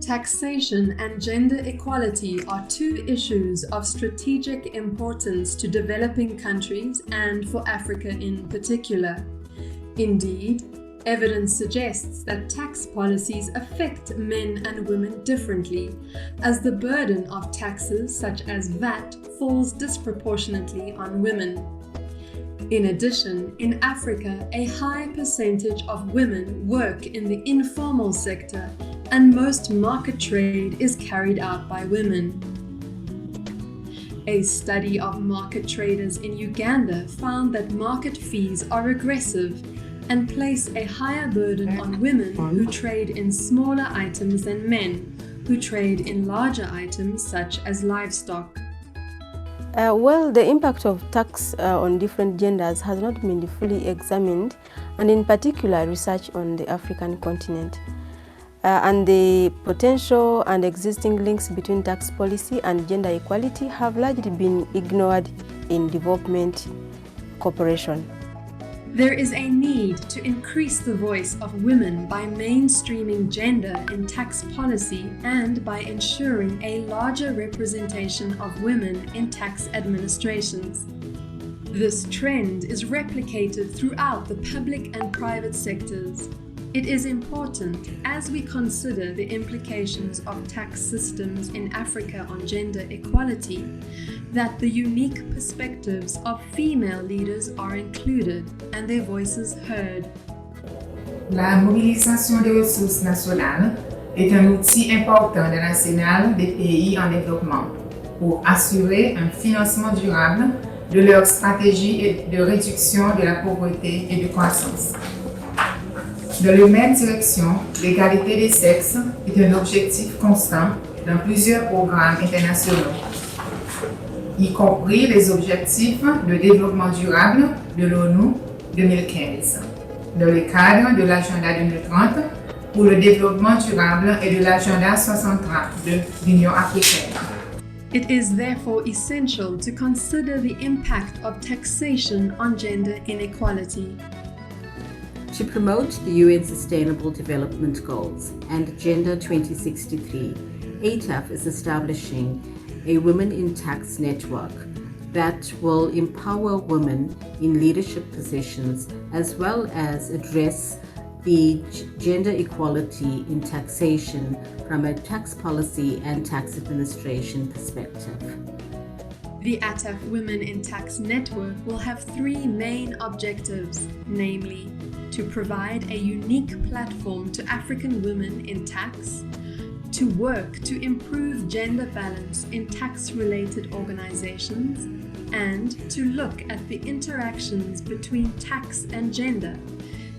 Taxation and gender equality are two issues of strategic importance to developing countries and for Africa in particular. Indeed, evidence suggests that tax policies affect men and women differently, as the burden of taxes such as VAT falls disproportionately on women. In addition, in Africa, a high percentage of women work in the informal sector, and most market trade is carried out by women. A study of market traders in Uganda found that market fees are regressive and place a higher burden on women who trade in smaller items than men, who trade in larger items such as livestock. Well, the impact of tax on different genders has not been fully examined, and in particular research on the African continent. And the potential and existing links between tax policy and gender equality have largely been ignored in development cooperation. There is a need to increase the voice of women by mainstreaming gender in tax policy and by ensuring a larger representation of women in tax administrations. This trend is replicated throughout the public and private sectors. It is important, as we consider the implications of tax systems in Africa on gender equality, that the unique perspectives of female leaders are included and their voices heard. La mobilisation des ressources nationales est un outil important de l'arsenal des pays en développement pour assurer un financement durable de leurs stratégies de réduction de la pauvreté et de croissance. Dans la même direction, l'égalité des sexes est un objectif constant dans plusieurs programmes internationaux, y compris les objectifs de développement durable de l'ONU 2015, dans le cadre de l'agenda 2030 pour le développement durable et de l'agenda 60 de l'Union africaine. It is therefore essential to consider the impact of taxation on gender inequality. To promote the UN Sustainable Development Goals and Agenda 2063, ATAF is establishing a Women in Tax network that will empower women in leadership positions as well as address the gender equality in taxation from a tax policy and tax administration perspective. The ATAF Women in Tax network will have three main objectives, namely, to provide a unique platform to African women in tax, to work to improve gender balance in tax-related organizations, and to look at the interactions between tax and gender,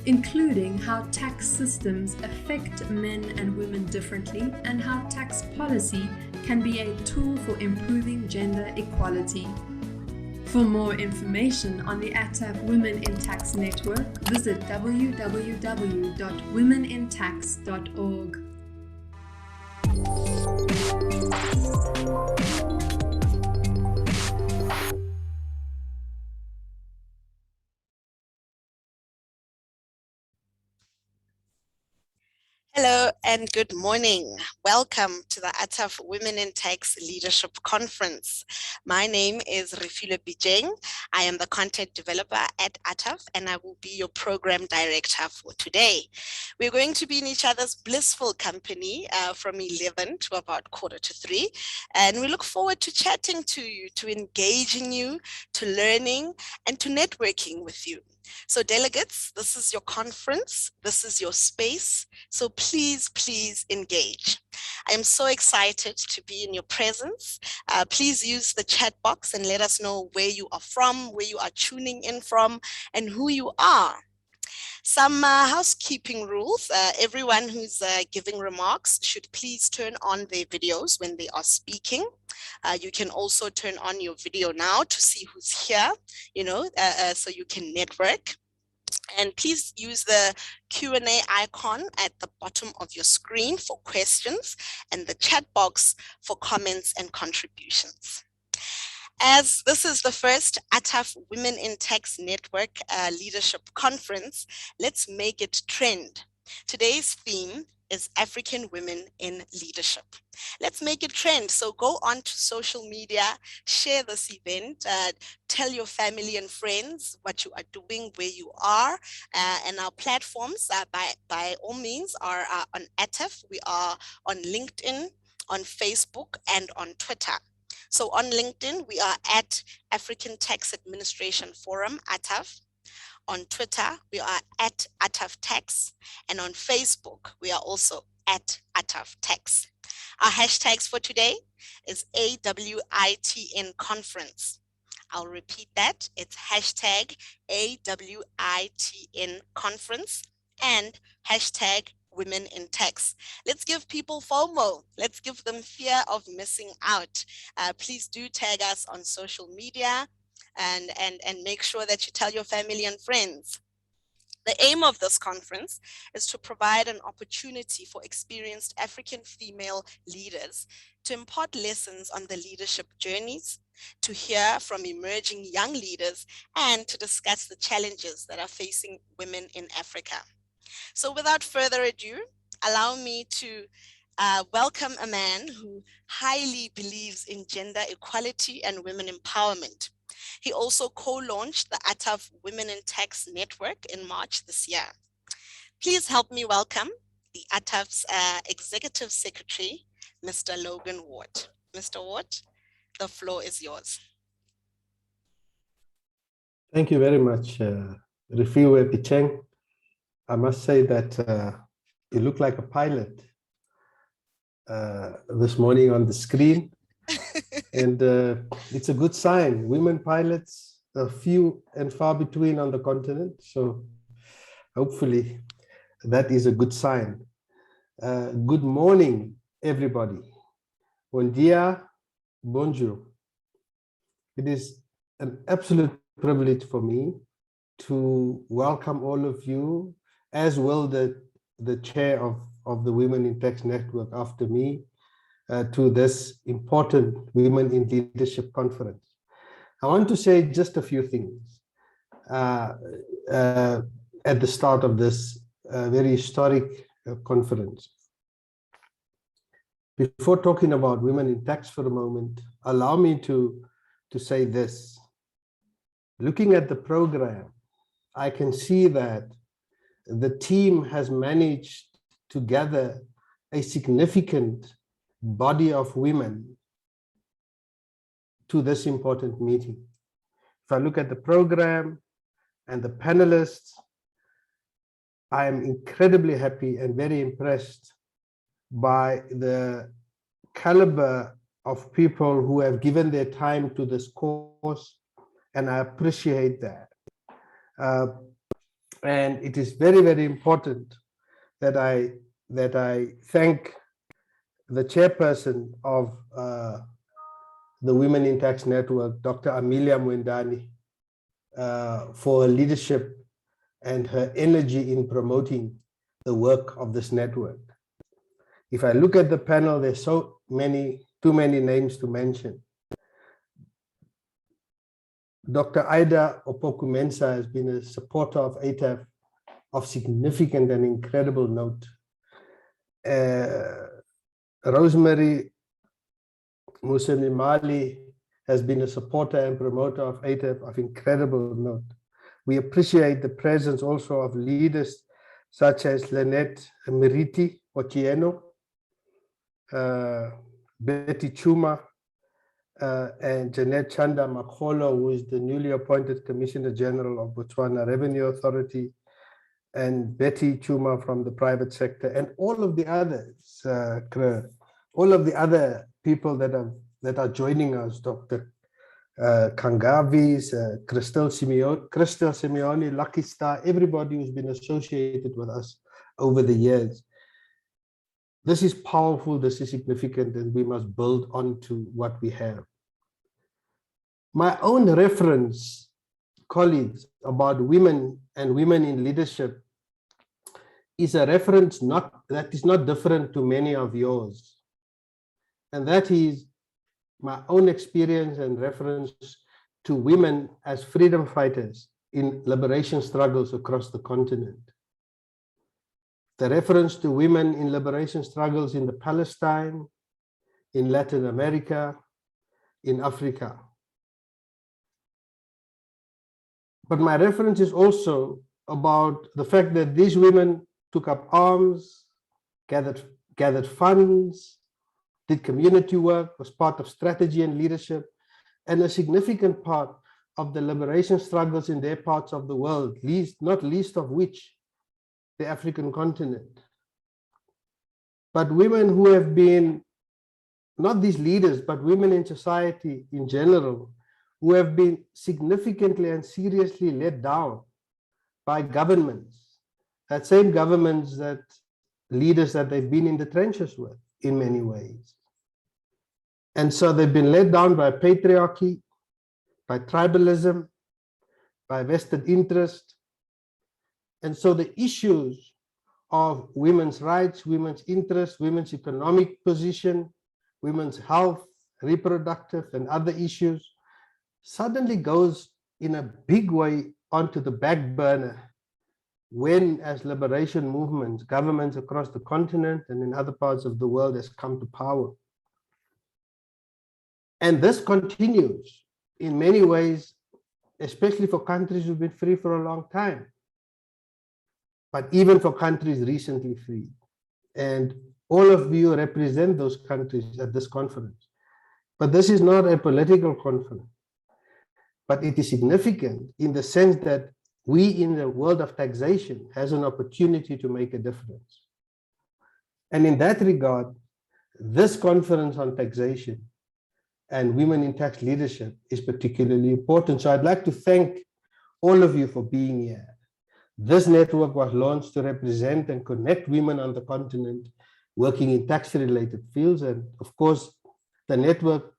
including how tax systems affect men and women differently and how tax policy can be a tool for improving gender equality. For more information on the ATAF Women in Tax network, visit www.womenintax.org. Hello and good morning. Welcome to the ATAF Women in Tax Leadership Conference. My name is Refilwe Bijeng. I am the content developer at ATAF and I will be your program director for today. We're going to be in each other's blissful company from 11 to about 2:45, and we look forward to chatting to you, to engaging you, to learning and to networking with you. So delegates, this is your conference, this is your space, so please engage. I am so excited to be in your presence. Please use the chat box and let us know where you are from, where you are tuning in from, and who you are. Some housekeeping rules. Everyone who's giving remarks should please turn on their videos when they are speaking. You can also turn on your video now to see who's here, so you can network. And please use the Q&A icon at the bottom of your screen for questions and the chat box for comments and contributions. As this is the first ATAF Women in Tax Network Leadership Conference, let's make it trend. Today's theme is African Women in Leadership. Let's make it trend. So go on to social media, share this event, tell your family and friends what you are doing, where you are, and our platforms by all means are on ATAF. We are on LinkedIn, on Facebook, and on Twitter. So on LinkedIn, we are at African Tax Administration Forum, ATAF. On Twitter, we are at ATAF Tax, and on Facebook, we are also at ATAF Tax. Our hashtags for today is AWITN Conference. I'll repeat that. It's hashtag AWITN Conference and hashtag Women in Tax. Let's give people FOMO. Let's give them fear of missing out. Please do tag us on social media and make sure that you tell your family and friends. The aim of this conference is to provide an opportunity for experienced African female leaders to impart lessons on the leadership journeys, to hear from emerging young leaders, and to discuss the challenges that are facing women in Africa. So without further ado, allow me to welcome a man who highly believes in gender equality and women empowerment. He also co-launched the ATAF Women in Tax Network in March this year. Please help me welcome the ATAF's Executive Secretary, Mr. Logan Ward. Mr. Ward, the floor is yours. Thank you very much, Refiwe Bicheng. I must say that you look like a pilot this morning on the screen. And it's a good sign. Women pilots are few and far between on the continent. So hopefully that is a good sign. Good morning, everybody. Bon dia, bonjour. It is an absolute privilege for me to welcome all of you, as well the chair of the Women in Tax Network after me, to this important Women in Leadership Conference. I want to say just a few things at the start of this very historic conference. Before talking about women in tax for a moment, allow me to say this. Looking at the program, I can see that the team has managed to gather a significant body of women to this important meeting. If I look at the program and the panelists, I am incredibly happy and very impressed by the caliber of people who have given their time to this course, and I appreciate that. And it is very, very important that I thank the chairperson of the Women in Tax Network, Dr. Amelia Mwendani, for her leadership and her energy in promoting the work of this network. If I look at the panel, there's so many, too many names to mention. Dr. Ida Opoku-Mensah has been a supporter of ATAF of significant and incredible note. Rosemary Museminali has been a supporter and promoter of ATAF of incredible note. We appreciate the presence also of leaders such as Lynette Meriti Ochieno, Betty Chuma, and Janet Chanda Makgolo, who is the newly appointed Commissioner General of Botswana Revenue Authority, and Betty Chuma from the private sector, and all of the others, all of the other people that are joining us, Dr. Kangavis, Crystal Simeoni, Lucky Star, everybody who's been associated with us over the years. This is powerful, this is significant, and we must build on to what we have. My own reference, colleagues, about women and women in leadership is a reference that is not different to many of yours. And that is my own experience and reference to women as freedom fighters in liberation struggles across the continent. the reference to women in liberation struggles in the Palestine, in Latin America, in Africa. But my reference is also about the fact that these women took up arms, gathered funds, did community work, was part of strategy and leadership, and a significant part of the liberation struggles in their parts of the world, not least of which the African continent. But women who have been, not these leaders, but women in society in general, who have been significantly and seriously let down by governments, that same governments that leaders that they've been in the trenches with in many ways. And so they've been let down by patriarchy, by tribalism, by vested interest. And so the issues of women's rights, women's interests, women's economic position, women's health, reproductive and other issues suddenly goes in a big way onto the back burner when, as liberation movements, governments across the continent and in other parts of the world has come to power. And this continues in many ways, especially for countries who've been free for a long time, but even for countries recently free. And all of you represent those countries at this conference. But this is not a political conference, but it is significant in the sense that we in the world of taxation has an opportunity to make a difference. And in that regard, this conference on taxation and women in tax leadership is particularly important. So I'd like to thank all of you for being here. This network was launched to represent and connect women on the continent working in tax-related fields. And of course, the network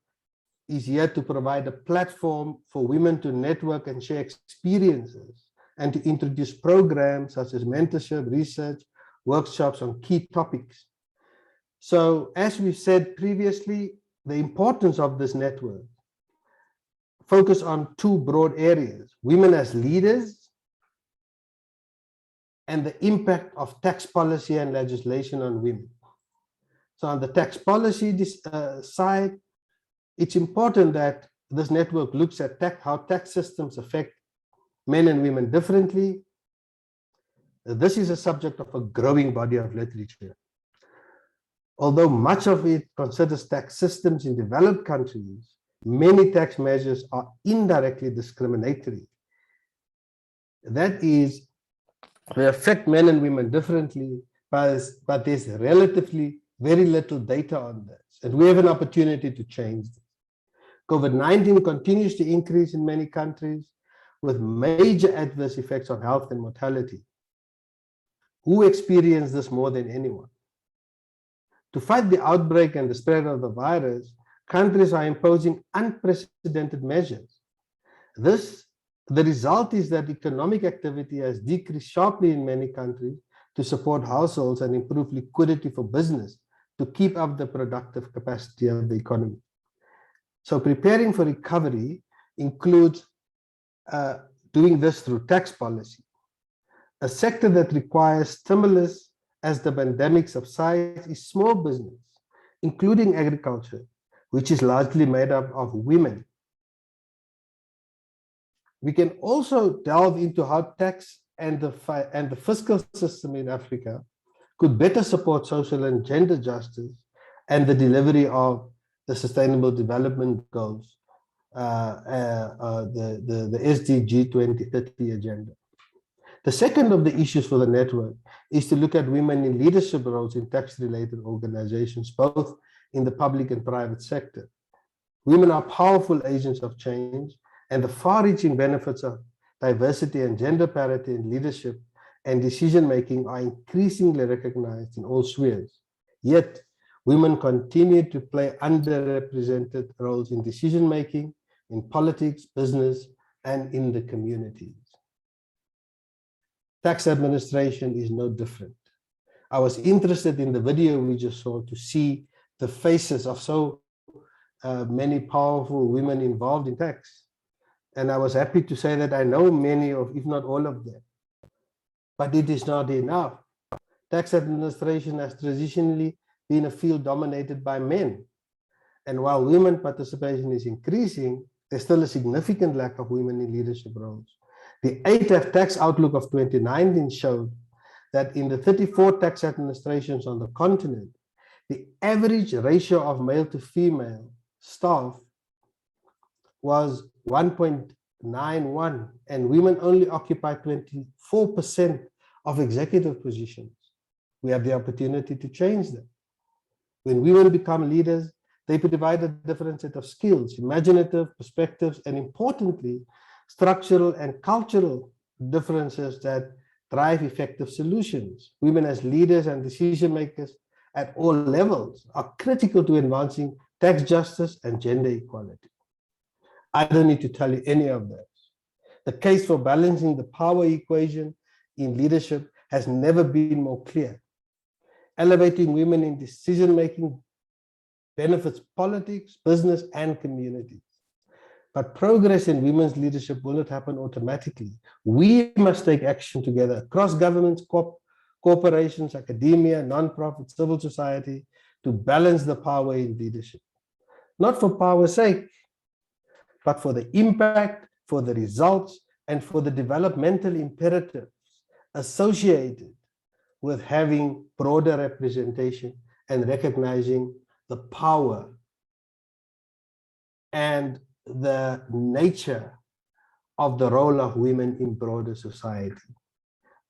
is here to provide a platform for women to network and share experiences and to introduce programs such as mentorship, research, workshops on key topics. So as we said previously, the importance of this network focus on two broad areas: women as leaders and the impact of tax policy and legislation on women. So on the tax policy side, it's important that this network looks at how tax systems affect men and women differently. This is a subject of a growing body of literature. Although much of it considers tax systems in developed countries, many tax measures are indirectly discriminatory. That is, they affect men and women differently, but there's relatively very little data on this. And we have an opportunity to change this. COVID-19 continues to increase in many countries with major adverse effects on health and mortality. Who experienced this more than anyone? To fight the outbreak and the spread of the virus, countries are imposing unprecedented measures. The result is that economic activity has decreased sharply in many countries to support households and improve liquidity for business to keep up the productive capacity of the economy. So preparing for recovery includes doing this through tax policy. A sector that requires stimulus as the pandemic subsides is small business, including agriculture, which is largely made up of women. We can also delve into how tax and the fiscal system in Africa could better support social and gender justice and the delivery of the Sustainable Development Goals, the SDG 2030 agenda. The second of the issues for the network is to look at women in leadership roles in tax-related organizations, both in the public and private sector. Women are powerful agents of change, and the far-reaching benefits of diversity and gender parity in leadership and decision-making are increasingly recognized in all spheres. Yet, women continue to play underrepresented roles in decision-making, in politics, business, and in the communities. Tax administration is no different. I was interested in the video we just saw to see the faces of so many powerful women involved in tax. And I was happy to say that I know many of, if not all of them. But it is not enough. tax administration has traditionally been a field dominated by men. And while women participation is increasing, there's still a significant lack of women in leadership roles. The ATAF tax outlook of 2019 showed that in the 34 tax administrations on the continent, the average ratio of male to female staff was 1.91, and women only occupy 24% of executive positions. We have the opportunity to change that. When women become leaders, they provide a different set of skills, imaginative perspectives, and importantly, structural and cultural differences that drive effective solutions. Women as leaders and decision makers at all levels are critical to advancing tax justice and gender equality. I don't need to tell you any of this. The case for balancing the power equation in leadership has never been more clear. Elevating women in decision-making benefits politics, business, and communities. But progress in women's leadership will not happen automatically. We must take action together across governments, corporations, academia, nonprofit, civil society to balance the power in leadership. Not for power's sake, but for the impact, for the results, and for the developmental imperatives associated with having broader representation and recognizing the power and the nature of the role of women in broader society.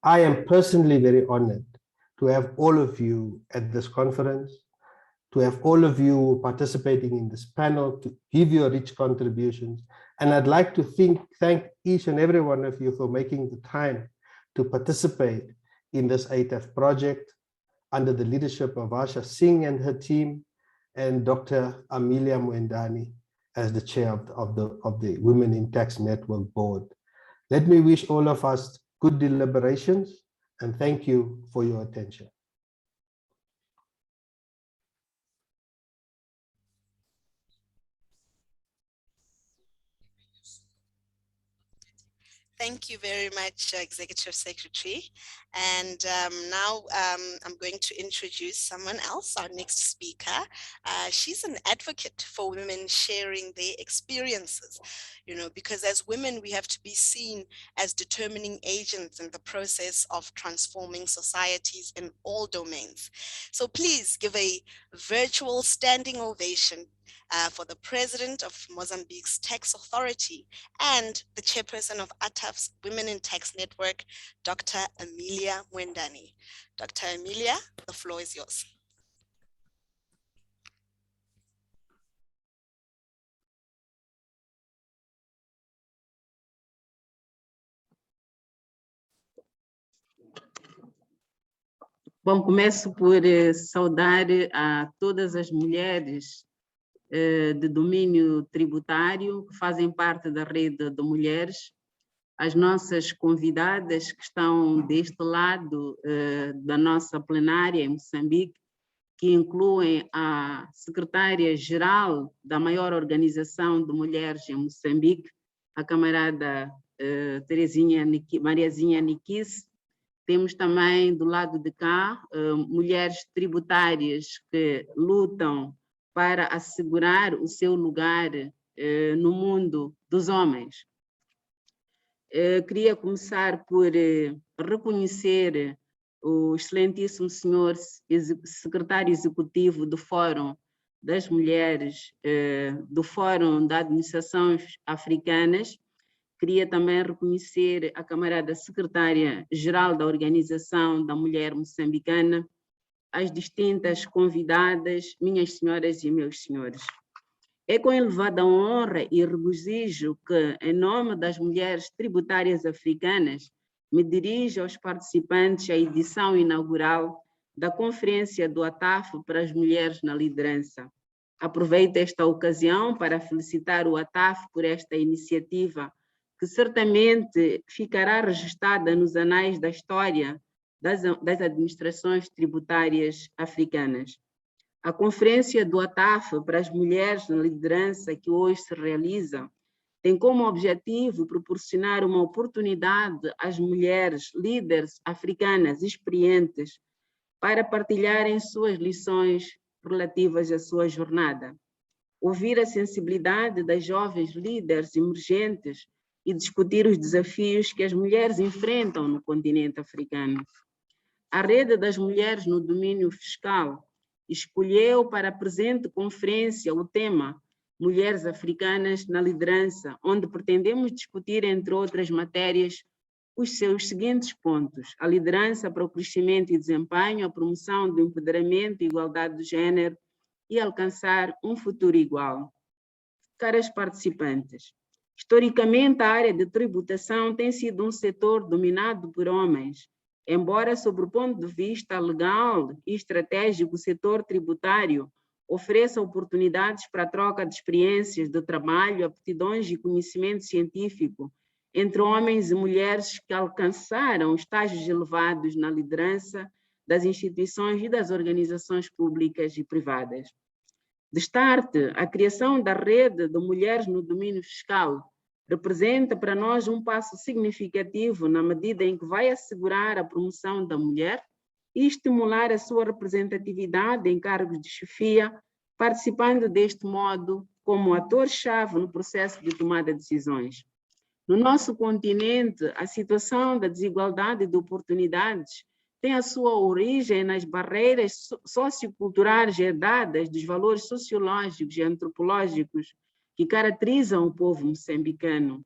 I am personally very honored to have all of you at this conference, to have all of you participating in this panel, to give your rich contributions. And I'd like to thank each and every one of you for making the time to participate in this ATAF project under the leadership of Asha Singh and her team, and Dr. Amelia Mwendani as the chair of the Women in Tax Network Board. Let me wish all of us good deliberations, and thank you for your attention. Thank you very much, Executive Secretary. And now I'm going to introduce someone else, our next speaker. She's an advocate for women sharing their experiences, because as women, we have to be seen as determining agents in the process of transforming societies in all domains. So please give a virtual standing ovation for the President of Mozambique's Tax Authority and the Chairperson of ATAF's Women in Tax Network, Dr. Amelia Mwendani. Dr. Amelia, the floor is yours. Bom, começo por saudar a todas as mulheres de domínio tributário que fazem parte da rede de mulheres, as nossas convidadas que estão deste lado da nossa plenária em Moçambique, que incluem a secretária-geral da maior organização de mulheres em Moçambique, a camarada Mariazinha Niquisse. Temos também do lado de cá mulheres tributárias que lutam para assegurar o seu lugar no mundo dos homens. Queria começar por reconhecer o excelentíssimo senhor secretário executivo do Fórum das Mulheres, do Fórum das Administrações Africanas. Queria também reconhecer a camarada secretária-geral da Organização da Mulher Moçambicana, as distintas convidadas, minhas senhoras e meus senhores. É com elevada honra e regozijo que, em nome das mulheres tributárias africanas, me dirijo aos participantes à edição inaugural da Conferência do ATAF para as Mulheres na Liderança. Aproveito esta ocasião para felicitar o ATAF por esta iniciativa, que certamente ficará registrada nos anais da história das administrações tributárias africanas. A Conferência do ATAF para as Mulheres na Liderança, que hoje se realiza, tem como objetivo proporcionar uma oportunidade às mulheres líderes africanas experientes para partilharem suas lições relativas à sua jornada. Ouvir a sensibilidade das jovens líderes emergentes e discutir os desafios que as mulheres enfrentam no continente africano. A Rede das Mulheres no Domínio Fiscal escolheu para a presente conferência o tema Mulheres Africanas na Liderança, onde pretendemos discutir, entre outras matérias, os seus seguintes pontos: a liderança para o crescimento e desempenho, a promoção do empoderamento e igualdade de género e alcançar um futuro igual. Caras participantes, historicamente a área de tributação tem sido um setor dominado por homens, embora sob o ponto de vista legal e estratégico o setor tributário ofereça oportunidades para a troca de experiências de trabalho, aptidões e conhecimento científico entre homens e mulheres que alcançaram estágios elevados na liderança das instituições e das organizações públicas e privadas. Destarte, a criação da Rede de Mulheres no Domínio Fiscal representa para nós um passo significativo na medida em que vai assegurar a promoção da mulher e estimular a sua representatividade em cargos de chefia, participando deste modo como ator-chave no processo de tomada de decisões. No nosso continente, a situação da desigualdade de oportunidades tem a sua origem nas barreiras socioculturais herdadas dos valores sociológicos e antropológicos que caracterizam o povo moçambicano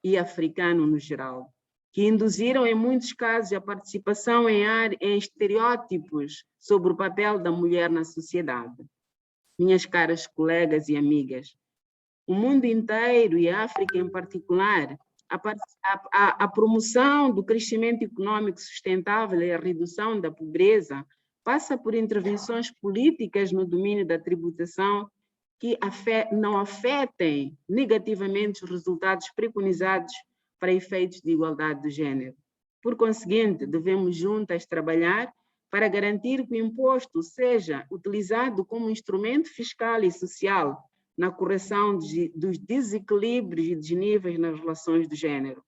e africano no geral, que induziram em muitos casos a participação em estereótipos sobre o papel da mulher na sociedade. Minhas caras colegas e amigas, o mundo inteiro e a África em particular, a promoção do crescimento econômico sustentável e a redução da pobreza passa por intervenções políticas no domínio da tributação que não afetem negativamente os resultados preconizados para efeitos de igualdade de género. Por conseguinte, devemos juntas trabalhar para garantir que o imposto seja utilizado como instrumento fiscal e social na correção dos desequilíbrios e desníveis nas relações de género.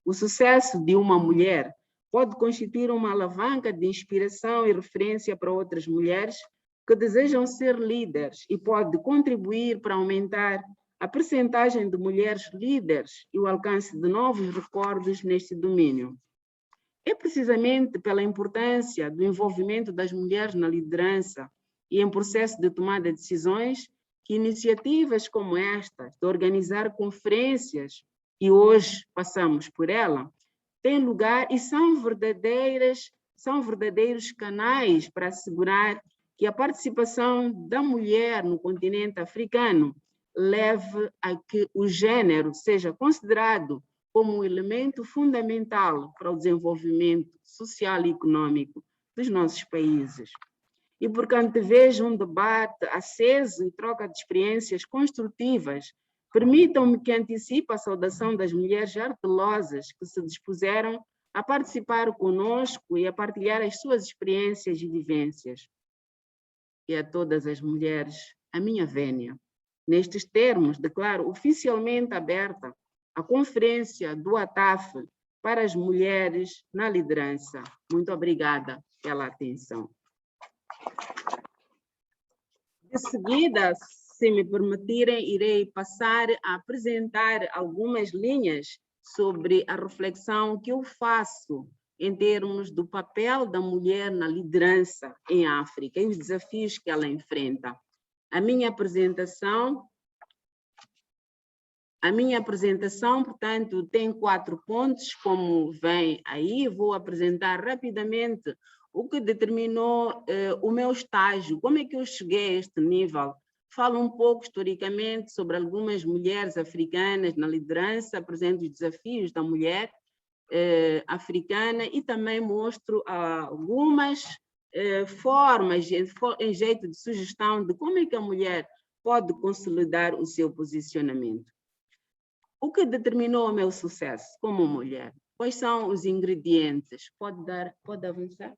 O sucesso de uma mulher pode constituir uma alavanca de inspiração e referência para outras mulheres que desejam ser líderes e pode contribuir para aumentar a percentagem de mulheres líderes e o alcance de novos recordes neste domínio. É precisamente pela importância do envolvimento das mulheres na liderança e em processo de tomada de decisões que iniciativas como esta, de organizar conferências, e hoje passamos por ela, têm lugar e são verdadeiros canais para assegurar que a participação da mulher no continente africano leve a que o género seja considerado como um elemento fundamental para o desenvolvimento social e econômico dos nossos países. E portanto vejo um debate aceso e troca de experiências construtivas. Permitam-me que antecipe a saudação das mulheres artelosas que se dispuseram a participar conosco e a partilhar as suas experiências e vivências. E a todas as mulheres, a minha vénia. Nestes termos, declaro oficialmente aberta a conferência do ATAF para as mulheres na liderança. Muito obrigada pela atenção. De seguida, se me permitirem, irei passar a apresentar algumas linhas sobre a reflexão que eu faço em termos do papel da mulher na liderança em África e os desafios que ela enfrenta. A minha apresentação, portanto, tem 4 pontos, como vem aí. Vou apresentar rapidamente o que determinou o meu estágio, como é que eu cheguei a este nível. Falo um pouco historicamente sobre algumas mulheres africanas na liderança, apresento os desafios da mulher africana e também mostro algumas formas, em jeito de sugestão de como é que a mulher pode consolidar o seu posicionamento. O que determinou o meu sucesso como mulher? Quais são os ingredientes? Pode avançar?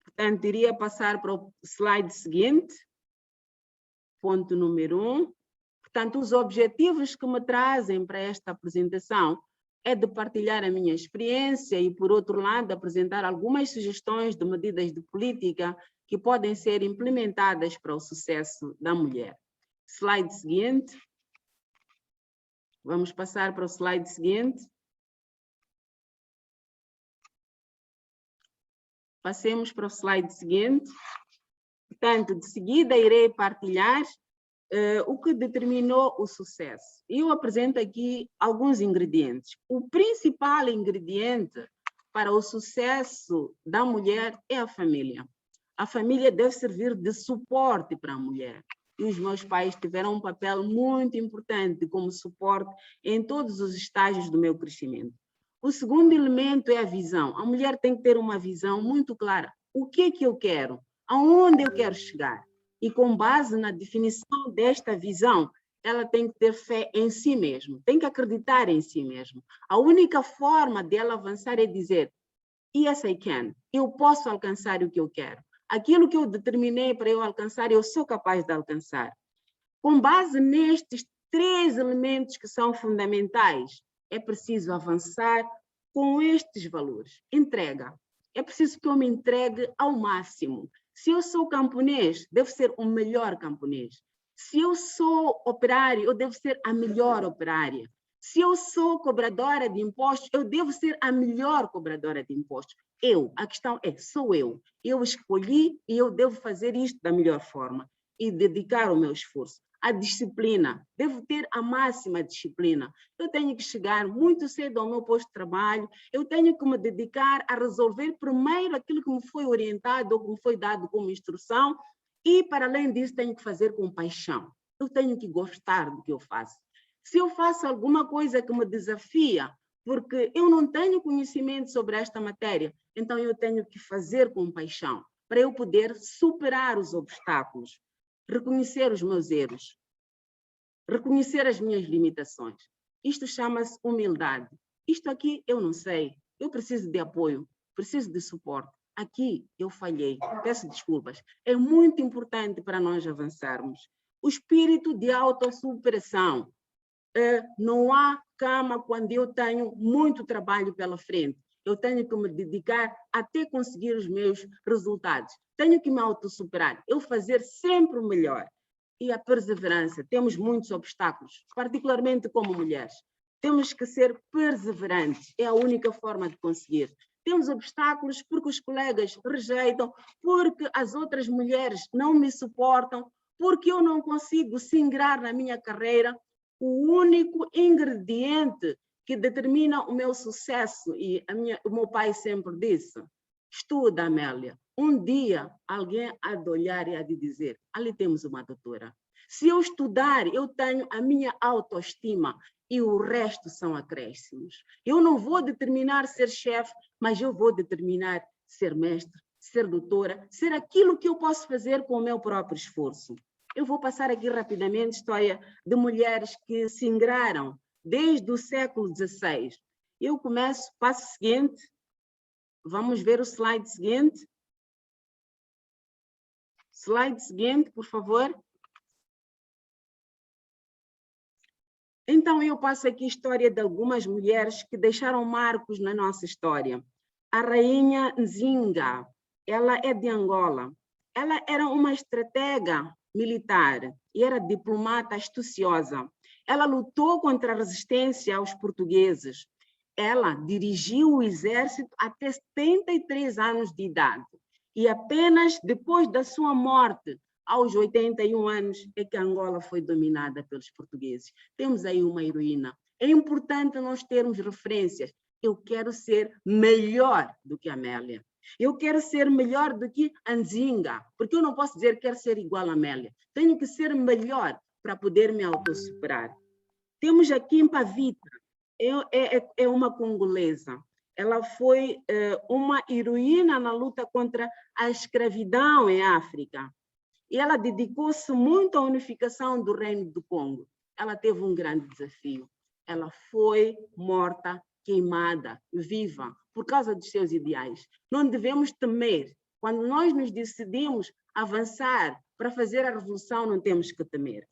Portanto, iria passar para o slide seguinte, ponto número 1. Portanto, os objetivos que me trazem para esta apresentação é de partilhar a minha experiência e, por outro lado, apresentar algumas sugestões de medidas de política que podem ser implementadas para o sucesso da mulher. Slide seguinte. Vamos passar para o slide seguinte. Passemos para o slide seguinte. Portanto, de seguida irei partilhar o que determinou o sucesso. Eu apresento aqui alguns ingredientes. O principal ingrediente para o sucesso da mulher é a família. A família deve servir de suporte para a mulher. E os meus pais tiveram um papel muito importante como suporte em todos os estágios do meu crescimento. O segundo elemento é a visão. A mulher tem que ter uma visão muito clara. O que é que eu quero? Aonde eu quero chegar? E com base na definição desta visão, ela tem que ter fé em si mesma, tem que acreditar em si mesma. A única forma dela avançar é dizer, yes, I can. Eu posso alcançar o que eu quero. Aquilo que eu determinei para eu alcançar, eu sou capaz de alcançar. Com base nestes 3 elementos que são fundamentais, é preciso avançar com estes valores. Entrega. É preciso que eu me entregue ao máximo. Se eu sou camponês, devo ser o melhor camponês. Se eu sou operário, eu devo ser a melhor operária. Se eu sou cobradora de impostos, eu devo ser a melhor cobradora de impostos. A questão é, sou eu. Eu escolhi e eu devo fazer isto da melhor forma e dedicar o meu esforço. A disciplina, devo ter a máxima disciplina. Eu tenho que chegar muito cedo ao meu posto de trabalho, eu tenho que me dedicar a resolver primeiro aquilo que me foi orientado ou que me foi dado como instrução e, para além disso, tenho que fazer com paixão. Eu tenho que gostar do que eu faço. Se eu faço alguma coisa que me desafia, porque eu não tenho conhecimento sobre esta matéria, então eu tenho que fazer com paixão, para eu poder superar os obstáculos, reconhecer os meus erros, reconhecer as minhas limitações. Isto chama-se humildade. Isto aqui eu não sei, eu preciso de apoio, preciso de suporte. Aqui eu falhei, peço desculpas. É muito importante para nós avançarmos. O espírito de autossuperação. Não há cama quando eu tenho muito trabalho pela frente. Eu tenho que me dedicar até conseguir os meus resultados. Tenho que me autossuperar, eu fazer sempre o melhor. E a perseverança. Temos muitos obstáculos, particularmente como mulheres. Temos que ser perseverantes, é a única forma de conseguir. Temos obstáculos porque os colegas rejeitam, porque as outras mulheres não me suportam, porque eu não consigo se ingrar na minha carreira. O único ingrediente que determina o meu sucesso, e o meu pai sempre disse, estuda, Amélia. Um dia alguém há de olhar e há de dizer, ali temos uma doutora. Se eu estudar, eu tenho a minha autoestima e o resto são acréscimos. Eu não vou determinar ser chefe, mas eu vou determinar ser mestre, ser doutora, ser aquilo que eu posso fazer com o meu próprio esforço. Eu vou passar aqui rapidamente a história de mulheres que se ingraram desde o século XVI. Eu começo, passo seguinte, vamos ver o slide seguinte. Slide seguinte, por favor. Então, eu passo aqui a história de algumas mulheres que deixaram marcos na nossa história. A rainha Nzinga, ela é de Angola. Ela era uma estratega militar e era diplomata astuciosa. Ela lutou contra a resistência aos portugueses. Ela dirigiu o exército até 73 anos de idade. E apenas depois da sua morte, aos 81 anos, é que Angola foi dominada pelos portugueses. Temos aí uma heroína. É importante nós termos referências. Eu quero ser melhor do que a Amélia. Eu quero ser melhor do que a Nzinga, porque eu não posso dizer que quero ser igual a Amélia. Tenho que ser melhor para poder me autossuperar. Temos aqui em Pavita, é uma congolesa. Ela foi uma heroína na luta contra a escravidão em África. E ela dedicou-se muito à unificação do Reino do Congo. Ela teve um grande desafio. Ela foi morta, queimada, viva, por causa dos seus ideais. Não devemos temer. Quando nós nos decidimos avançar para fazer a revolução, não temos que temer.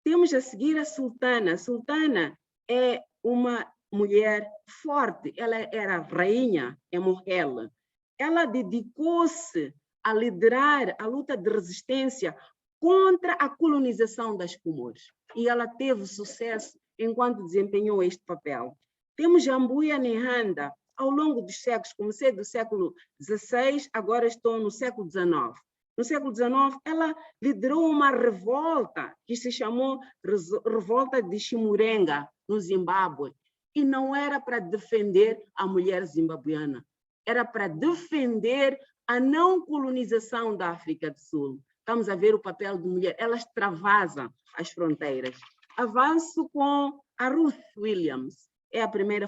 Temos a seguir a Sultana. A Sultana é uma mulher forte, ela era rainha em Mohel. Ela dedicou-se a liderar a luta de resistência contra a colonização das Comores. E ela teve sucesso enquanto desempenhou este papel. Temos Jambuia Nehanda, ao longo dos séculos, comecei do século XVI, agora estou no século XIX. No século XIX, ela liderou uma revolta que se chamou Revolta de Chimurenga, no Zimbábue. E não era para defender a mulher zimbabuiana, era para defender a não colonização da África do Sul. Estamos a ver o papel da mulher, ela extravasa as fronteiras. Avanço com a Ruth Williams,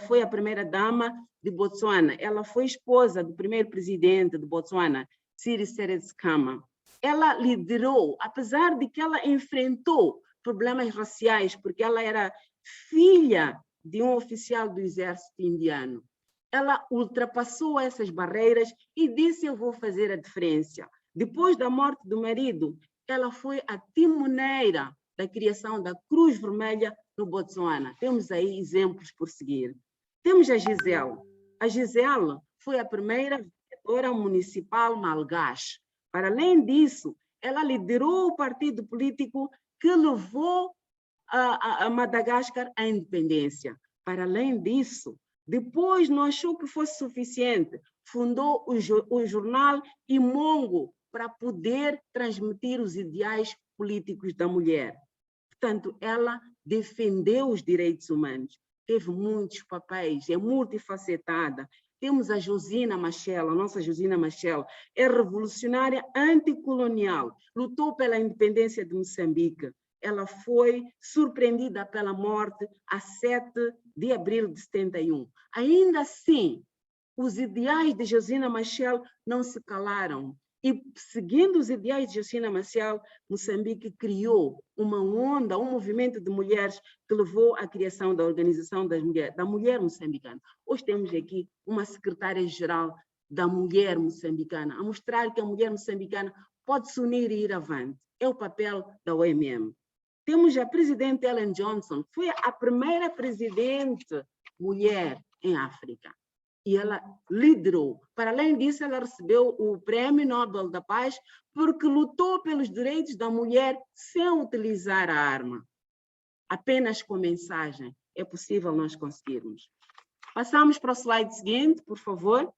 foi a primeira dama de Botsuana, ela foi esposa do primeiro presidente de Botsuana, Cyril Seretse-Khama. Ela liderou, apesar de que ela enfrentou problemas raciais, porque ela era filha de um oficial do exército indiano. Ela ultrapassou essas barreiras e disse: eu vou fazer a diferença. Depois da morte do marido, ela foi a timoneira da criação da Cruz Vermelha no Botsuana. Temos aí exemplos por seguir. Temos a Gisele. A Gisele foi a primeira vereadora municipal malgache. Para além disso, ela liderou o partido político que levou a Madagascar à independência. Para além disso, depois não achou que fosse suficiente, fundou o jornal Imongo para poder transmitir os ideais políticos da mulher. Portanto, ela defendeu os direitos humanos, teve muitos papéis, é multifacetada. Temos a Josina Machel, a nossa Josina Machel, é revolucionária anticolonial, lutou pela independência de Moçambique. Ela foi surpreendida pela morte a 7 de abril de 71. Ainda assim, os ideais de Josina Machel não se calaram. E, seguindo os ideais de Josina Machel, Moçambique criou uma onda, um movimento de mulheres que levou à criação da Organização da Mulher Moçambicana. Hoje temos aqui uma secretária-geral da mulher moçambicana, a mostrar que a mulher moçambicana pode se unir e ir avante. É o papel da OMM. Temos a presidente Ellen Johnson, foi a primeira presidente mulher em África. E ela liderou. Para além disso, ela recebeu o Prêmio Nobel da Paz porque lutou pelos direitos da mulher sem utilizar a arma. Apenas com mensagem é possível nós conseguirmos. Passamos para o slide seguinte, por favor.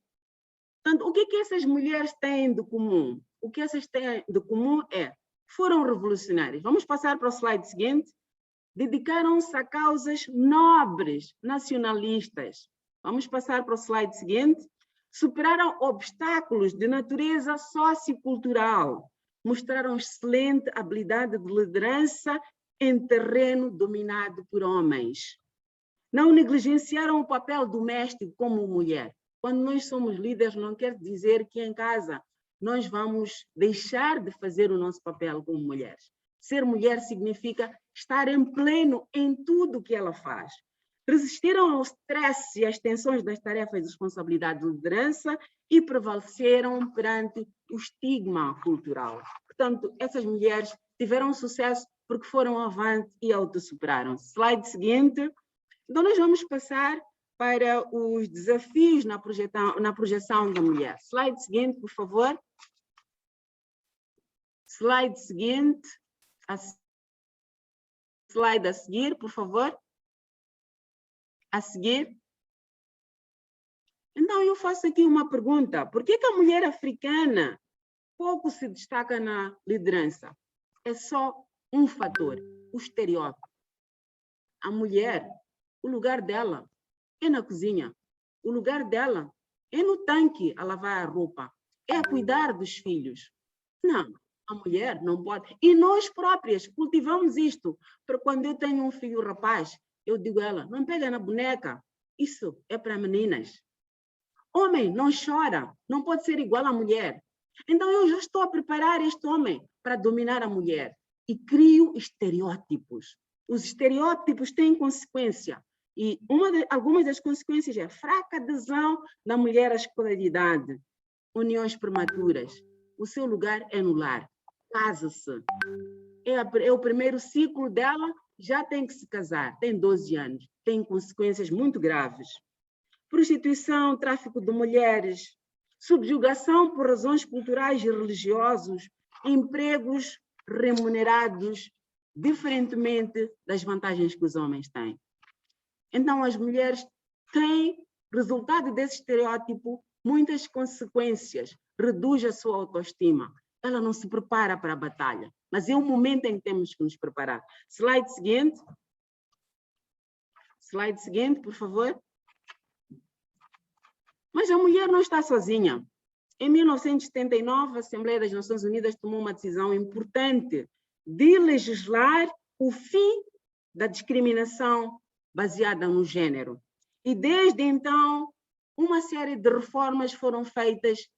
Portanto, o que essas mulheres têm de comum? O que essas têm de comum foram revolucionárias. Vamos passar para o slide seguinte. Dedicaram-se a causas nobres, nacionalistas. Vamos passar para o slide seguinte. Superaram obstáculos de natureza sociocultural. Mostraram excelente habilidade de liderança em terreno dominado por homens. Não negligenciaram o papel doméstico como mulher. Quando nós somos líderes, não quer dizer que em casa nós vamos deixar de fazer o nosso papel como mulheres. Ser mulher significa estar em pleno em tudo o que ela faz. Resistiram ao stress e às tensões das tarefas e responsabilidades de liderança e prevaleceram perante o estigma cultural. Portanto, essas mulheres tiveram sucesso porque foram avante e autossuperaram-se. Slide seguinte. Então, nós vamos passar para os desafios na projeção da mulher. Slide seguinte, por favor. Slide seguinte. Slide a seguir, por favor. A seguir. Então, eu faço aqui uma pergunta. Por que a mulher africana pouco se destaca na liderança? É só um fator, o estereótipo. A mulher, o lugar dela é na cozinha. O lugar dela é no tanque a lavar a roupa. É a cuidar dos filhos. Não, a mulher não pode. E nós próprias cultivamos isto. Para quando eu tenho um filho rapaz, eu digo a ela, não pega na boneca. Isso é para meninas. Homem não chora, não pode ser igual à mulher. Então eu já estou a preparar este homem para dominar a mulher. E crio estereótipos. Os estereótipos têm consequência. E algumas das consequências é fraca adesão da mulher à escolaridade, uniões prematuras. O seu lugar é no lar. Casa-se. É o primeiro ciclo dela já tem que se casar, tem 12 anos, tem consequências muito graves. Prostituição, tráfico de mulheres, subjugação por razões culturais e religiosas, empregos remunerados diferentemente das vantagens que os homens têm. Então, as mulheres têm, resultado desse estereótipo, muitas consequências, reduz a sua autoestima. Ela não se prepara para a batalha, mas é um momento em que temos que nos preparar. Slide seguinte. Slide seguinte, por favor. Mas a mulher não está sozinha. Em 1979, a Assembleia das Nações Unidas tomou uma decisão importante de legislar o fim da discriminação baseada no gênero. E desde então, uma série de reformas foram feitas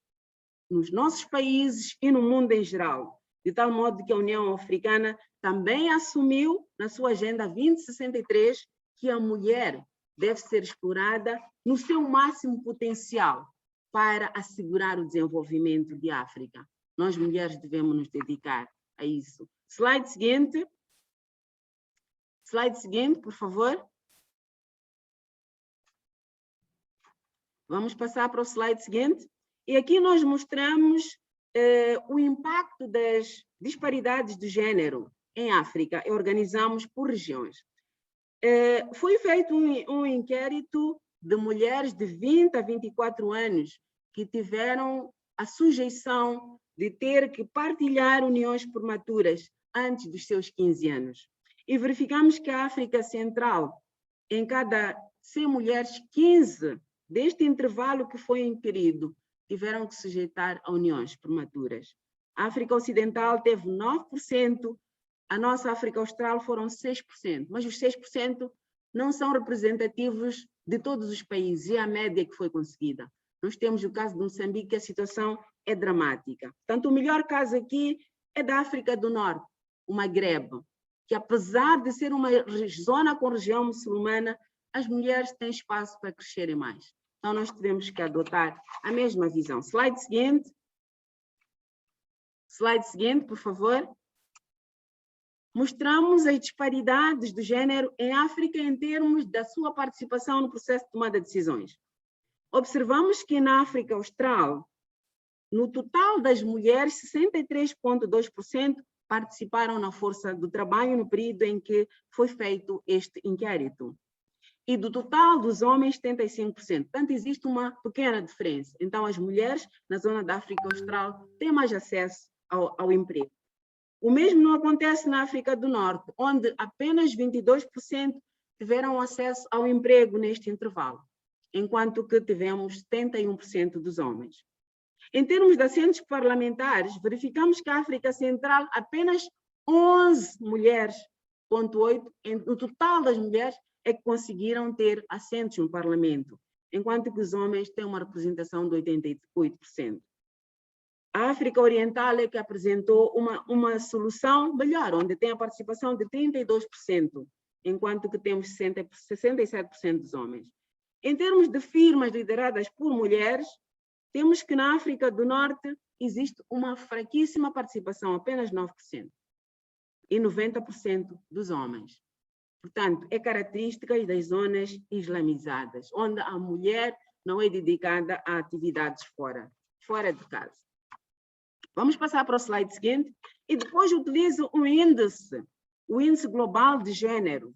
nos nossos países e no mundo em geral, de tal modo que a União Africana também assumiu na sua Agenda 2063 que a mulher deve ser explorada no seu máximo potencial para assegurar o desenvolvimento de África. Nós, mulheres, devemos nos dedicar a isso. Slide seguinte. Slide seguinte, por favor. Vamos passar para o slide seguinte. E aqui nós mostramos o impacto das disparidades de gênero em África e organizamos por regiões. Foi feito um inquérito de mulheres de 20 a 24 anos que tiveram a sujeição de ter que partilhar uniões prematuras antes dos seus 15 anos. E verificamos que a África Central, em cada 100 mulheres, 15 deste intervalo que foi inquirido, tiveram que sujeitar a uniões prematuras. A África Ocidental teve 9%, a nossa África Austral foram 6%, mas os 6% não são representativos de todos os países, e a média que foi conseguida. Nós temos o caso de Moçambique, que a situação é dramática. Portanto, o melhor caso aqui é da África do Norte, o Magrebe, que apesar de ser uma zona com região muçulmana, as mulheres têm espaço para crescerem mais. Então, nós temos que adotar a mesma visão. Slide seguinte. Slide seguinte, por favor. Mostramos as disparidades do gênero em África em termos da sua participação no processo de tomada de decisões. Observamos que na África Austral, no total das mulheres, 63,2% participaram na força do trabalho no período em que foi feito este inquérito. E do total dos homens, 75%. Portanto, existe uma pequena diferença. Então, as mulheres na zona da África Austral têm mais acesso ao emprego. O mesmo não acontece na África do Norte, onde apenas 22% tiveram acesso ao emprego neste intervalo, enquanto que tivemos 71% dos homens. Em termos de assentos parlamentares, verificamos que a África Central apenas 11 mulheres, 0,8%, no total das mulheres, é que conseguiram ter assentos no parlamento, enquanto que os homens têm uma representação de 88%. A África Oriental é que apresentou uma solução melhor, onde tem a participação de 32%, enquanto que temos 67% dos homens. Em termos de firmas lideradas por mulheres, temos que na África do Norte existe uma fraquíssima participação, apenas 9%, e 90% dos homens. Portanto, é característica das zonas islamizadas, onde a mulher não é dedicada a atividades fora de casa. Vamos passar para o slide seguinte, e depois utilizo o índice global de gênero,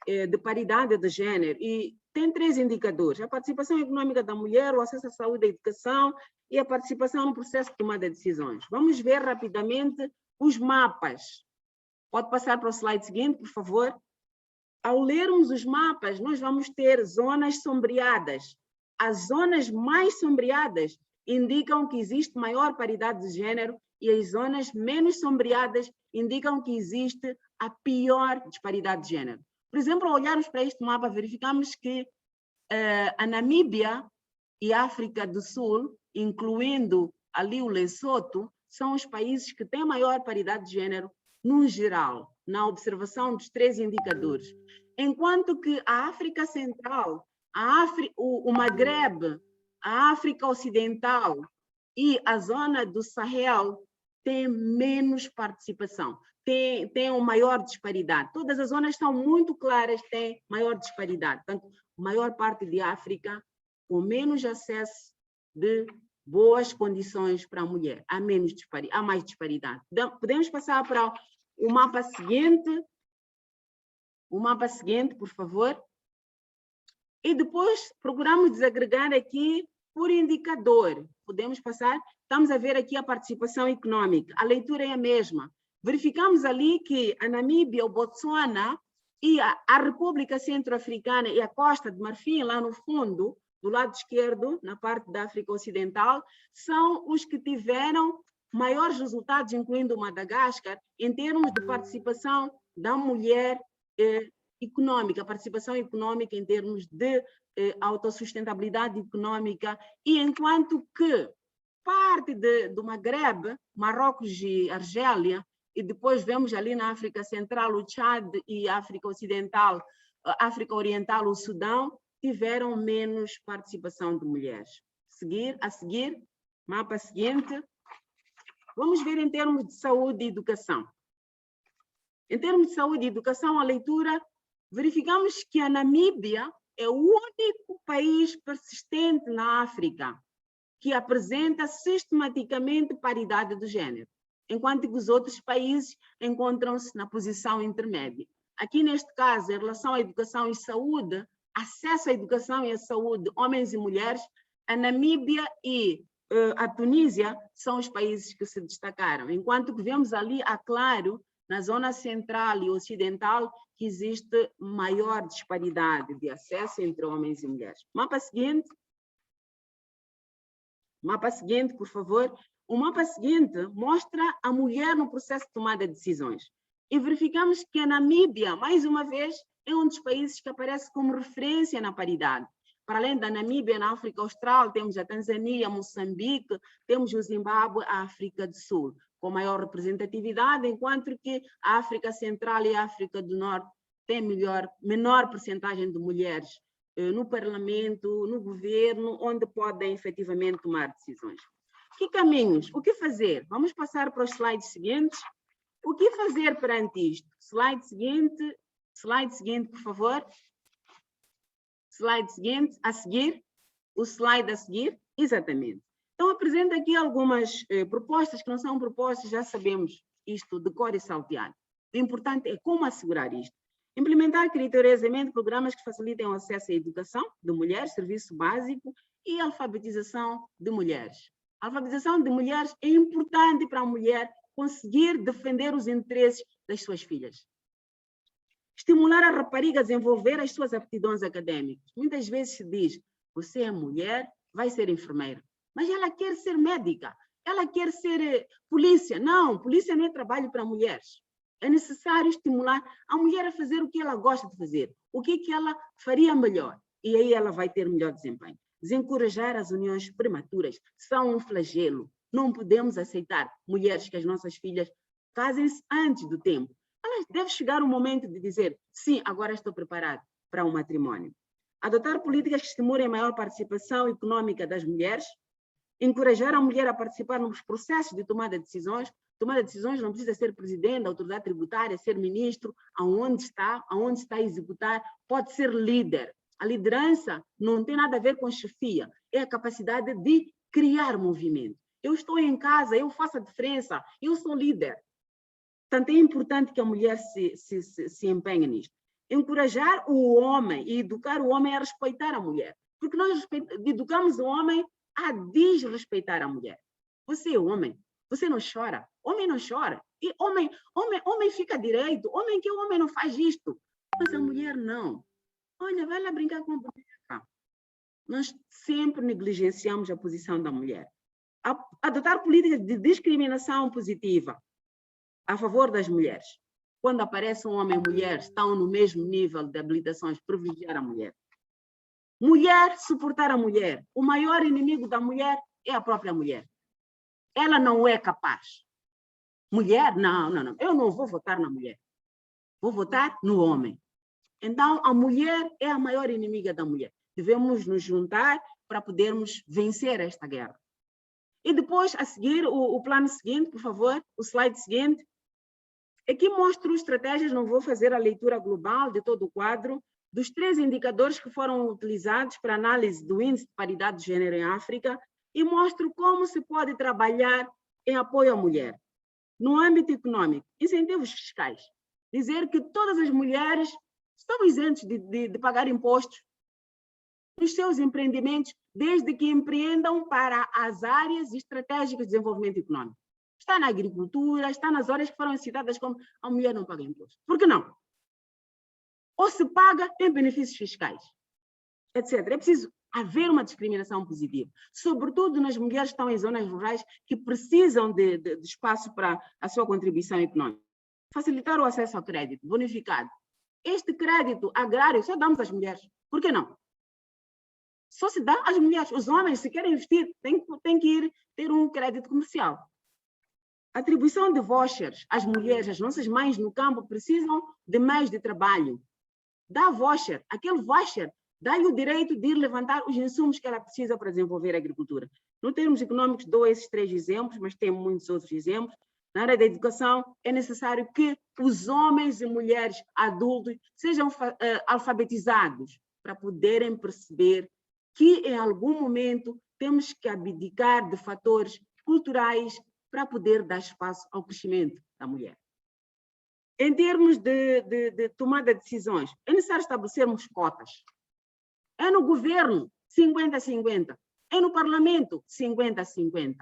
de paridade de gênero, e tem 3 indicadores: a participação econômica da mulher, o acesso à saúde e à educação e a participação no processo de tomada de decisões. Vamos ver rapidamente os mapas. Pode passar para o slide seguinte, por favor. Ao lermos os mapas, nós vamos ter zonas sombreadas. As zonas mais sombreadas indicam que existe maior paridade de gênero e as zonas menos sombreadas indicam que existe a pior disparidade de gênero. Por exemplo, ao olharmos para este mapa, verificamos que a Namíbia e a África do Sul, incluindo ali o Lesoto, são os países que têm maior paridade de gênero no geral, na observação dos 3 indicadores. Enquanto que a África Central, o Magrebe, a África Ocidental e a zona do Sahel têm menos participação. têm uma maior disparidade. Todas as zonas são muito claras, têm maior disparidade. Portanto, a maior parte de África com menos acesso de boas condições para a mulher. Há mais disparidade. Podemos passar para o mapa seguinte. O mapa seguinte, por favor. E depois procuramos desagregar aqui por indicador. Podemos passar. Estamos a ver aqui a participação econômica. A leitura é a mesma. Verificamos ali que a Namíbia, o Botsuana e a República Centro-Africana e a Costa de Marfim, lá no fundo, do lado esquerdo, na parte da África Ocidental, são os que tiveram maiores resultados, incluindo Madagascar, em termos de participação da mulher econômica, participação econômica em termos de autossustentabilidade econômica, e enquanto que parte do Magreb, Marrocos e Argélia, e depois vemos ali na África Central o Chad e a África Ocidental, África Oriental, o Sudão, tiveram menos participação de mulheres. A seguir, mapa seguinte, vamos ver em termos de saúde e educação. Em termos de saúde e educação, a leitura, verificamos que a Namíbia é o único país persistente na África que apresenta sistematicamente paridade de gênero, enquanto que os outros países encontram-se na posição intermédia. Aqui, neste caso, em relação à educação e saúde, acesso à educação e à saúde, homens e mulheres, a Namíbia e a Tunísia são os países que se destacaram, enquanto que vemos ali, a claro, na zona central e ocidental, que existe maior disparidade de acesso entre homens e mulheres. Mapa seguinte, por favor. O mapa seguinte mostra a mulher no processo de tomada de decisões. E verificamos que a Namíbia, mais uma vez, é um dos países que aparece como referência na paridade. Para além da Namíbia, na África Austral, temos a Tanzânia, Moçambique, temos o Zimbábue, a África do Sul, com maior representatividade, enquanto que a África Central e a África do Norte têm menor percentagem de mulheres no parlamento, no governo, onde podem efetivamente tomar decisões. Que caminhos? O que fazer? Vamos passar para os slides seguintes. O que fazer perante isto? Slide seguinte, por favor. Slide seguinte, a seguir. O slide a seguir, exatamente. Então, apresento aqui algumas propostas que não são propostas, já sabemos isto de cor e salteado. O importante é como assegurar isto. Implementar criteriosamente programas que facilitem o acesso à educação de mulheres, serviço básico e alfabetização de mulheres. A alfabetização de mulheres é importante para a mulher conseguir defender os interesses das suas filhas. Estimular a rapariga a desenvolver as suas aptidões acadêmicas. Muitas vezes se diz, você é mulher, vai ser enfermeira. Mas ela quer ser médica, ela quer ser polícia. Não, polícia não é trabalho para mulheres. É necessário estimular a mulher a fazer o que ela gosta de fazer, o que ela faria melhor. E aí ela vai ter melhor desempenho. Desencorajar as uniões prematuras são um flagelo. Não podemos aceitar mulheres que as nossas filhas casem-se antes do tempo. Elas devem chegar o momento de dizer, sim, agora estou preparado para um matrimônio. Adotar políticas que estimulem a maior participação econômica das mulheres, encorajar a mulher a participar nos processos de tomada de decisões. Tomada de decisões não precisa ser presidente da autoridade tributária, ser ministro, aonde está a executar, pode ser líder. A liderança não tem nada a ver com chefia, é a capacidade de criar movimento. Eu estou em casa, eu faço a diferença, eu sou líder. Portanto, é importante que a mulher se empenhe nisto. Encorajar o homem e educar o homem a respeitar a mulher. Porque nós educamos o homem a desrespeitar a mulher. Você é homem, você não chora. Homem não chora. E homem fica direito. Homem não faz isto. Mas a mulher não. Olha, vai lá brincar com a boneca. Nós sempre negligenciamos a posição da mulher. Adotar políticas de discriminação positiva a favor das mulheres. Quando aparece um homem e mulher, estão no mesmo nível de habilitações, privilegiar a mulher. Mulher, suportar a mulher. O maior inimigo da mulher é a própria mulher. Ela não é capaz. Mulher? Não. Eu não vou votar na mulher. Vou votar no homem. Então, a mulher é a maior inimiga da mulher. Devemos nos juntar para podermos vencer esta guerra. E depois, a seguir, o plano seguinte, por favor, o slide seguinte. Aqui mostro estratégias, não vou fazer a leitura global de todo o quadro, dos 3 indicadores que foram utilizados para análise do índice de paridade de gênero em África e mostro como se pode trabalhar em apoio à mulher. No âmbito econômico, incentivos fiscais. Dizer que todas as mulheres estão isentas de pagar impostos nos seus empreendimentos, desde que empreendam para as áreas estratégicas de desenvolvimento econômico. Está na agricultura, está nas áreas que foram citadas como a mulher não paga imposto. Por que não? Ou se paga, tem benefícios fiscais, etc. É preciso haver uma discriminação positiva, sobretudo nas mulheres que estão em zonas rurais que precisam de espaço para a sua contribuição econômica. Facilitar o acesso ao crédito bonificado. Este crédito agrário só damos às mulheres. Por que não? Só se dá às mulheres. Os homens, se querem investir, têm que ir ter um crédito comercial. Atribuição de vouchers às mulheres, as nossas mães no campo precisam de meios de trabalho. Dá voucher, aquele voucher dá-lhe o direito de ir levantar os insumos que ela precisa para desenvolver a agricultura. No termos econômicos, dou esses 3 exemplos, mas tem muitos outros exemplos. Na área da educação, é necessário que os homens e mulheres adultos sejam alfabetizados para poderem perceber que, em algum momento, temos que abdicar de fatores culturais para poder dar espaço ao crescimento da mulher. Em termos de tomada de decisões, é necessário estabelecermos cotas. É no governo 50-50, é no parlamento 50-50.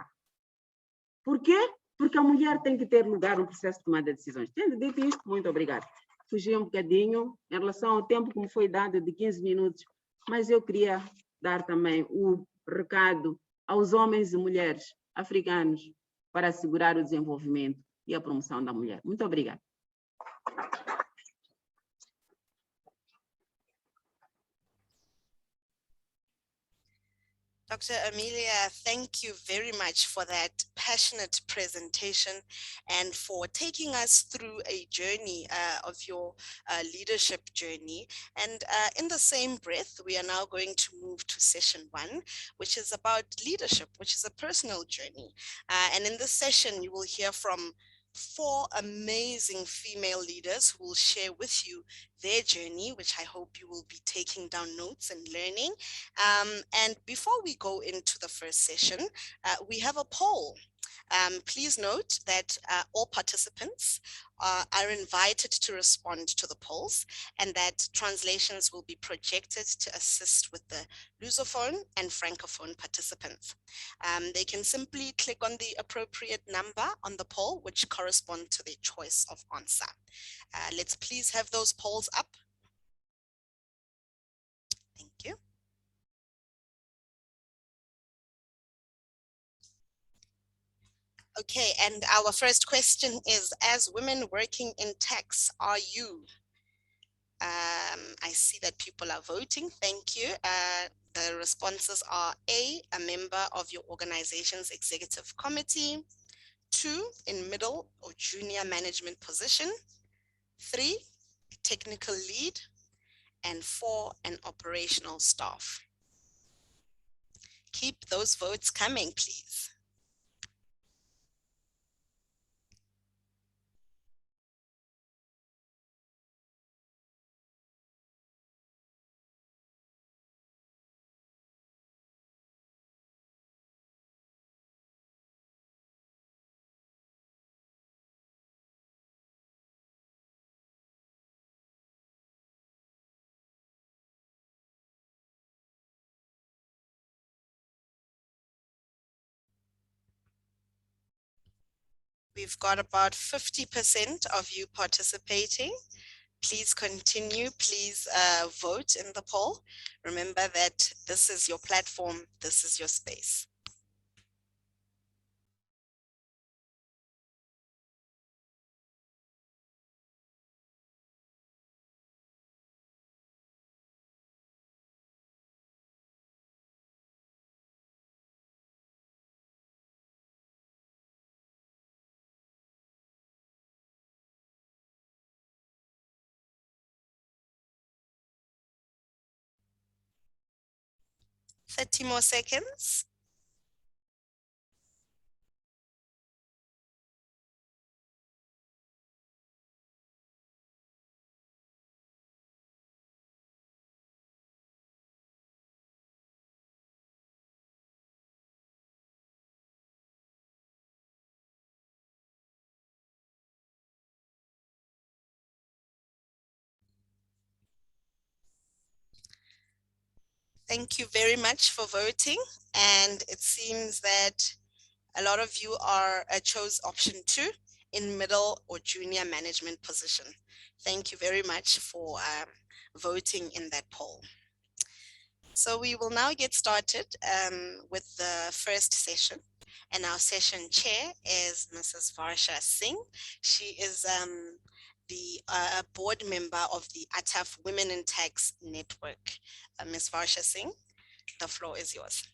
Por quê? Porque a mulher tem que ter lugar no processo de tomada de decisões. Tendo dito isto, muito obrigada. Fugi um bocadinho em relação ao tempo que me foi dado de 15 minutos, mas eu queria dar também o recado aos homens e mulheres africanos para assegurar o desenvolvimento e a promoção da mulher. Muito obrigada. Dr. Amelia, thank you very much for that passionate presentation and for taking us through a journey of your leadership journey. And in the same breath, we are now going to move to session 1, which is about leadership, which is a personal journey. And in this session, you will hear from 4 amazing female leaders who will share with you their journey, which I hope you will be taking down notes and learning. And before we go into the first session, we have a poll. Please note that all participants are invited to respond to the polls, and that translations will be projected to assist with the Lusophone and Francophone participants. They can simply click on the appropriate number on the poll, which correspond to their choice of answer. Let's please have those polls up. Thank you. Okay, and our first question is, as women working in tax, are you? I see that people are voting. Thank you. The responses are A, a member of your organization's executive committee, 2, in middle or junior management position, 3, a technical lead, and 4, an operational staff. Keep those votes coming, please. We've got about 50% of you participating. Please continue, please vote in the poll. Remember that this is your platform, this is your space. Thirty more seconds. Thank you very much for voting. And it seems that a lot of you chose option 2 in middle or junior management position. Thank you very much for voting in that poll. So we will now get started with the first session. And our session chair is Mrs. Varsha Singh. She is the board member of the ATAF Women in Tax Network. Ms. Varsha Singh, the floor is yours.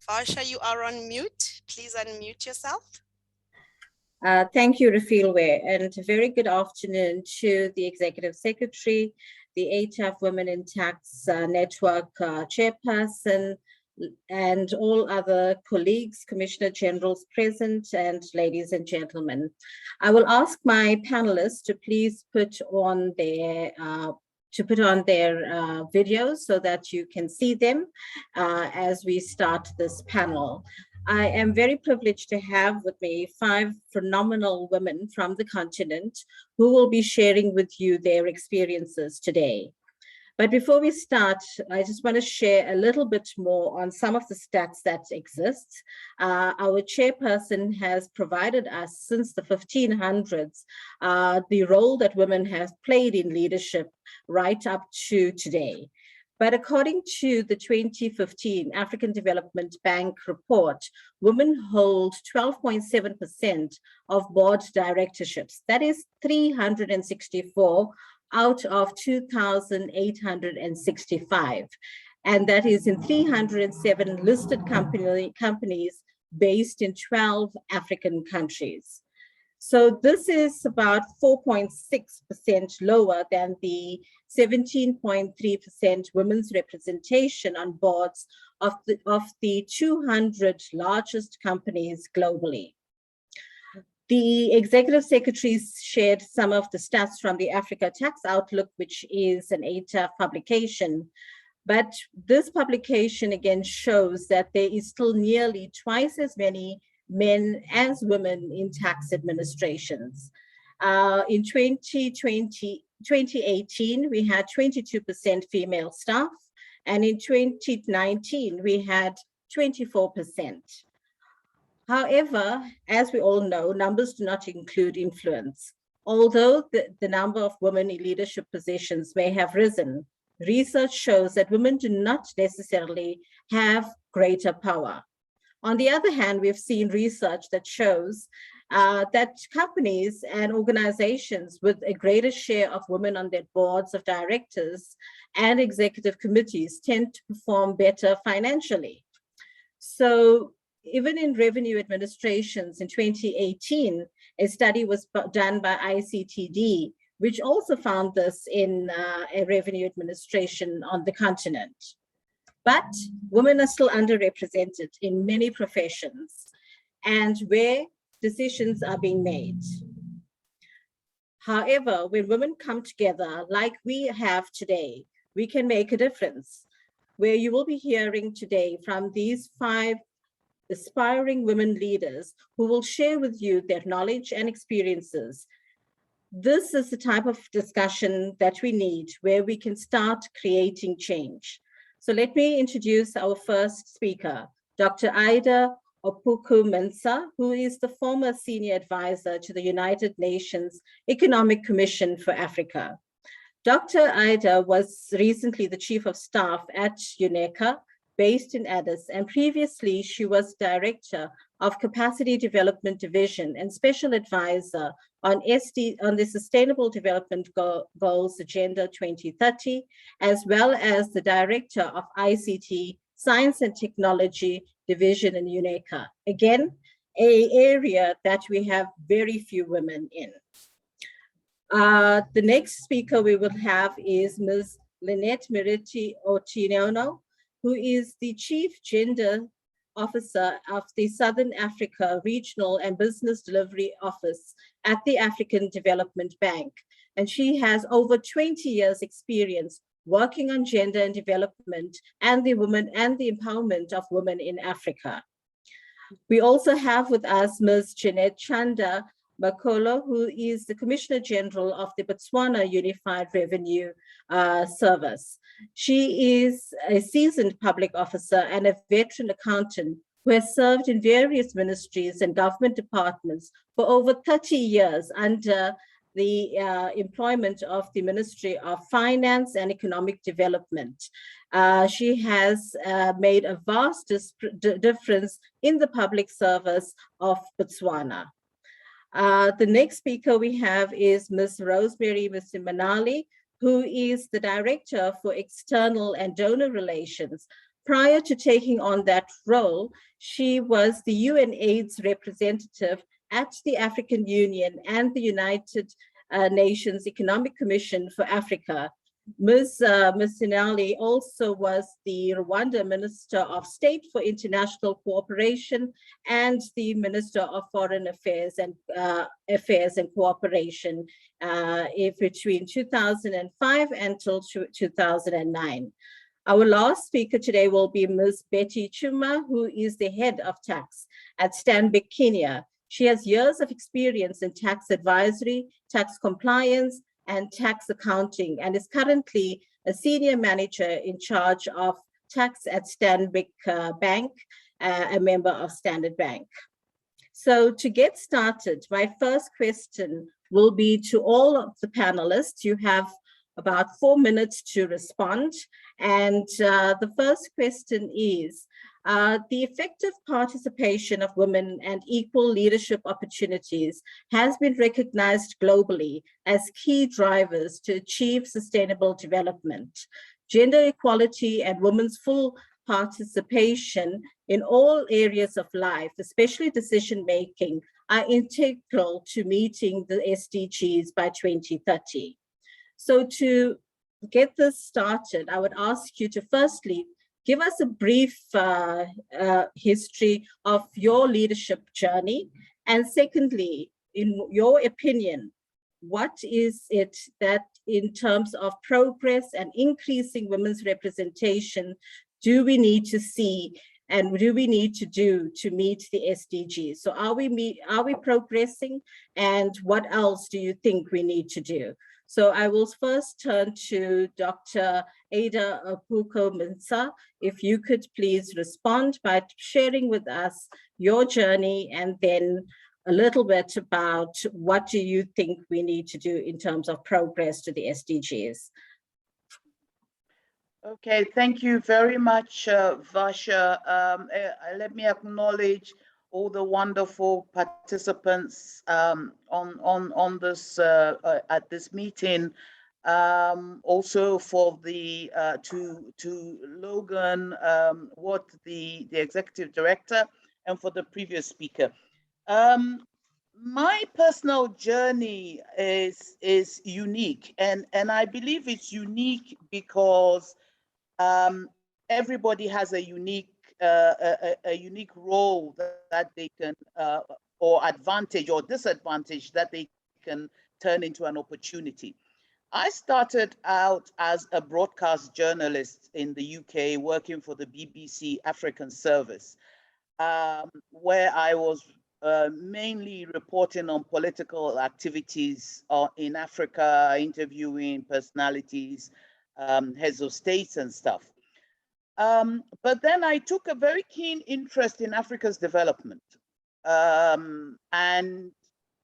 Varsha, you are on mute. Please unmute yourself. Thank you, Refilwe, and a very good afternoon to the Executive Secretary, the ATAF Women in Tax Network Chairperson, and all other colleagues, Commissioner Generals present, and ladies and gentlemen. I will ask my panelists to please put on their videos so that you can see them as we start this panel. I am very privileged to have with me 5 phenomenal women from the continent who will be sharing with you their experiences today. But before we start, I just want to share a little bit more on some of the stats that exist. Our chairperson has provided us since the 1500s the role that women have played in leadership right up to today. But according to the 2015 African Development Bank report, women hold 12.7% of board directorships. That is 364 out of 2,865. And that is in 307 listed companies based in 12 African countries. So this is about 4.6% lower than the 17.3% women's representation on boards of the 200 largest companies globally. The executive secretaries shared some of the stats from the Africa Tax Outlook, which is an ATAF publication. But this publication again shows that there is still nearly twice as many men as women in tax administrations. In 2018, we had 22% female staff, and in 2019, we had 24%. However, as we all know, numbers do not include influence. Although the number of women in leadership positions may have risen, research shows that women do not necessarily have greater power. On the other hand, we've seen research that shows that companies and organizations with a greater share of women on their boards of directors and executive committees tend to perform better financially. So even in revenue administrations in 2018, a study was done by ICTD, which also found this in a revenue administration on the continent. But women are still underrepresented in many professions and where decisions are being made. However, when women come together like we have today, we can make a difference. Where you will be hearing today from these 5 aspiring women leaders who will share with you their knowledge and experiences. This is the type of discussion that we need where we can start creating change. So let me introduce our first speaker, Dr. Ida Opoku-Mensah, who is the former senior advisor to the United Nations Economic Commission for Africa. Dr. Ida was recently the chief of staff at UNECA, based in Addis, and previously she was director of Capacity Development Division and special advisor on the Sustainable Development Goals Agenda 2030, as well as the director of ICT, Science and Technology Division in UNECA. Again, an area that we have very few women in. The next speaker we will have is Ms. Lynette Miriti Otiniono, who is the Chief Gender Officer of the Southern Africa Regional and Business Delivery Office at the African Development Bank. And she has over 20 years experience working on gender and development and the empowerment of women in Africa. We also have with us Ms. Jeanette Chanda Makolo, who is the Commissioner General of the Botswana Unified Revenue Service. She is a seasoned public officer and a veteran accountant who has served in various ministries and government departments for over 30 years under the employment of the Ministry of Finance and Economic Development. She has made a vast difference in the public service of Botswana. The next speaker we have is Ms. Rosemary Museminali, who is the Director for External and Donor Relations. Prior to taking on that role, she was the UNAIDS representative at the African Union and the United Nations Economic Commission for Africa. Ms. Missinali also was the Rwanda Minister of State for International Cooperation and the Minister of Foreign Affairs and Cooperation between 2005 until 2009. Our last speaker today will be Ms. Betty Chuma, who is the head of tax at Stanbic Kenya. She has years of experience in tax advisory, tax compliance, and tax accounting, and is currently a senior manager in charge of tax at Stanbic Bank, a member of Standard Bank. So to get started, my first question will be to all of the panelists. You have about 4 minutes to respond. And the first question is, the effective participation of women and equal leadership opportunities has been recognized globally as key drivers to achieve sustainable development. Gender equality and women's full participation in all areas of life, especially decision-making, are integral to meeting the SDGs by 2030. So to get this started, I would ask you to firstly give us a brief history of your leadership journey. And secondly, in your opinion, what is it that in terms of progress and increasing women's representation do we need to see and do we need to do to meet the SDGs? So are we progressing, and what else do you think we need to do? So I will first turn to Dr. Ada Apuko-Mensah. If you could please respond by sharing with us your journey, and then a little bit about what do you think we need to do in terms of progress to the SDGs. Okay, thank you very much, Vasha. Let me acknowledge all the wonderful participants on this at this meeting. Also for the to Logan Watt, the executive director, and for the previous speaker. My personal journey is unique, and I believe it's unique because everybody has a unique role that they can or advantage or disadvantage that they can turn into an opportunity. I started out as a broadcast journalist in the UK, working for the BBC African Service, where I was mainly reporting on political activities in Africa, interviewing personalities, heads of states and stuff. But then I took a very keen interest in Africa's development and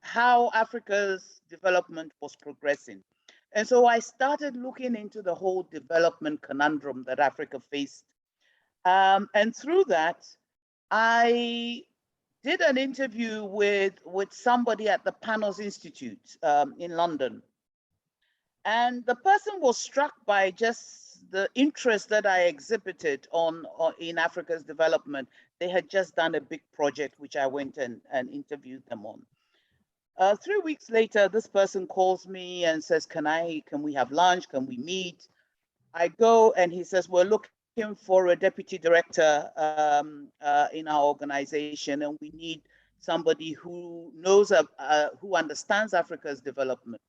how Africa's development was progressing. And so I started looking into the whole development conundrum that Africa faced. And through that, I did an interview with somebody at the Panos Institute in London. And the person was struck by just the interest that I exhibited in Africa's development. They had just done a big project, which I went and interviewed them on. 3 weeks later, this person calls me and says, can we have lunch? Can we meet? I go, and he says, we're looking for a deputy director in our organization, and we need somebody who knows, who understands Africa's development,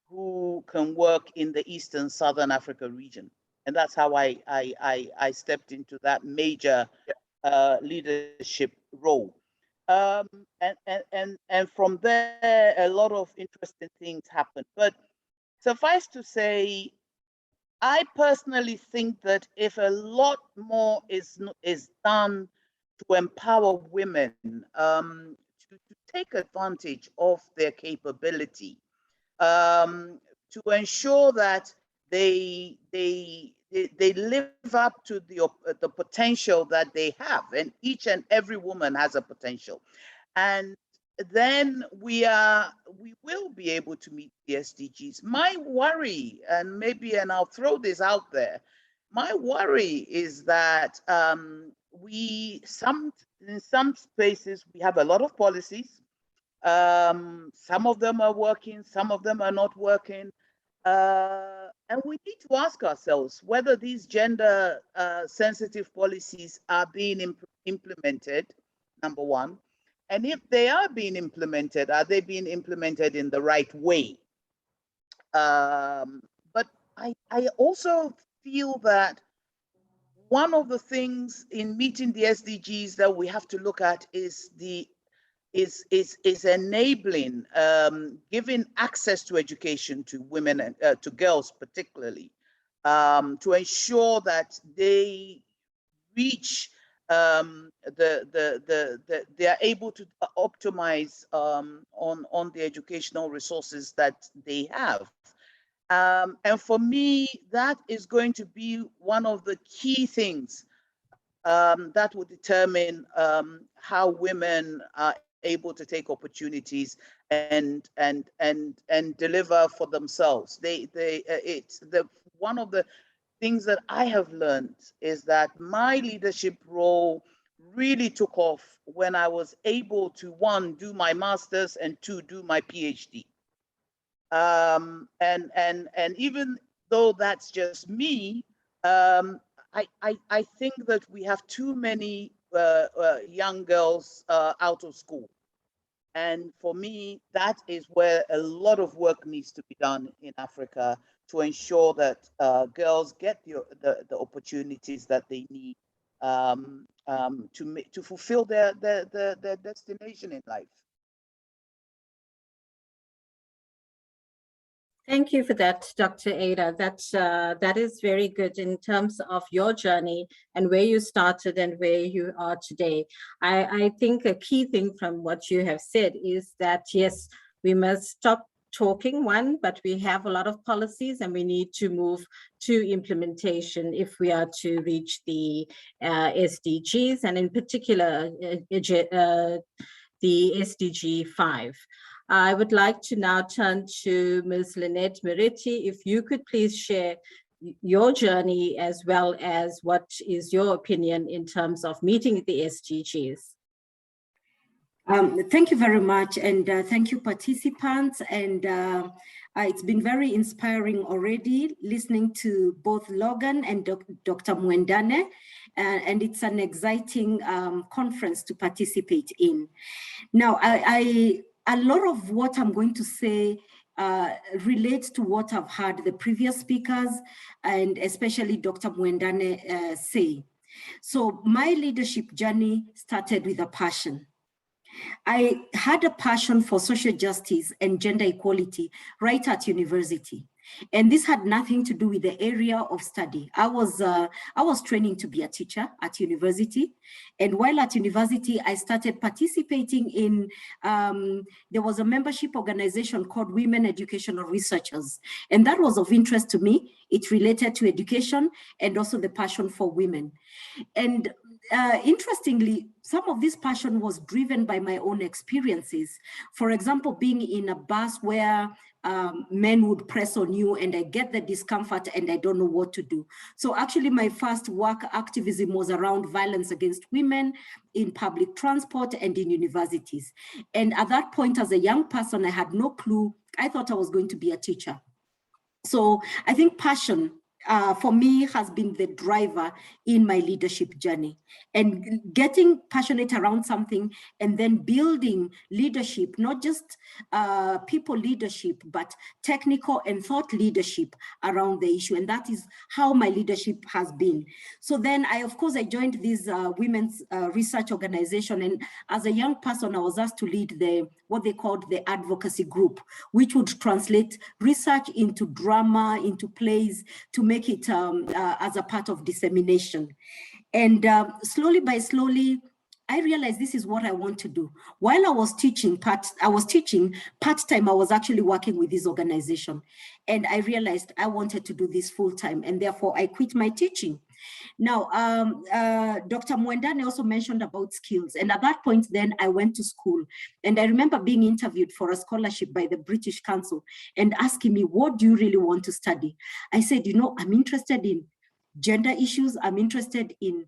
who can work in the Eastern Southern Africa region. And that's how I stepped into that major leadership role. And from there, a lot of interesting things happen. But suffice to say, I personally think that if a lot more is done to empower women to take advantage of their capability, to ensure that they live up to the potential that they have, and each and every woman has a potential, and then we will be able to meet the SDGs. My worry, and I'll throw this out there, my worry is that in some spaces we have a lot of policies. Some of them are working, some of them are not working. And we need to ask ourselves whether these gender sensitive policies are being implemented, number one. And if they are being implemented, are they being implemented in the right way? But I also feel that one of the things in meeting the SDGs that we have to look at is enabling, giving access to education to women and to girls particularly, to ensure that they reach they are able to optimize on the educational resources that they have. And for me, that is going to be one of the key things that will determine how women are able to take opportunities and deliver for themselves. One of the things that I have learned is that my leadership role really took off when I was able to, one, do my master's, and two, do my PhD. And even though that's just me, I think that we have too many young girls out of school. And for me, that is where a lot of work needs to be done in Africa to ensure that girls get the opportunities that they need to fulfill their destination in life. Thank you for that, Dr. Ada. That is very good in terms of your journey and where you started and where you are today. I think a key thing from what you have said is that, yes, we must stop talking, but we have a lot of policies and we need to move to implementation if we are to reach the SDGs, and in particular, the SDG 5. I would like to now turn to Ms. Lynette Moretti. If you could please share your journey as well as what is your opinion in terms of meeting the SDGs. Thank you very much, and thank you, participants. And it's been very inspiring already listening to both Logan and Dr. Mwendane, and it's an exciting conference to participate in. Now, a lot of what I'm going to say relates to what I've heard the previous speakers and especially Dr. Mwendane say. So my leadership journey started with a passion. I had a passion for social justice and gender equality right at university. And this had nothing to do with the area of study. I was training to be a teacher at university. And while at university, I started participating in, there was a membership organization called Women Educational Researchers. And that was of interest to me. It related to education and also the passion for women. And interestingly, some of this passion was driven by my own experiences. For example, being in a bus where men would press on you and I get the discomfort and I don't know what to do. So actually my first work activism was around violence against women in public transport and in universities. And at that point, as a young person, I had no clue. I thought I was going to be a teacher. So I think passion for me, has been the driver in my leadership journey. And getting passionate around something and then building leadership, not just people leadership, but technical and thought leadership around the issue. And that is how my leadership has been. So then of course, I joined this women's research organization. And as a young person, I was asked to lead what they called the advocacy group, which would translate research into drama, into plays, to make it as a part of dissemination. And slowly by slowly, I realized this is what I want to do. While I was teaching part-time, I was actually working with this organization. And I realized I wanted to do this full-time, and therefore I quit my teaching. Now, Dr. Muendane also mentioned about skills. And at that point, then I went to school. And I remember being interviewed for a scholarship by the British Council and asking me, what do you really want to study? I said, I'm interested in gender issues. I'm interested in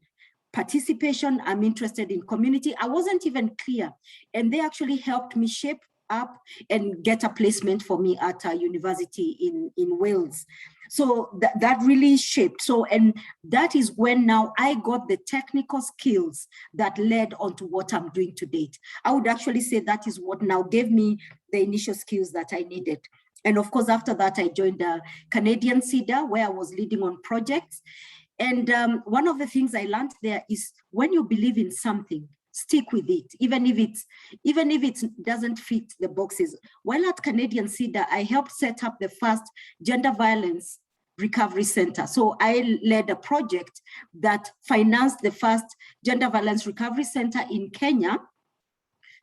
participation. I'm interested in community. I wasn't even clear. And they actually helped me shape up and get a placement for me at a university in Wales. So that really shaped. And that is when now I got the technical skills that led onto what I'm doing to date. I would actually say that is what now gave me the initial skills that I needed. And of course, after that, I joined the Canadian CEDA, where I was leading on projects. And one of the things I learned there is when you believe in something, stick with it, even if it doesn't fit the boxes. While at Canadian CEDA, I helped set up the first gender violence recovery center. So I led a project that financed the first gender violence recovery center in Kenya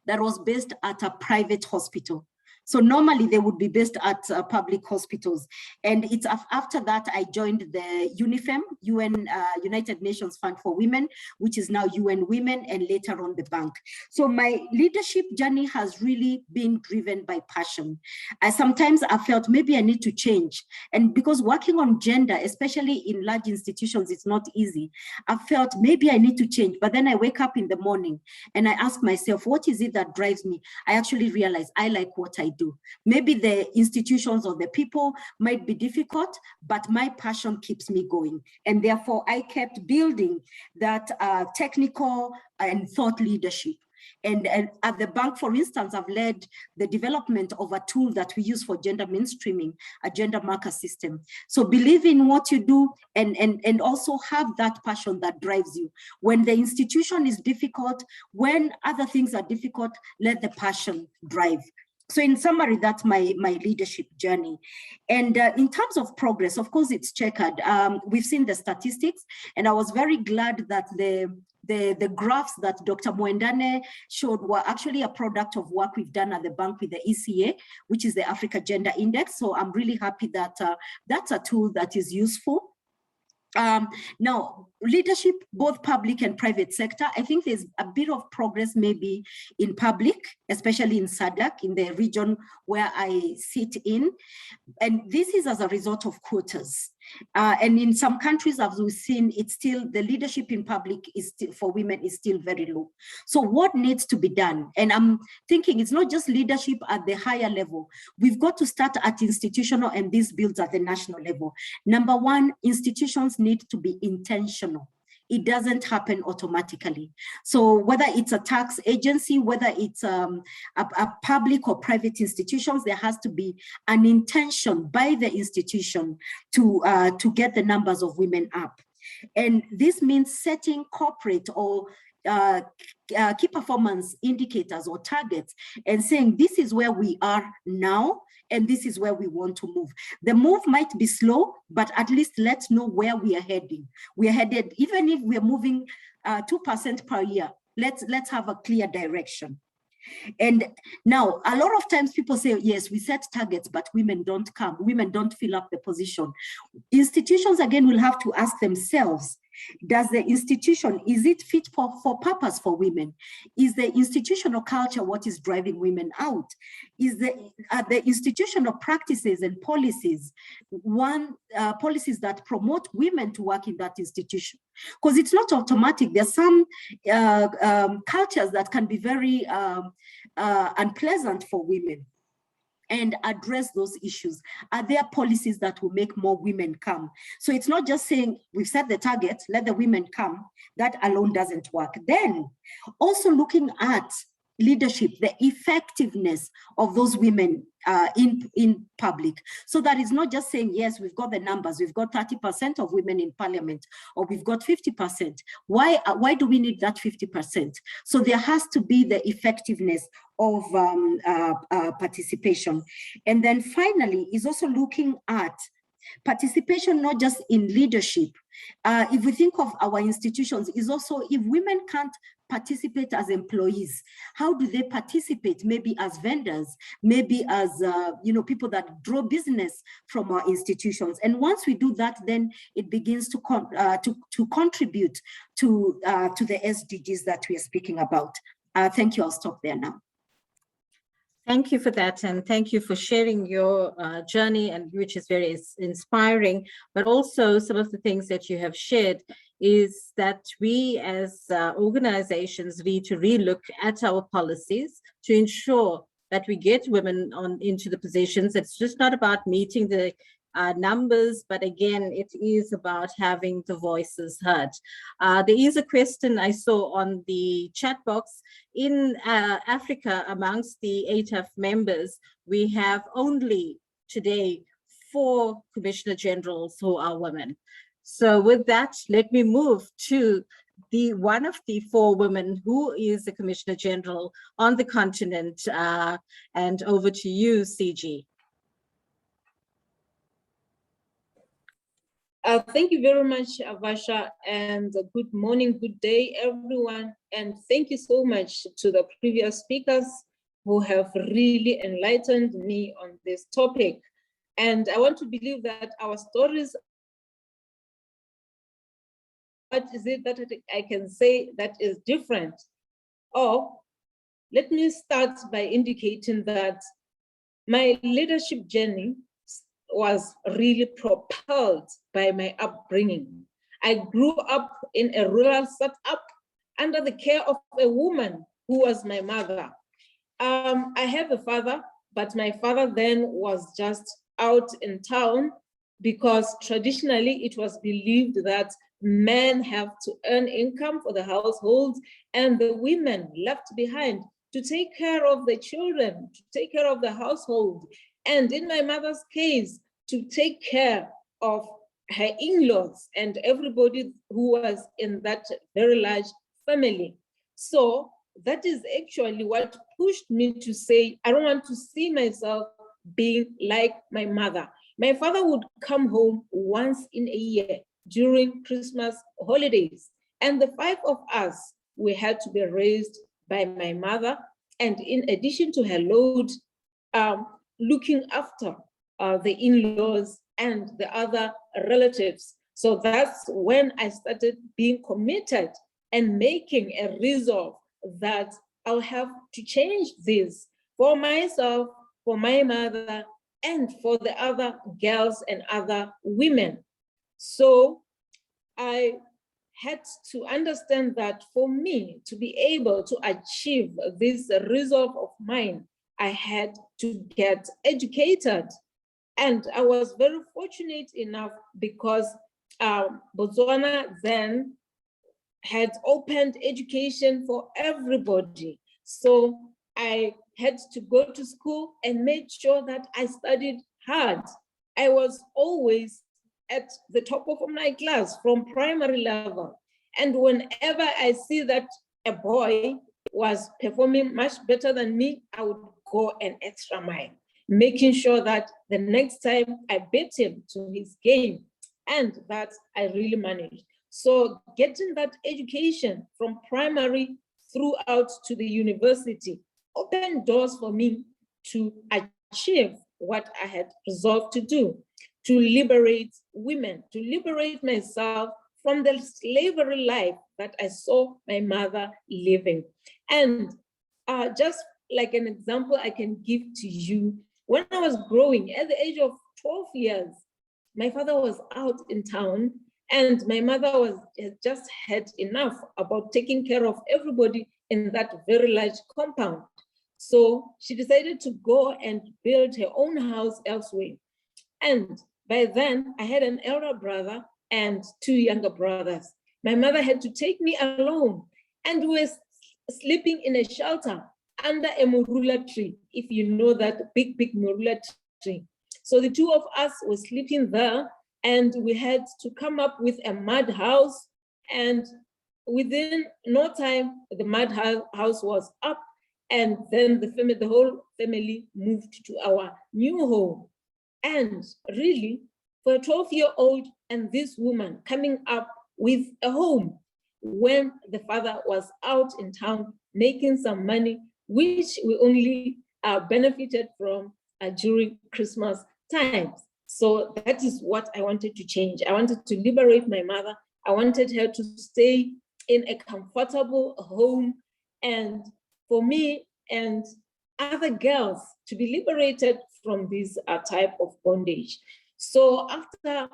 that was based at a private hospital. So normally they would be based at public hospitals. And it's after that I joined the UNIFEM, UN United Nations Fund for Women, which is now UN Women, and later on the bank. So my leadership journey has really been driven by passion. Sometimes I felt maybe I need to change. And because working on gender, especially in large institutions, it's not easy. I felt maybe I need to change. But then I wake up in the morning and I ask myself, what is it that drives me? I actually realize I like what I do. Maybe the institutions or the people might be difficult, but my passion keeps me going. And therefore I kept building that technical and thought leadership. And at the bank, for instance, I've led the development of a tool that we use for gender mainstreaming, a gender marker system. So believe in what you do and also have that passion that drives you. When the institution is difficult, when other things are difficult, let the passion drive. So in summary, that's my leadership journey. And in terms of progress, of course, it's checkered. We've seen the statistics, and I was very glad that the graphs that Dr. Muendane showed were actually a product of work we've done at the bank with the ECA, which is the Africa Gender Index. So I'm really happy that that's a tool that is useful. Now, leadership, both public and private sector, I think there's a bit of progress maybe in public, especially in SADC, in the region where I sit in. And this is as a result of quotas. And in some countries, as we've seen, it's still, the leadership in public is still, for women is still very low. So what needs to be done? And I'm thinking it's not just leadership at the higher level. We've got to start at institutional, and this builds at the national level. Number one, institutions need to be intentional. It doesn't happen automatically. So whether it's a tax agency, whether it's a public or private institutions, there has to be an intention by the institution to get the numbers of women up. And this means setting corporate or key performance indicators or targets and saying this is where we are now and this is where we want to move. The move might be slow, but at least let's know where we are heading. We are headed, even if we are moving 2% per year, let's have a clear direction. And now, a lot of times people say, yes, we set targets, but women don't come. Women don't fill up the position. Institutions, again, will have to ask themselves, does the institution, is it fit for purpose for women? Is the institutional culture what is driving women out? Is the institutional practices and policies policies that promote women to work in that institution? Because it's not automatic. There's some cultures that can be very unpleasant for women. and address those issues? Are there policies that will make more women come? So it's not just saying we've set the target, let the women come. That alone doesn't work. Then also looking at leadership, the effectiveness of those women in public. So that is not just saying, yes, we've got the numbers, we've got 30% of women in parliament, or we've got 50%. Why do we need that 50%? So there has to be the effectiveness of participation. And then finally is also looking at participation, not just in leadership. If we think of our institutions, is also if women can't participate as employees, how do they participate? Maybe as vendors, maybe as people that draw business from our institutions. And once we do that, then it begins to contribute to the SDGs that we are speaking about. Thank you. I'll stop there now. Thank you for that, and thank you for sharing your journey, and which is very inspiring. But also some of the things that you have shared is that we as organizations need to relook at our policies to ensure that we get women into the positions. It's just not about meeting the numbers, but again, it is about having the voices heard. There is a question I saw on the chat box. In Africa, amongst the ATAF members, we have only today 4 Commissioner Generals who are women. So with that, let me move to one of the 4 women who is the Commissioner General on the continent, and over to you, CG. Thank you very much, Avasha, and good morning, good day, everyone. And thank you so much to the previous speakers who have really enlightened me on this topic. And I want to believe that our stories, what is it that I can say that is different? Or let me start by indicating that my leadership journey was really propelled by my upbringing. I grew up in a rural setup under the care of a woman who was my mother. I have a father, but my father then was just out in town because traditionally it was believed that men have to earn income for the household and the women left behind to take care of the children, to take care of the household. And in my mother's case, to take care of her in-laws and everybody who was in that very large family. So that is actually what pushed me to say, I don't want to see myself being like my mother. My father would come home once in a year during Christmas holidays. And the 5 of us, we had to be raised by my mother. And in addition to her load, looking after the in-laws and the other relatives. So that's when I started being committed and making a resolve that I'll have to change this for myself, for my mother, and for the other girls and other women. So I had to understand that for me to be able to achieve this resolve of mine, I had to get educated. And I was very fortunate enough because Botswana then had opened education for everybody. So I had to go to school and make sure that I studied hard. I was always at the top of my class from primary level. And whenever I see that a boy was performing much better than me, I would go an extra mile, making sure that the next time I beat him to his game, and that I really managed. So getting that education from primary throughout to the university opened doors for me to achieve what I had resolved to do, to liberate women, to liberate myself from the slavery life that I saw my mother living. And just like an example I can give to you, when I was growing at the age of 12 years, my father was out in town and my mother had just had enough about taking care of everybody in that very large compound. So she decided to go and build her own house elsewhere. And by then, I had an elder brother and 2 younger brothers. My mother had to take me alone, and we were sleeping in a shelter under a morula tree, if you know that big morula tree. So the 2 of us were sleeping there, and we had to come up with a mud house. And within no time, the mud house was up, and then the whole family moved to our new home. And really, for a 12-year-old and this woman coming up with a home when the father was out in town making some money, which we only benefited from during Christmas times. So that is what I wanted to change. I wanted to liberate my mother. I wanted her to stay in a comfortable home, and for me and other girls to be liberated from this type of bondage. So after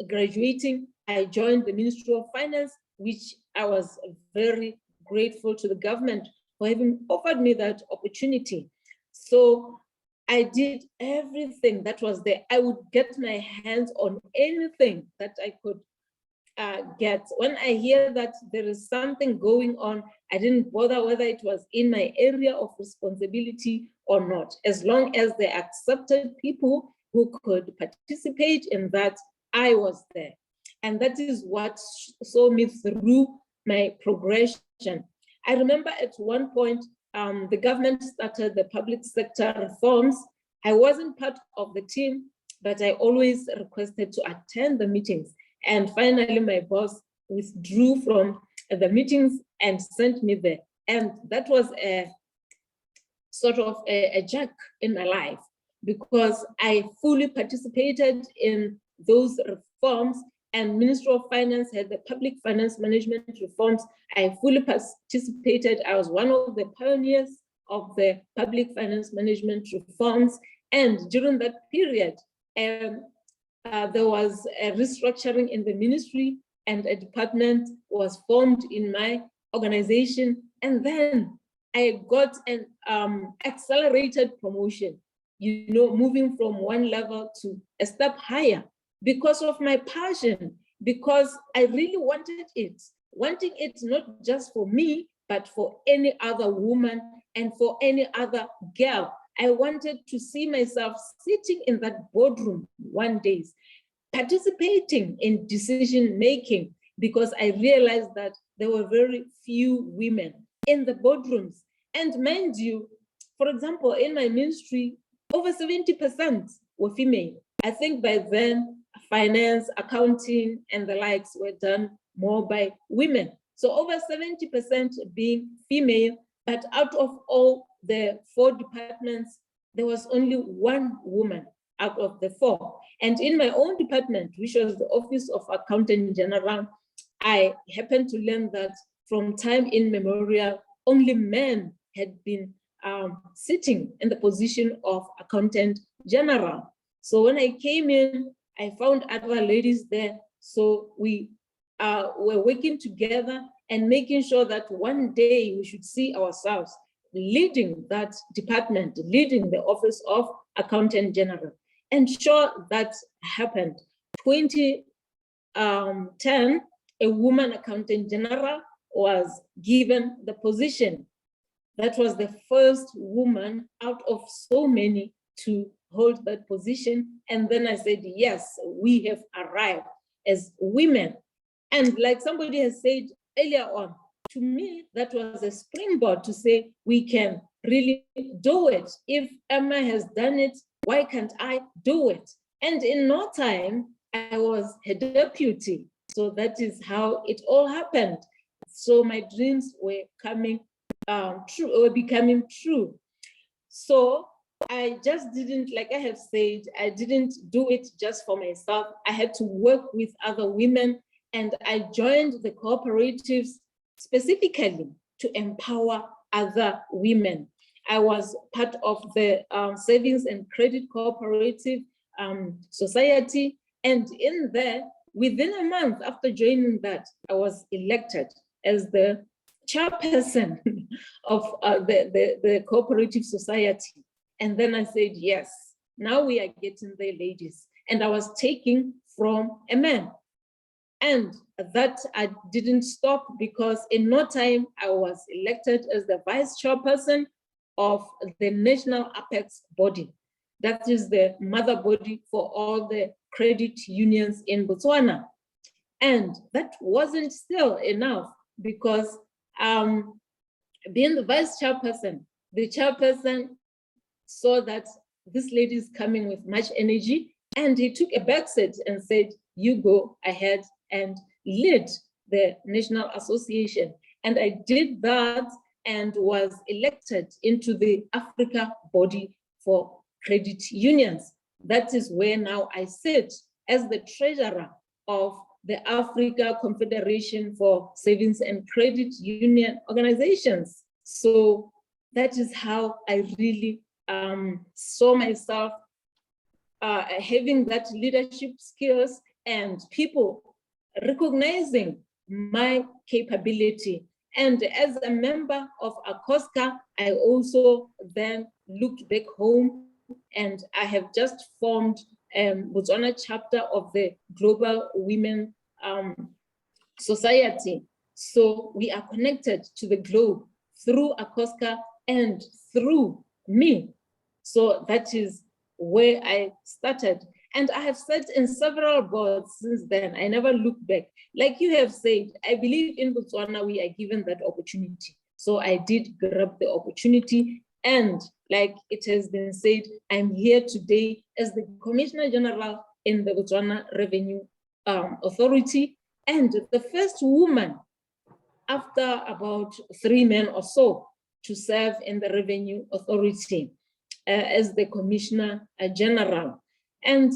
graduating, I joined the Ministry of Finance, which I was very grateful to the government for having offered me that opportunity. So I did everything that was there. I would get my hands on anything that I could get. When I hear that there is something going on, I didn't bother whether it was in my area of responsibility or not. As long as they accepted people who could participate in that, I was there. And that is what saw me through my progression. I remember at one point, the government started the public sector reforms. I wasn't part of the team, but I always requested to attend the meetings. And finally, my boss withdrew from the meetings and sent me there. And that was a sort of a jerk in my life, because I fully participated in those reforms, and Ministry of Finance had the public finance management reforms. I fully participated. I was one of the pioneers of the public finance management reforms. And during that period, there was a restructuring in the ministry, and a department was formed in my organization. And then I got an accelerated promotion, you know, moving from one level to a step higher because of my passion, because I really wanted it, wanting it not just for me, but for any other woman and for any other girl. I wanted to see myself sitting in that boardroom one day, participating in decision-making, because I realized that there were very few women in the boardrooms. And mind you, for example, in my ministry, over 70% were female. I think by then, finance, accounting, and the likes were done more by women. So over 70% being female, but out of all the 4 departments, there was only 1 woman out of the 4. And in my own department, which was the Office of Accountant General, I happened to learn that from time immemorial, only men had been sitting in the position of Accountant General. So when I came in, I found other ladies there. So we were working together and making sure that one day we should see ourselves leading that department, leading the Office of Accountant General. And sure, that happened. 2010, a woman Accountant General was given the position. That was the first woman out of so many to hold that position. And then I said, yes, we have arrived as women. And like somebody has said earlier on, to me, that was a springboard to say, we can really do it. If Emma has done it, why can't I do it? And in no time, I was her deputy. So that is how it all happened. So my dreams were coming true, or becoming true. So I just didn't, like I have said, I didn't do it just for myself. I had to work with other women, and I joined the cooperatives specifically to empower other women. I was part of the Savings and Credit Cooperative Society, and in there, within a month after joining that, I was elected as the chairperson of the cooperative society. And then I said, yes, now we are getting there, ladies. And I was taking from a man. And that I didn't stop, because in no time I was elected as the vice chairperson of the national apex body. That is the mother body for all the credit unions in Botswana. And that wasn't still enough, because being the vice chairperson, the chairperson saw that this lady is coming with much energy, and he took a back seat and said, you go ahead and lead the National Association. And I did that and was elected into the Africa body for credit unions. That is where now I sit as the treasurer of the Africa Confederation for Savings and Credit Union Organizations. So that is how I really saw myself having that leadership skills and people recognizing my capability. And as a member of ACOSCA, I also then looked back home, and I have just formed Botswana chapter of the Global Women Society. So we are connected to the globe through ACOSCA and through me. So that is where I started. And I have sat in several boards since then. I never looked back. Like you have said, I believe in Botswana, we are given that opportunity. So I did grab the opportunity. And like it has been said, I'm here today as the Commissioner General in the Botswana Revenue Authority, and the first woman after about 3 men or so to serve in the Revenue Authority as the Commissioner General. And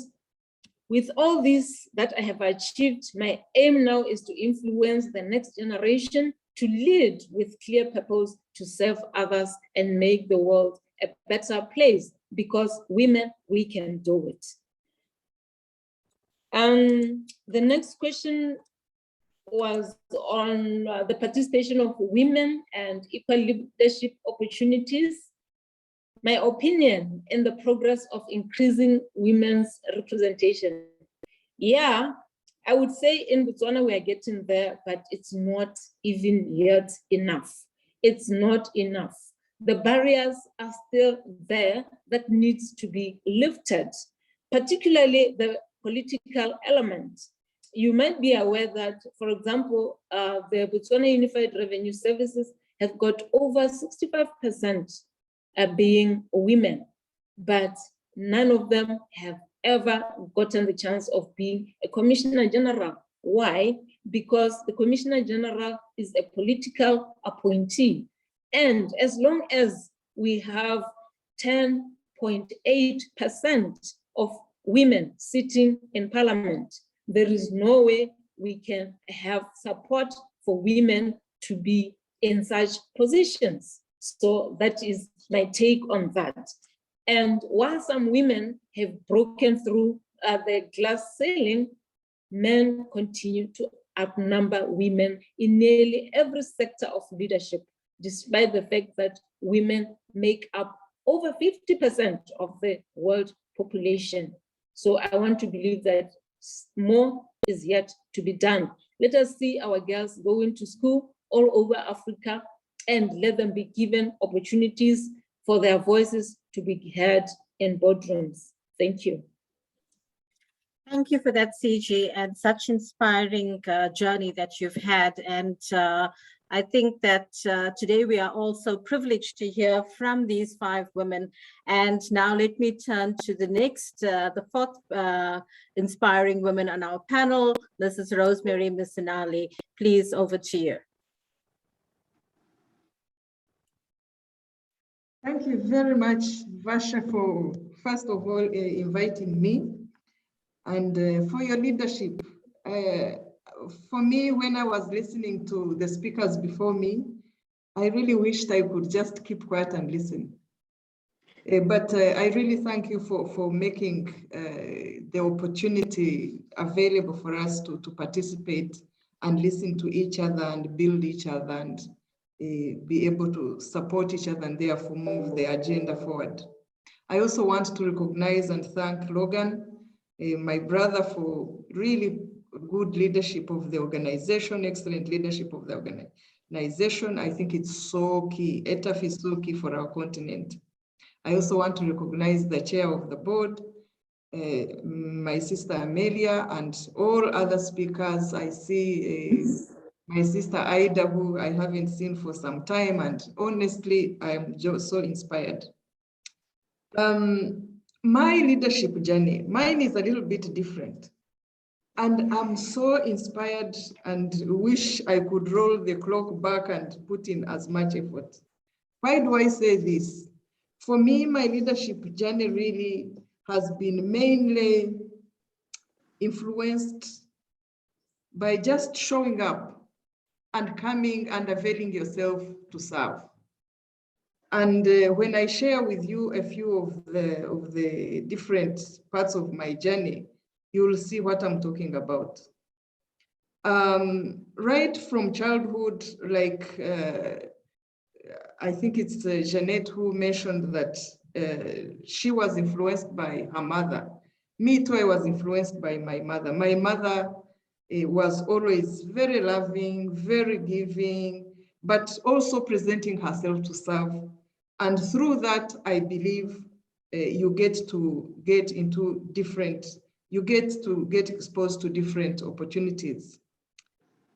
with all this that I have achieved, my aim now is to influence the next generation to lead with clear purpose to serve others and make the world a better place, because women, we can do it. The next question was on the participation of women and equal leadership opportunities. My opinion in the progress of increasing women's representation. Yeah, I would say in Botswana we are getting there, but it's not even yet enough. It's not enough. The barriers are still there that needs to be lifted, particularly the political element. You might be aware that, for example, the Botswana Unified Revenue Services have got over 65% being women, but none of them have ever gotten the chance of being a Commissioner General. Why? Because the Commissioner General is a political appointee. And as long as we have 10.8% of women sitting in Parliament, there is no way we can have support for women to be in such positions. So that is my take on that. And while some women have broken through the glass ceiling, men continue to outnumber women in nearly every sector of leadership, despite the fact that women make up over 50% of the world population. So I want to believe that more is yet to be done. Let us see our girls going to school all over Africa and let them be given opportunities for their voices to be heard in boardrooms. Thank you. Thank you for that, CG, and such inspiring journey that you've had. And I think that today we are also privileged to hear from these 5 women. And now let me turn to the next, the 4th inspiring woman on our panel. This is Rosemary Missinali. Please, over to you. Thank you very much, Vasha, for first of all inviting me and for your leadership. For me, when I was listening to the speakers before me, I really wished I could just keep quiet and listen. But I really thank you for making the opportunity available for us to participate and listen to each other and build each other and be able to support each other and therefore move the agenda forward. I also want to recognize and thank Logan, my brother, for really good leadership of the organization, excellent leadership of the organization. I think it's so key. ATAF is so key for our continent. I also want to recognize the chair of the board, my sister Amelia, and all other speakers. I see my sister Ida, who I haven't seen for some time, and honestly, I'm just so inspired. My leadership journey, mine is a little bit different. And I'm so inspired and wish I could roll the clock back and put in as much effort. Why do I say this? For me, my leadership journey really has been mainly influenced by just showing up and coming and availing yourself to serve. And when I share with you a few of the different parts of my journey, you will see what I'm talking about. Right from childhood, like I think it's Jeanette who mentioned that she was influenced by her mother. Me too, I was influenced by my mother. My mother was always very loving, very giving, but also presenting herself to serve. And through that, I believe you get to get into different, you get to get exposed to different opportunities.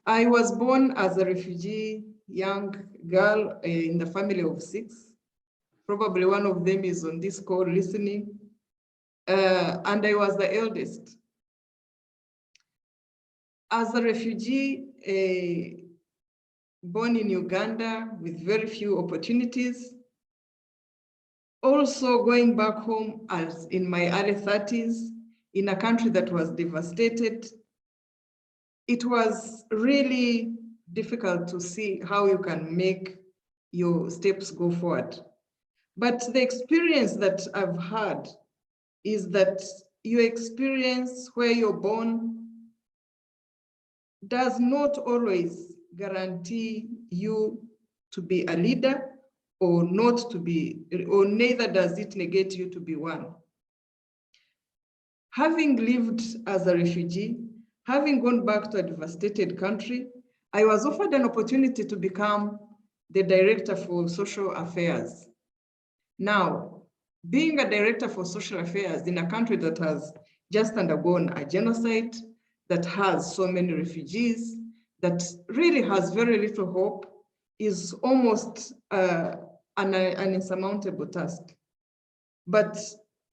I was born as a refugee young girl in the family of 6. Probably one of them is on this call listening. And I was the eldest. As a refugee, born in Uganda with very few opportunities, also going back home as in my early 30s, in a country that was devastated, it was really difficult to see how you can make your steps go forward. But the experience that I've had is that your experience where you're born does not always guarantee you to be a leader, or not to be, or neither does it negate you to be one. Having lived as a refugee, having gone back to a devastated country, I was offered an opportunity to become the director for social affairs. Now, being a director for social affairs in a country that has just undergone a genocide, that has so many refugees, that really has very little hope, is almost an insurmountable task. But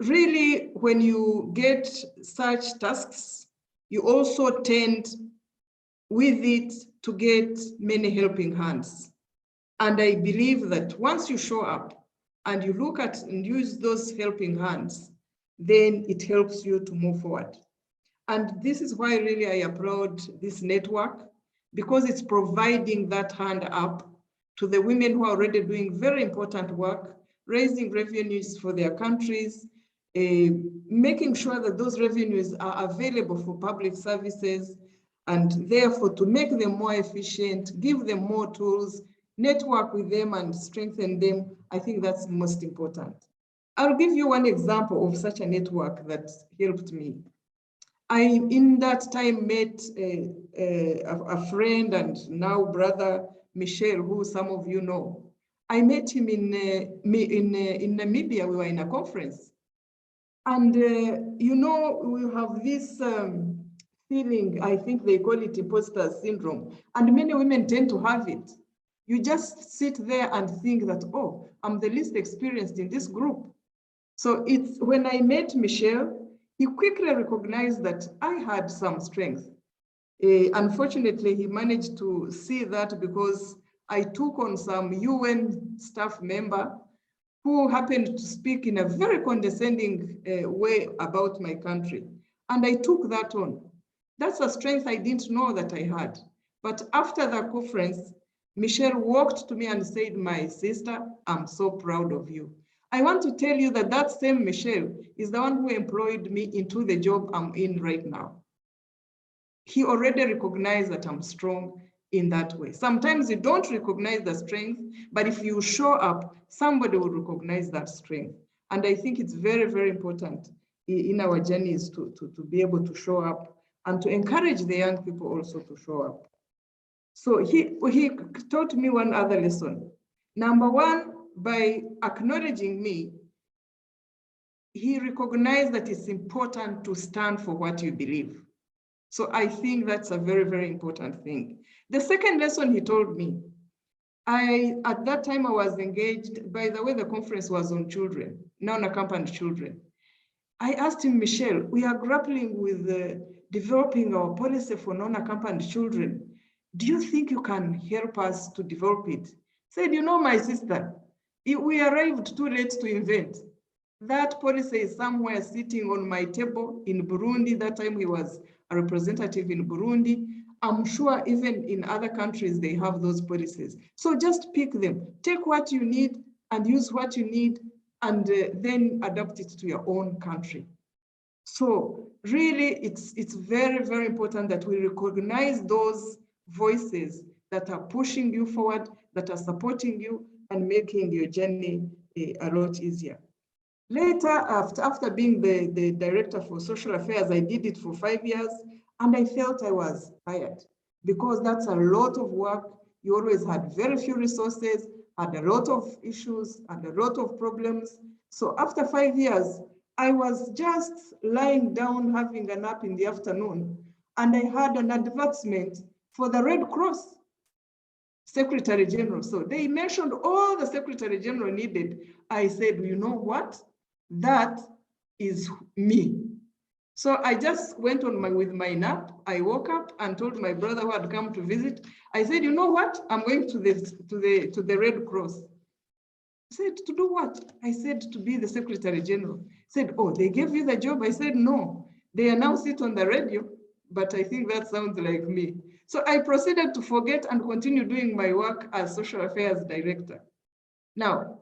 really, when you get such tasks, you also tend with it to get many helping hands. And I believe that once you show up and you look at and use those helping hands, then it helps you to move forward. And this is why really I applaud this network, because it's providing that hand up to the women who are already doing very important work, raising revenues for their countries, making sure that those revenues are available for public services, and therefore to make them more efficient, give them more tools, network with them and strengthen them. I think that's most important. I'll give you one example of such a network that helped me. I, in that time, met a friend and now brother, Michel, who some of you know. I met him in Namibia. We were in a conference. And, you know, we have this feeling, I think they call it imposter syndrome. And many women tend to have it. You just sit there and think that, oh, I'm the least experienced in this group. So it's when I met Michel, he quickly recognized that I had some strength. Unfortunately, he managed to see that because I took on some UN staff member who happened to speak in a very condescending way about my country. And I took that on. That's a strength I didn't know that I had. But after the conference, Michel walked to me and said, "My sister, I'm so proud of you." I want to tell you that that same Michel is the one who employed me into the job I'm in right now. He already recognized that I'm strong in that way. Sometimes you don't recognize the strength, but if you show up, somebody will recognize that strength. And I think it's very, very important in our journeys to be able to show up and to encourage the young people also to show up. So he taught me one other lesson. Number one, by acknowledging me, he recognized that it's important to stand for what you believe. So I think that's a very, very important thing. The second lesson he told me, at that time I was engaged, by the way, the conference was on children, non-accompanied children. I asked him, Michelle, we are grappling with developing our policy for non-accompanied children. Do you think you can help us to develop it? He said, you know, my sister, we arrived too late to invent. That policy is somewhere sitting on my table in Burundi. That time he was a representative in Burundi. I'm sure even in other countries, they have those policies. So just pick them, take what you need and use what you need, and then adapt it to your own country. So really, it's very, very important that we recognize those voices that are pushing you forward, that are supporting you and making your journey a lot easier. Later, after being the director for social affairs, I did it for 5 years, and I felt I was tired because that's a lot of work. You always had very few resources, had a lot of issues, and a lot of problems. So after 5 years, I was just lying down having a nap in the afternoon, and I had an advertisement for the Red Cross Secretary General. So they mentioned all the Secretary General needed. I said, you know what? That is me. So I just went on with my nap. I woke up and told my brother who had come to visit. I said, you know what? I'm going to the Red Cross. He said, to do what? I said, to be the Secretary General. He said, oh, they gave you the job? I said, no. They announced it on the radio, but I think that sounds like me. So I proceeded to forget and continue doing my work as Social Affairs Director. Now,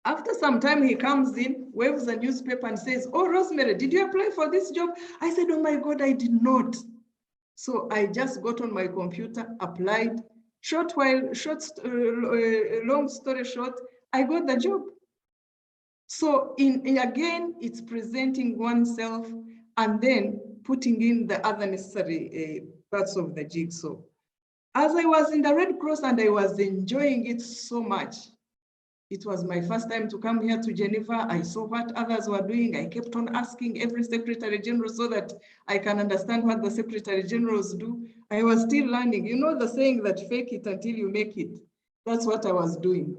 after some time, he comes in, waves a newspaper and says, oh, Rosemary, did you apply for this job? I said, oh my God, I did not. So I just got on my computer, applied. Long story short, I got the job. So again, it's presenting oneself and then putting in the other necessary parts of the jigsaw. As I was in the Red Cross and I was enjoying it so much, it was my first time to come here to Geneva. I saw what others were doing. I kept on asking every Secretary General so that I can understand what the Secretary Generals do. I was still learning. You know the saying that fake it until you make it. That's what I was doing.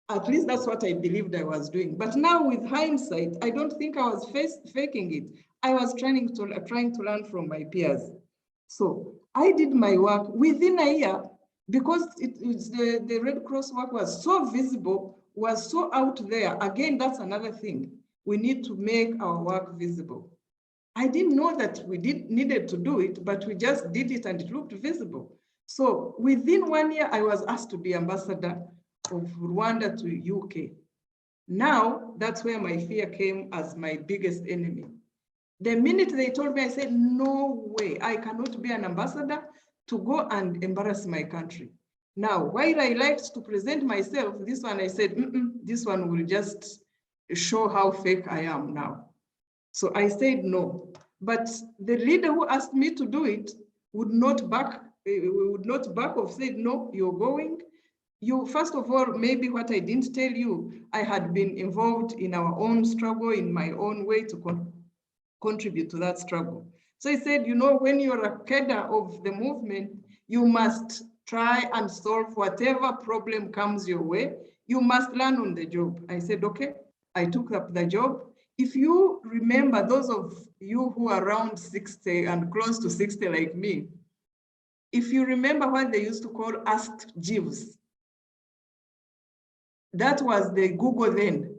At least that's what I believed I was doing. But now with hindsight, I don't think I was faking it. I was trying to learn from my peers. So I did my work within a year because the Red Cross work was so visible, was so out there. Again, that's another thing. We need to make our work visible. I didn't know that we needed to do it, but we just did it and it looked visible. So within 1 year, I was asked to be ambassador of Rwanda to UK. Now, that's where my fear came as my biggest enemy. The minute they told me, I said, no way, I cannot be an ambassador to go and embarrass my country. Now, while I liked to present myself, this one I said, this one will just show how fake I am now. So I said no. But the leader who asked me to do it would not back off, said, no, you're going. You, first of all, maybe what I didn't tell you, I had been involved in our own struggle in my own way to contribute to that struggle. So he said, you know, when you're a cadre of the movement, you must try and solve whatever problem comes your way. You must learn on the job. I said, okay, I took up the job. If you remember, those of you who are around 60 and close to 60 like me, if you remember what they used to call Ask Jeeves, that was the Google then.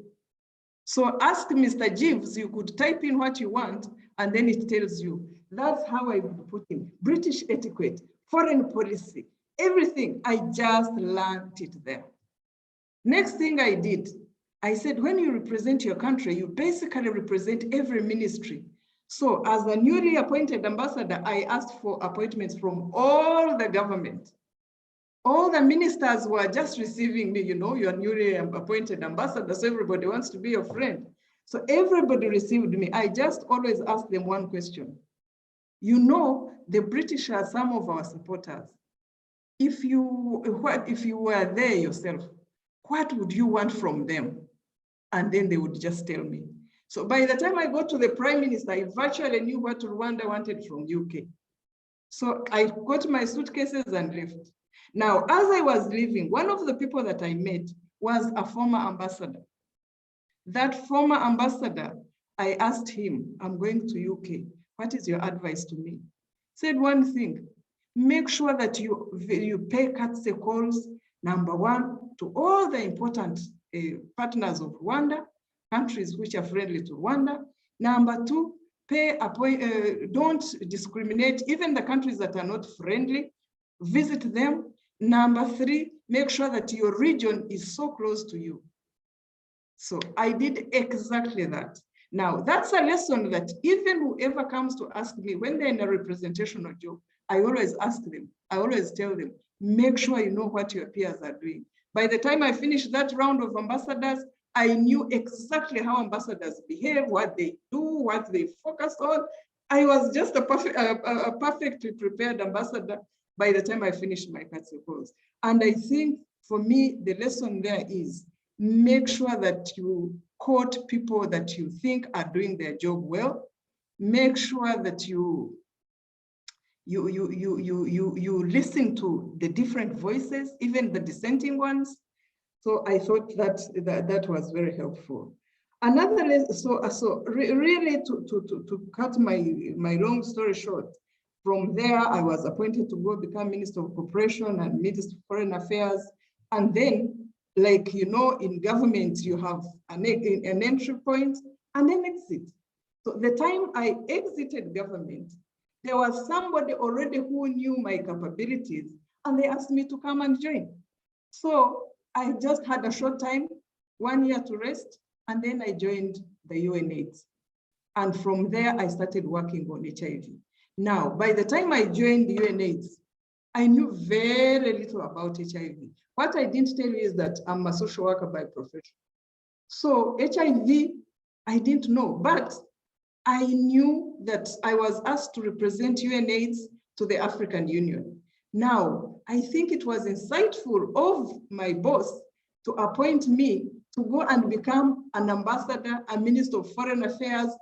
So ask Mr. Jeeves, you could type in what you want, and then it tells you. That's how I would put in British etiquette, foreign policy, everything. I just learned it there. Next thing I did, I said, when you represent your country, you basically represent every ministry. So as a newly appointed ambassador, I asked for appointments from all the government. All the ministers were just receiving me, you know, you're newly appointed ambassador, so everybody wants to be your friend. So everybody received me. I just always ask them one question. You know, the British are some of our supporters. If you were there yourself, what would you want from them? And then they would just tell me. So by the time I got to the Prime Minister, I virtually knew what Rwanda wanted from UK. So I got my suitcases and left. Now, as I was leaving, one of the people that I met was a former ambassador. That former ambassador, I asked him, I'm going to UK. What is your advice to me? He said one thing, make sure that you pay courtesy calls, number one, to all the important partners of Rwanda, countries which are friendly to Rwanda. Number two, don't discriminate, even the countries that are not friendly, visit them. Number three, make sure that your region is so close to you. So I did exactly that. Now, that's a lesson that even whoever comes to ask me, when they're in a representational job, I always ask them, I always tell them, make sure you know what your peers are doing. By the time I finished that round of ambassadors, I knew exactly how ambassadors behave, what they do, what they focus on. I was just a perfectly prepared ambassador by the time I finished my courtesy calls. And I think for me, the lesson there is make sure that you quote people that you think are doing their job well. Make sure that you listen to the different voices, even the dissenting ones. So I thought that was very helpful. Another lesson, so really to cut my long story short, from there I was appointed to go become Minister of Cooperation and Minister of Foreign Affairs, and then, like, you know, in government, you have an entry point and an exit. So the time I exited government, there was somebody already who knew my capabilities, and they asked me to come and join. So I just had a short time, 1 year to rest, and then I joined the UNAIDS. And from there, I started working on HIV. Now, by the time I joined the UNAIDS, I knew very little about HIV. What I didn't tell you is that I'm a social worker by profession. So HIV, I didn't know, but I knew that I was asked to represent UNAIDS to the African Union. Now, I think it was insightful of my boss to appoint me to go and become an ambassador, a Minister of Foreign Affairs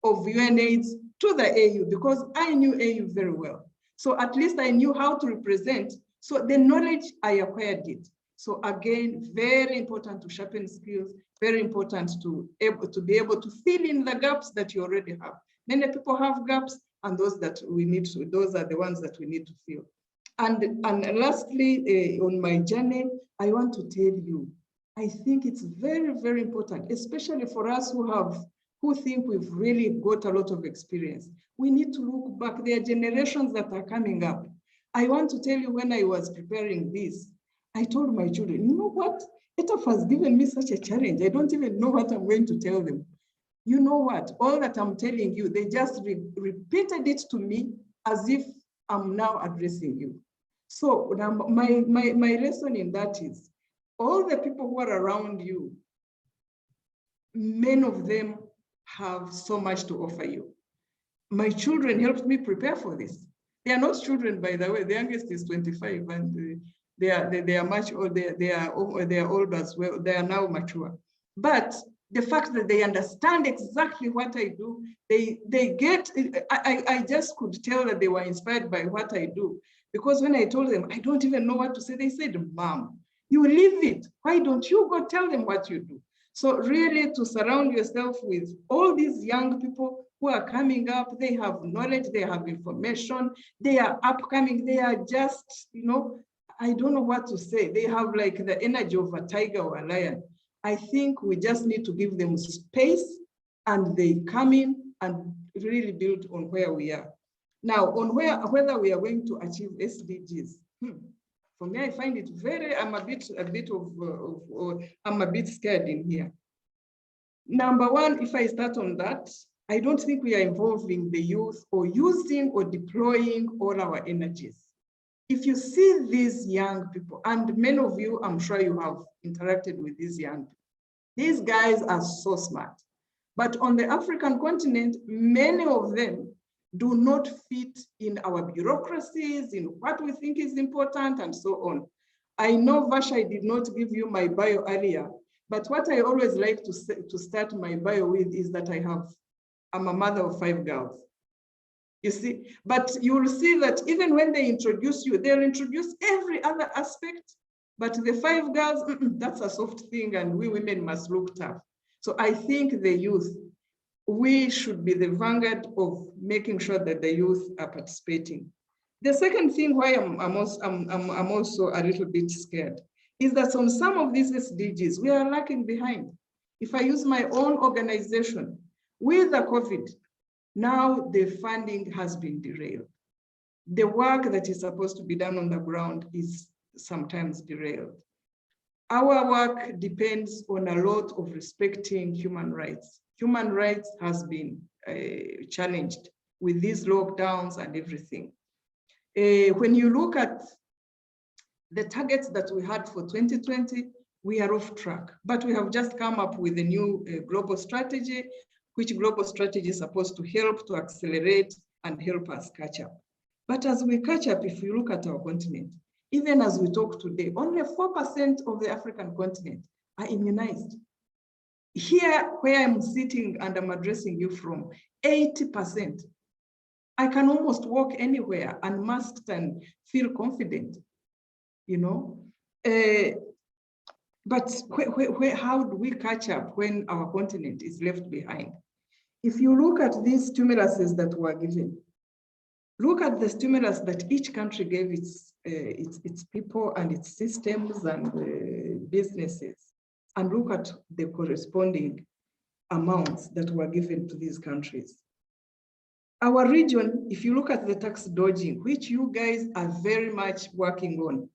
of UNAIDS to the AU, because I knew AU very well. So at least I knew how to represent. So the knowledge, I acquired it. So again, very important to sharpen skills, very important to be able to fill in the gaps that you already have. Many people have gaps, and those are the ones that we need to fill. And lastly, on my journey, I want to tell you, I think it's very, very important, especially for us who think we've really got a lot of experience. We need to look back. There are generations that are coming up. I want to tell you, when I was preparing this, I told my children, you know what? ATAF has given me such a challenge. I don't even know what I'm going to tell them. You know what? All that I'm telling you, they just repeated it to me as if I'm now addressing you. So my lesson in that is, all the people who are around you, many of them have so much to offer you. My children helped me prepare for this. They are not children, by the way. The youngest is 25, and they are much older. They are old as well. They are now mature. But the fact that they understand exactly what I do, they get. I just could tell that they were inspired by what I do, because when I told them I don't even know what to say, they said, "Mom, you live it. Why don't you go tell them what you do?" So really, to surround yourself with all these young people who are coming up, they have knowledge, they have information, they are upcoming, they are just, you know, I don't know what to say. They have like the energy of a tiger or a lion. I think we just need to give them space, and they come in and really build on where we are. Now, on whether we are going to achieve SDGs, for me, I find it I'm a bit scared in here. Number one, if I start on that, I don't think we are involving the youth or using or deploying all our energies. If you see these young people, and many of you, I'm sure you have interacted with these young people, these guys are so smart. But on the African continent, many of them do not fit in our bureaucracies, in what we think is important, and so on. I know, Vasha, I did not give you my bio earlier, but what I always like to start my bio with is that I'm a mother of 5 girls. You see, but you will see that even when they introduce you, they'll introduce every other aspect, but the 5 girls, that's a soft thing, and we women must look tough. So I think the youth, we should be the vanguard of making sure that the youth are participating. The second thing why I'm also a little bit scared is that on some of these SDGs, we are lacking behind. If I use my own organization, with the COVID, now the funding has been derailed. The work that is supposed to be done on the ground is sometimes derailed. Our work depends on a lot of respecting human rights. Human rights has been challenged with these lockdowns and everything. When you look at the targets that we had for 2020, we are off track, but we have just come up with a new global strategy, which global strategy is supposed to help to accelerate and help us catch up. But as we catch up, if you look at our continent, even as we talk today, only 4% of the African continent are immunized. Here, where I'm sitting and I'm addressing you from, 80%. I can almost walk anywhere unmasked and feel confident, you know? But how do we catch up when our continent is left behind? If you look at these stimuluses that were given, look at the stimulus that each country gave its people and its systems and businesses, and look at the corresponding amounts that were given to these countries. Our region, if you look at the tax dodging, which you guys are very much working on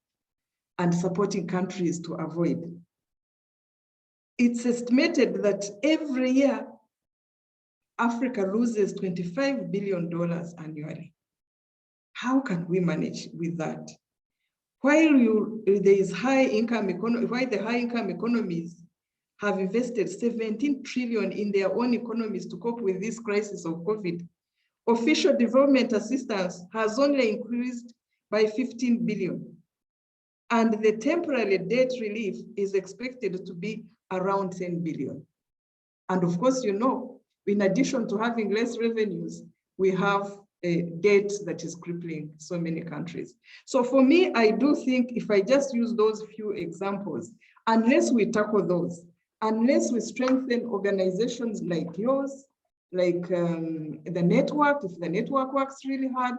and supporting countries to avoid, it's estimated that every year, Africa loses $25 billion annually. How can we manage with that? While there is high income economy, while the high income economies have invested 17 trillion in their own economies to cope with this crisis of COVID, official development assistance has only increased by 15 billion. And the temporary debt relief is expected to be around 10 billion. And of course, you know, in addition to having less revenues, we have a debt that is crippling so many countries. So for me, I do think if I just use those few examples, unless we tackle those, unless we strengthen organizations like yours, like the network, if the network works really hard,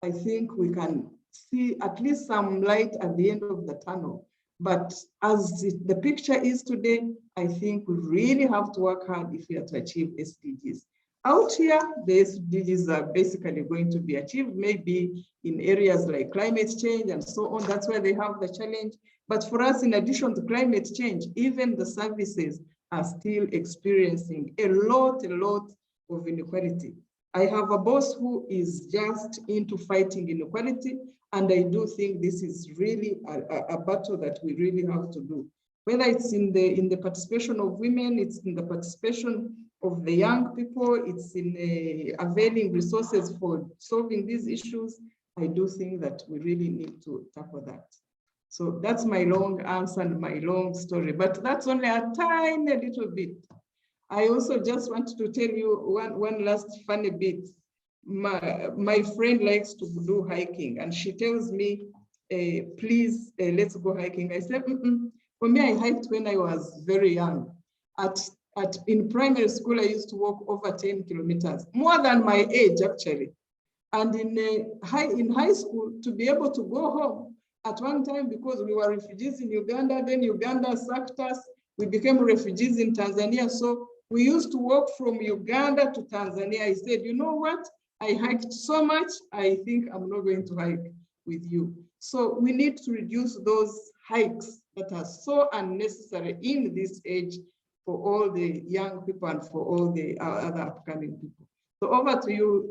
I think we can see at least some light at the end of the tunnel. But as the picture is today, I think we really have to work hard if we are to achieve SDGs. Out here, the SDGs are basically going to be achieved, maybe in areas like climate change and so on. That's where they have the challenge. But for us, in addition to climate change, even the services are still experiencing a lot of inequality. I have a boss who is just into fighting inequality, and I do think this is really a battle that we really have to do. Whether it's in the participation of women, it's in the participation of the young people, it's in availing resources for solving these issues. I do think that we really need to tackle that. So that's my long answer and my long story, but that's only a tiny little bit. I also just want to tell you one last funny bit. My friend likes to do hiking, and she tells me, please, let's go hiking. I said, For me, I hiked when I was very young. In primary school, I used to walk over 10 kilometers, more than my age, actually. And in high school, to be able to go home at one time, because we were refugees in Uganda, then Uganda sacked us, we became refugees in Tanzania. So we used to walk from Uganda to Tanzania. I said, you know what? I hiked so much, I think I'm not going to hike with you. So we need to reduce those hikes that are so unnecessary in this age for all the young people and for all the other upcoming people. So over to you,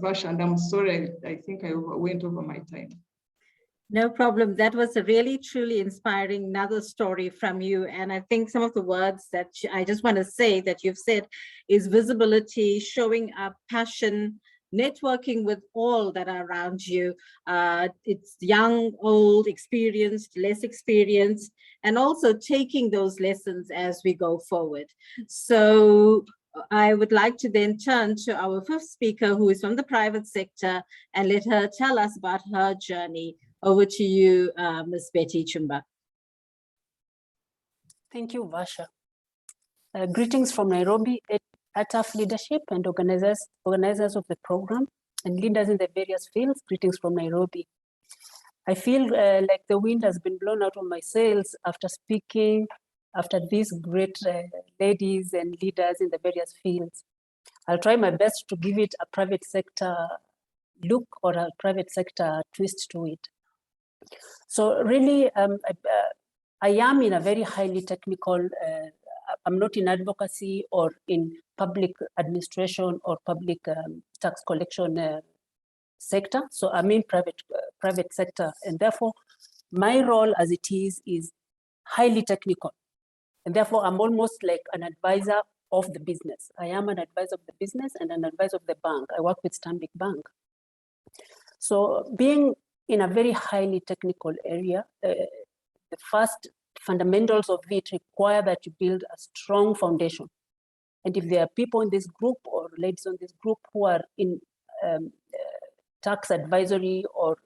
Vasha, and I'm sorry, I think I went over my time. No problem. That was a really, truly inspiring another story from you. And I think some of the words that I just want to say that you've said is visibility, showing up, passion, networking with all that are around you. It's young, old, experienced, less experienced, and also taking those lessons as we go forward. So I would like to then turn to our fifth speaker, who is from the private sector, and let her tell us about her journey. Over to you, Ms. Betty Chumba. Thank you, Vasha. Greetings from Nairobi, ATAF leadership and organizers of the program and leaders in the various fields. Greetings from Nairobi. I feel like the wind has been blown out of my sails after speaking after these great ladies and leaders in the various fields. I'll try my best to give it a private sector look or a private sector twist to it. So really, I am in a very highly technical, I'm not in advocacy or in public administration or public tax collection sector. So I'm in private sector, and therefore my role as it is highly technical. And therefore I'm almost like an advisor of the business. I am an advisor of the business and an advisor of the bank. I work with Stanbic Bank. So being in a very highly technical area, the first fundamentals of it require that you build a strong foundation. And if there are people in this group or ladies on this group who are in tax advisory or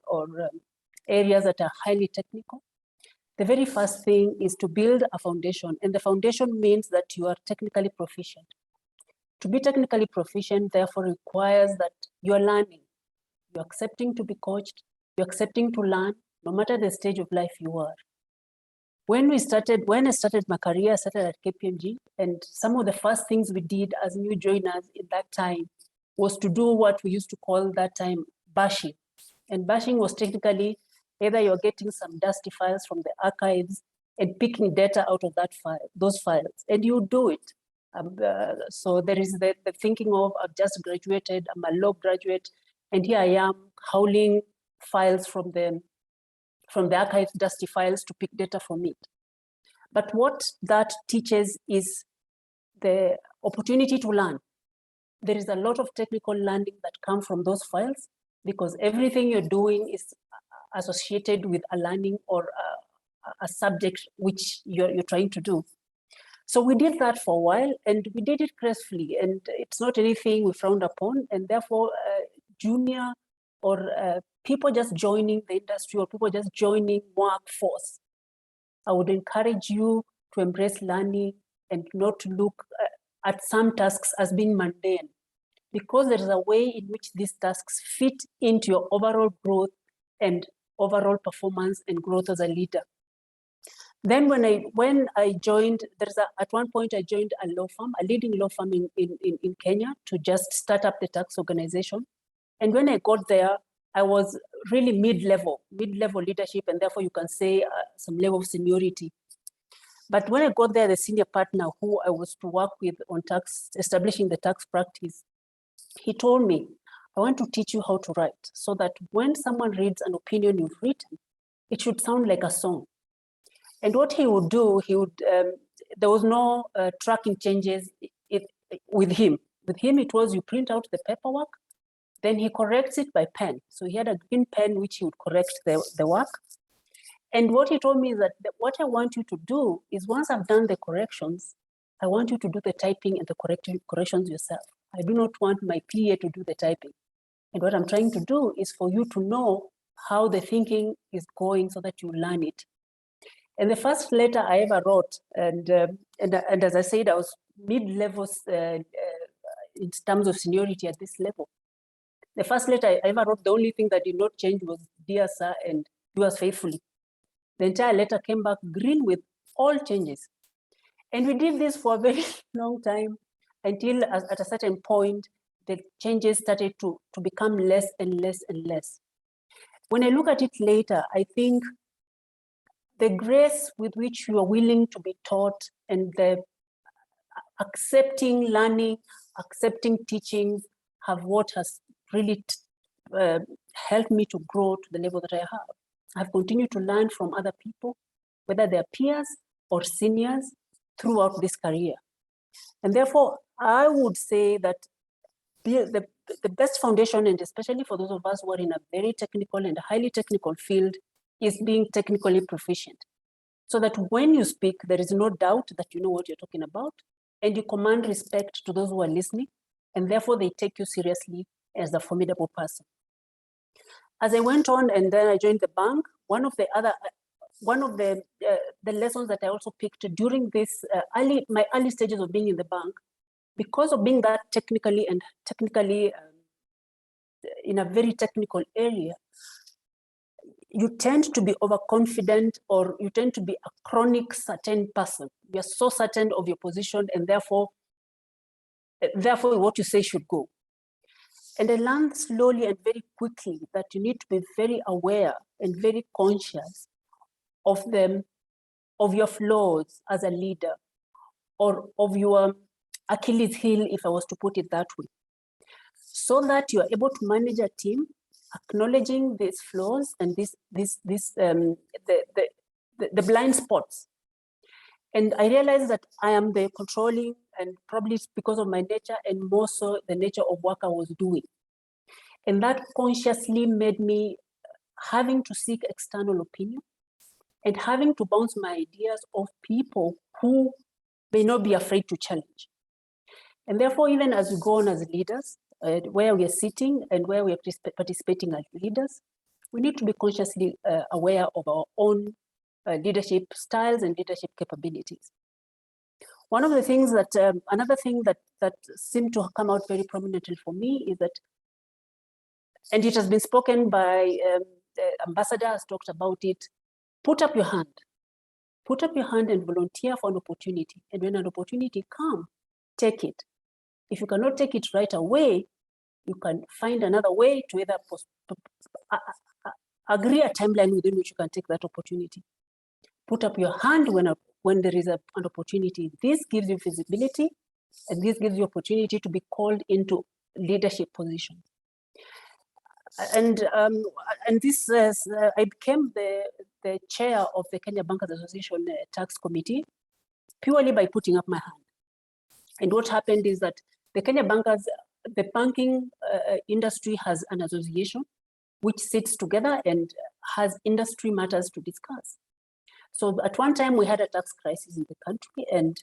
areas that are highly technical, the very first thing is to build a foundation. And the foundation means that you are technically proficient. To be technically proficient, therefore, requires that you are learning. You're accepting to be coached, you're accepting to learn, no matter the stage of life you are. When I started my career, I started at KPMG, and some of the first things we did as new joiners in that time was to do what we used to call that time bashing. And bashing was technically either you're getting some dusty files from the archives and picking data out of those files, and you do it. So there is the thinking of, I've just graduated, I'm a law graduate, and here I am hauling files from the archives, dusty files, to pick data from it. But what that teaches is the opportunity to learn. There is a lot of technical learning that comes from those files, because everything you're doing is associated with a learning or a subject which you're trying to do. So we did that for a while, and we did it gracefully, and it's not anything we frowned upon, and therefore junior or people just joining the industry or people just joining workforce, I would encourage you to embrace learning and not to look at some tasks as being mundane, because there is a way in which these tasks fit into your overall growth and overall performance and growth as a leader. Then when I joined, at one point I joined a law firm, a leading law firm in Kenya, to just start up the tax organization. And when I got there, I was really mid-level leadership, and therefore you can say some level of seniority. But when I got there, the senior partner who I was to work with on establishing the tax practice, he told me, I want to teach you how to write so that when someone reads an opinion you've written, it should sound like a song. And what he would do, there was no tracking changes with him. With him, it was you print out the paperwork, then he corrects it by pen. So he had a green pen which he would correct the work. And what he told me is that what I want you to do is, once I've done the corrections, I want you to do the typing and the corrections yourself. I do not want my PA to do the typing. And what I'm trying to do is for you to know how the thinking is going so that you learn it. And the first letter I ever wrote, and as I said, I was mid-level in terms of seniority at this level. The first letter I ever wrote, the only thing that did not change was "Dear Sir" and "Yours faithfully." The entire letter came back green with all changes. And we did this for a very long time until at a certain point, the changes started to become less and less and less. When I look at it later, I think the grace with which you are willing to be taught and the accepting learning, accepting teachings have what has really helped me to grow to the level that I have. I've continued to learn from other people, whether they're peers or seniors, throughout this career. And therefore, I would say that the best foundation, and especially for those of us who are in a very technical and highly technical field, is being technically proficient. So that when you speak, there is no doubt that you know what you're talking about, and you command respect to those who are listening, and therefore they take you seriously as a formidable person. As I went on and then I joined the bank, one of the lessons that I also picked during this my early stages of being in the bank, because of being that technically in a very technical area, you tend to be overconfident, or you tend to be a chronic certain person. You're so certain of your position, and therefore what you say should go. And I learned slowly and very quickly that you need to be very aware and very conscious of your flaws as a leader, or of your Achilles heel, if I was to put it that way, so that you are able to manage a team, acknowledging these flaws and the blind spots. And I realized that I am the controlling, and probably it's because of my nature, and more so the nature of work I was doing. And that consciously made me having to seek external opinion and having to bounce my ideas off people who may not be afraid to challenge. And therefore, even as we go on as leaders, where we are sitting and where we are participating as leaders, we need to be consciously aware of our own leadership styles and leadership capabilities. One of the things that, another thing that seemed to come out very prominently for me is that, and it has been spoken by the ambassador has talked about it, put up your hand. Put up your hand and volunteer for an opportunity. And when an opportunity comes, take it. If you cannot take it right away, you can find another way to either agree a timeline within which you can take that opportunity. Put up your hand when there is an opportunity. This gives you visibility, and this gives you opportunity to be called into leadership positions. And this I became the chair of the Kenya Bankers Association Tax Committee purely by putting up my hand. And what happened is that the Kenya Bankers, the banking industry has an association which sits together and has industry matters to discuss. So at one time we had a tax crisis in the country, and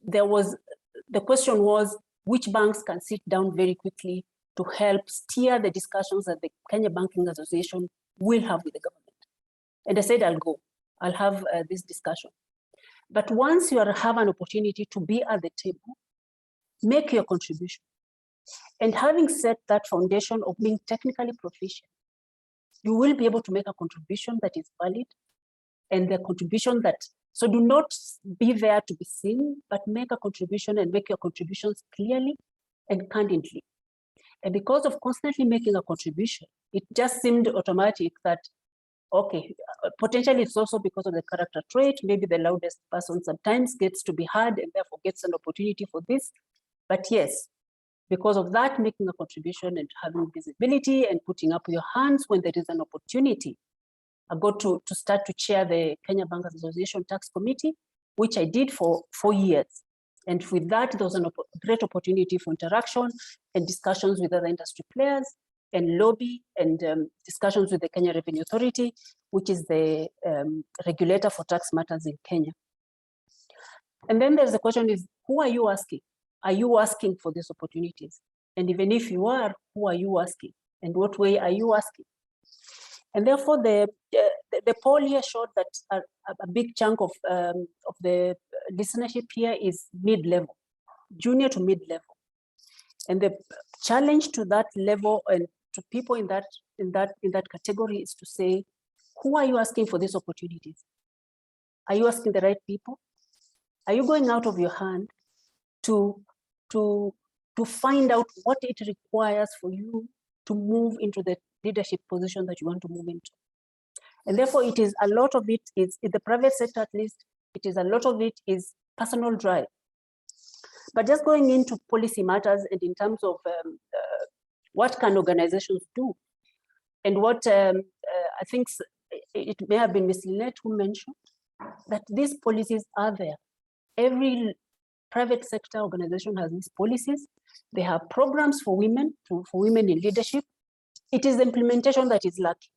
the question was which banks can sit down very quickly to help steer the discussions that the Kenya Banking Association will have with the government. And I said, I'll have this discussion. But once you have an opportunity to be at the table, make your contribution. And having set that foundation of being technically proficient, you will be able to make a contribution that is valid, and the contribution so do not be there to be seen, but make a contribution and make your contributions clearly and candidly. And because of constantly making a contribution, it just seemed automatic that, okay, potentially it's also because of the character trait, maybe the loudest person sometimes gets to be heard and therefore gets an opportunity for this. But yes, because of that, making a contribution and having visibility and putting up your hands when there is an opportunity, I got to start to chair the Kenya Bankers Association Tax Committee, which I did for 4 years. And with that, there was a great opportunity for interaction and discussions with other industry players, and lobby and discussions with the Kenya Revenue Authority, which is the regulator for tax matters in Kenya. And then there's the question is, who are you asking? Are you asking for these opportunities? And even if you are, who are you asking? And what way are you asking? And therefore, the poll here showed that a big chunk of the listenership here is mid-level, junior to mid-level. And the challenge to that level and to people in that category is to say, who are you asking for these opportunities? Are you asking the right people? Are you going out of your hand to find out what it requires for you to move into the leadership position that you want to move into? And therefore, it is a lot of it is in the private sector, at least, it is a lot of it is personal drive. But just going into policy matters and in terms of what can organizations do, and what I think it may have been Ms. Lynette who mentioned that these policies are there. Every private sector organization has these policies. They have programs for women, for women in leadership. It is the implementation that is lacking.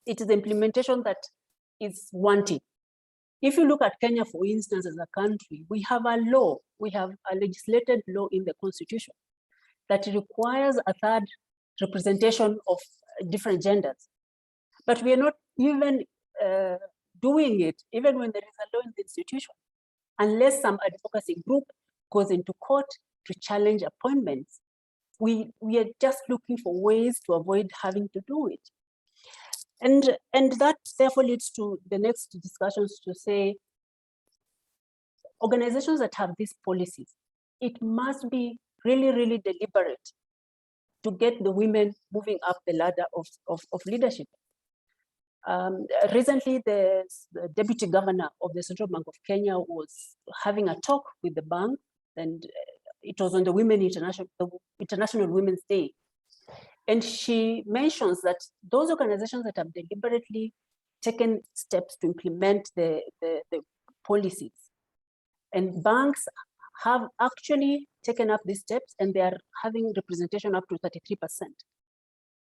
It is the implementation that is wanting. If you look at Kenya, for instance, as a country, we have a law, we have a legislated law in the constitution that requires a third representation of different genders. But we are not even doing it, even when there is a law in the institution, unless some advocacy group goes into court to challenge appointments. We are just looking for ways to avoid having to do it. And that therefore leads to the next discussions to say, organizations that have these policies, it must be really, really deliberate to get the women moving up the ladder of leadership. Recently, the deputy governor of the Central Bank of Kenya was having a talk with the bank, and it was on the International Women's Day. And she mentions that those organizations that have deliberately taken steps to implement the policies, and banks have actually taken up these steps, and they are having representation up to 33%.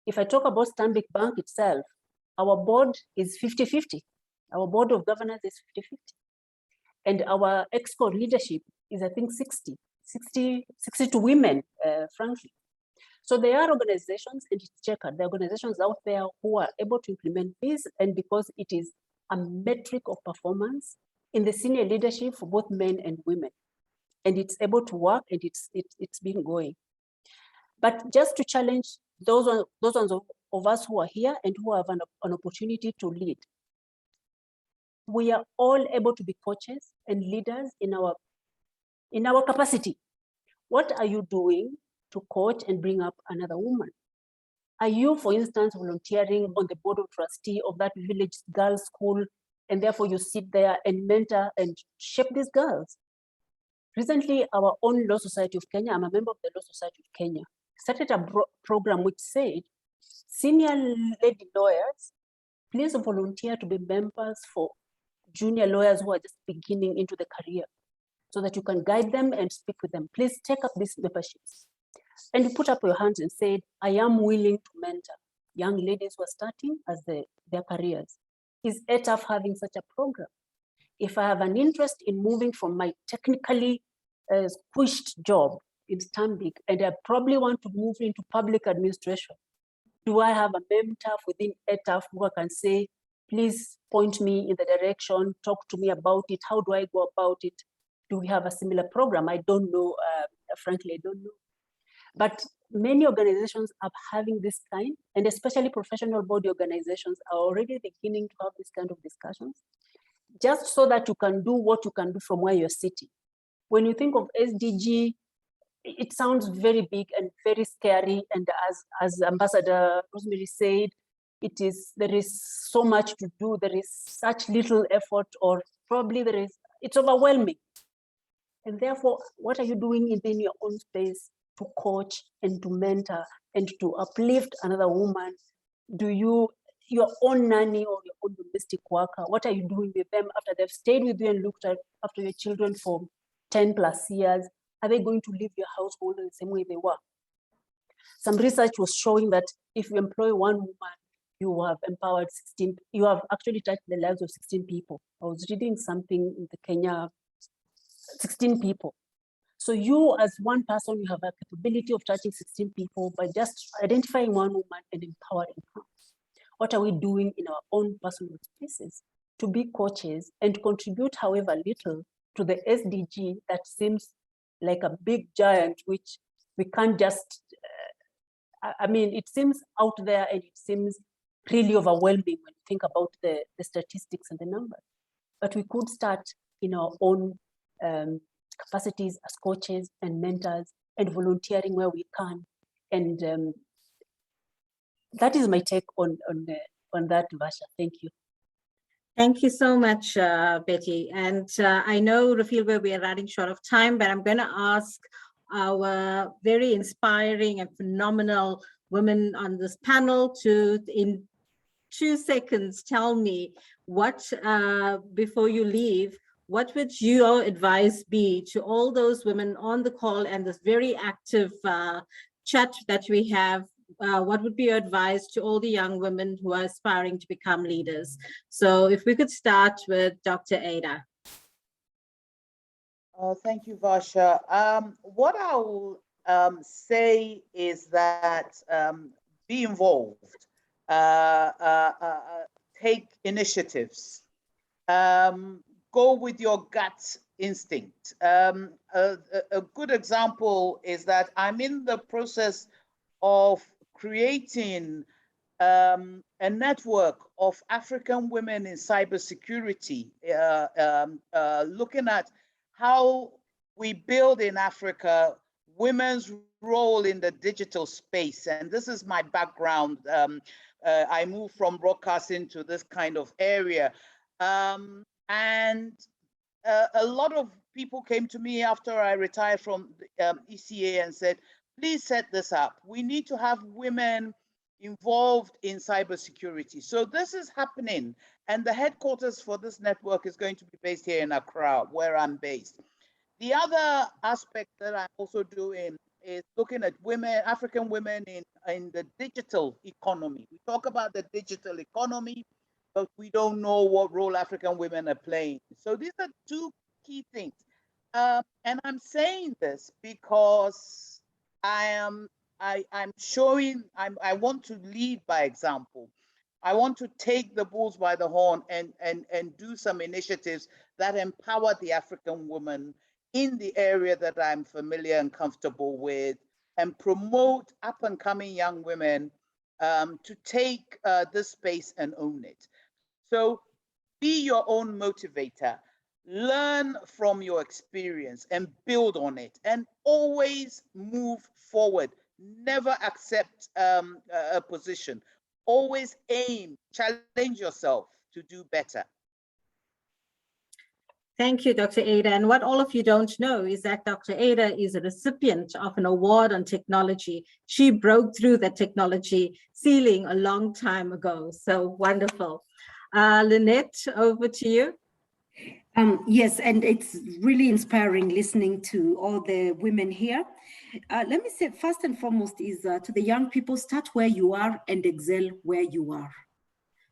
If I talk about Stanbic Bank itself, our board is 50-50. Our board of governors is 50-50. And our ExCo leadership is, I think, 60 to women, frankly. So there are organizations, and it's checkered, there are organizations out there who are able to implement this, and because it is a metric of performance in the senior leadership for both men and women. And it's able to work, and it's been going. But just to challenge those of us who are here and who have an opportunity to lead, we are all able to be coaches and leaders in our capacity. What are you doing to coach and bring up another woman? Are you, for instance, volunteering on the board of trustee of that village girls' school, and therefore you sit there and mentor and shape these girls? Recently, our own Law Society of Kenya, I'm a member of the Law Society of Kenya, started a program which said, senior lady lawyers, please volunteer to be members for junior lawyers who are just beginning into the career, so that you can guide them and speak with them. Please take up these memberships. And you put up your hands and said, I am willing to mentor young ladies who are starting as their careers. Is ATAF having such a program? If I have an interest in moving from my technically squished job in Stanbic, and I probably want to move into public administration, do I have a mentor within ATAF who I can say, please point me in the direction, talk to me about it, how do I go about it? Do we have a similar program? I don't know, frankly, I don't know. But many organizations are having this kind, and especially professional body organizations are already beginning to have this kind of discussions, just so that you can do what you can do from where you're sitting. When you think of SDG, it sounds very big and very scary. And as Ambassador Rosemary said, there is so much to do. There is such little effort, or probably it's overwhelming. And therefore, what are you doing within your own space to coach and to mentor and to uplift another woman? Do you, your own nanny or your own domestic worker, what are you doing with them after they've stayed with you and looked after your children for 10+ years? Are they going to leave your household in the same way they were? Some research was showing that if you employ one woman, you have empowered 16, you have actually touched the lives of 16 people. I was reading something in the Kenya, 16 people. So you as one person, you have a capability of touching 16 people by just identifying one woman and empowering her. What are we doing in our own personal spaces to be coaches and contribute however little to the SDG that seems like a big giant, which we can't just, I mean, it seems out there and it seems really overwhelming when you think about the statistics and the numbers. But we could start in our own capacities as coaches and mentors and volunteering where we can. And that is my take on that, Vasha. Thank you. Thank you so much, Betty. And I know, Rafilwe, we are running short of time, but I'm going to ask our very inspiring and phenomenal women on this panel to, in 2 seconds, tell me what, before you leave, what would your advice be to all those women on the call and this very active chat that we have? What would be your advice to all the young women who are aspiring to become leaders? So if we could start with Dr. Ada. Thank you, Varsha. What I will say is that be involved, take initiatives, go with your gut instinct. A good example is that I'm in the process of creating a network of African women in cybersecurity, looking at how we build in Africa women's role in the digital space. And this is my background. I moved from broadcasting to this kind of area. And a lot of people came to me after I retired from ECA and said, please set this up. We need to have women involved in cybersecurity. So this is happening. And the headquarters for this network is going to be based here in Accra, where I'm based. The other aspect that I'm also doing is looking at women, African women in the digital economy. We talk about the digital economy, but we don't know what role African women are playing. So these are 2 key things. And I'm saying this because I want to lead by example. I want to take the bulls by the horn and do some initiatives that empower the African woman in the area that I'm familiar and comfortable with, and promote up and coming young women to take this space and own it. So be your own motivator, learn from your experience and build on it, and always move forward. Never accept a position. Always aim, challenge yourself to do better. Thank you, Dr. Ada. And what all of you don't know is that Dr. Ada is a recipient of an award on technology. She broke through the technology ceiling a long time ago. So wonderful. Lynette, over to you. Yes, and it's really inspiring listening to all the women here. Let me say, first and foremost is to the young people, start where you are and excel where you are.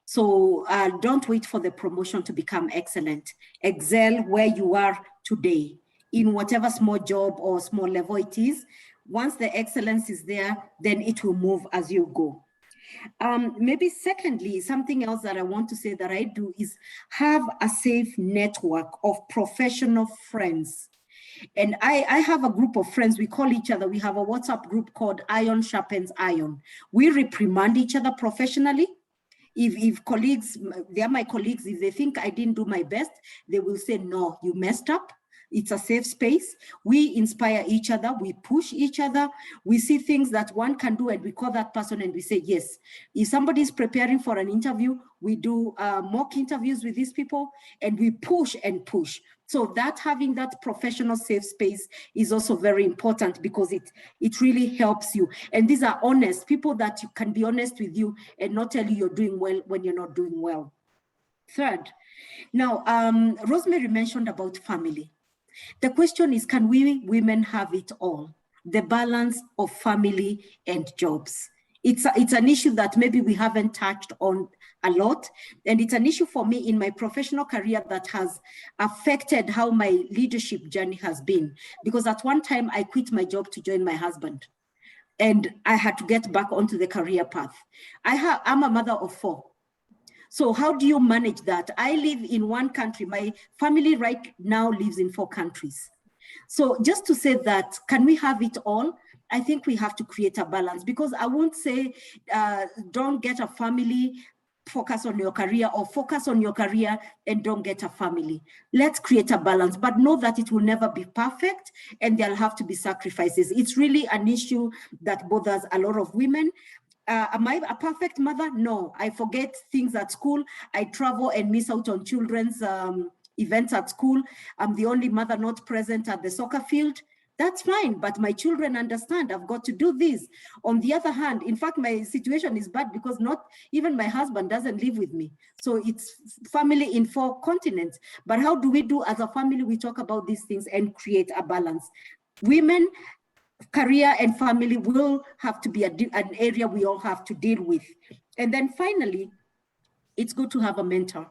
So don't wait for the promotion to become excellent. Excel where you are today in whatever small job or small level it is. Once the excellence is there, then it will move as you go. Maybe secondly, something else that I want to say that I do is have a safe network of professional friends. And I have a group of friends, we call each other, we have a WhatsApp group called Iron Sharpens Iron. We reprimand each other professionally. If colleagues, they are my colleagues, if they think I didn't do my best, they will say, no, you messed up. It's a safe space. We inspire each other. We push each other. We see things that one can do and we call that person and we say, yes. If somebody is preparing for an interview, we do mock interviews with these people and we push and push. So that having that professional safe space is also very important because it really helps you. And these are honest people that you can be honest with you and not tell you you're doing well when you're not doing well. Third, now, Rosemary mentioned about family. The question is, can we women have it all? The balance of family and jobs. It's an issue that maybe we haven't touched on a lot. And it's an issue for me in my professional career that has affected how my leadership journey has been. Because at one time I quit my job to join my husband. And I had to get back onto the career path. I'm a mother of 4. So how do you manage that? I live in one country. My family right now lives in 4 countries. So just to say that, can we have it all? I think we have to create a balance because I won't say don't get a family, focus on your career, or focus on your career and don't get a family. Let's create a balance, but know that it will never be perfect and there'll have to be sacrifices. It's really an issue that bothers a lot of women. Am I a perfect mother? No, I forget things at school. I travel and miss out on children's events at school. I'm the only mother not present at the soccer field. That's fine, but my children understand I've got to do this. On the other hand, in fact, my situation is bad because not even my husband doesn't live with me. So it's family in 4 continents. But how do we do as a family? We talk about these things and create a balance. Women, career and family will have to be an area we all have to deal with. And then finally, it's good to have a mentor.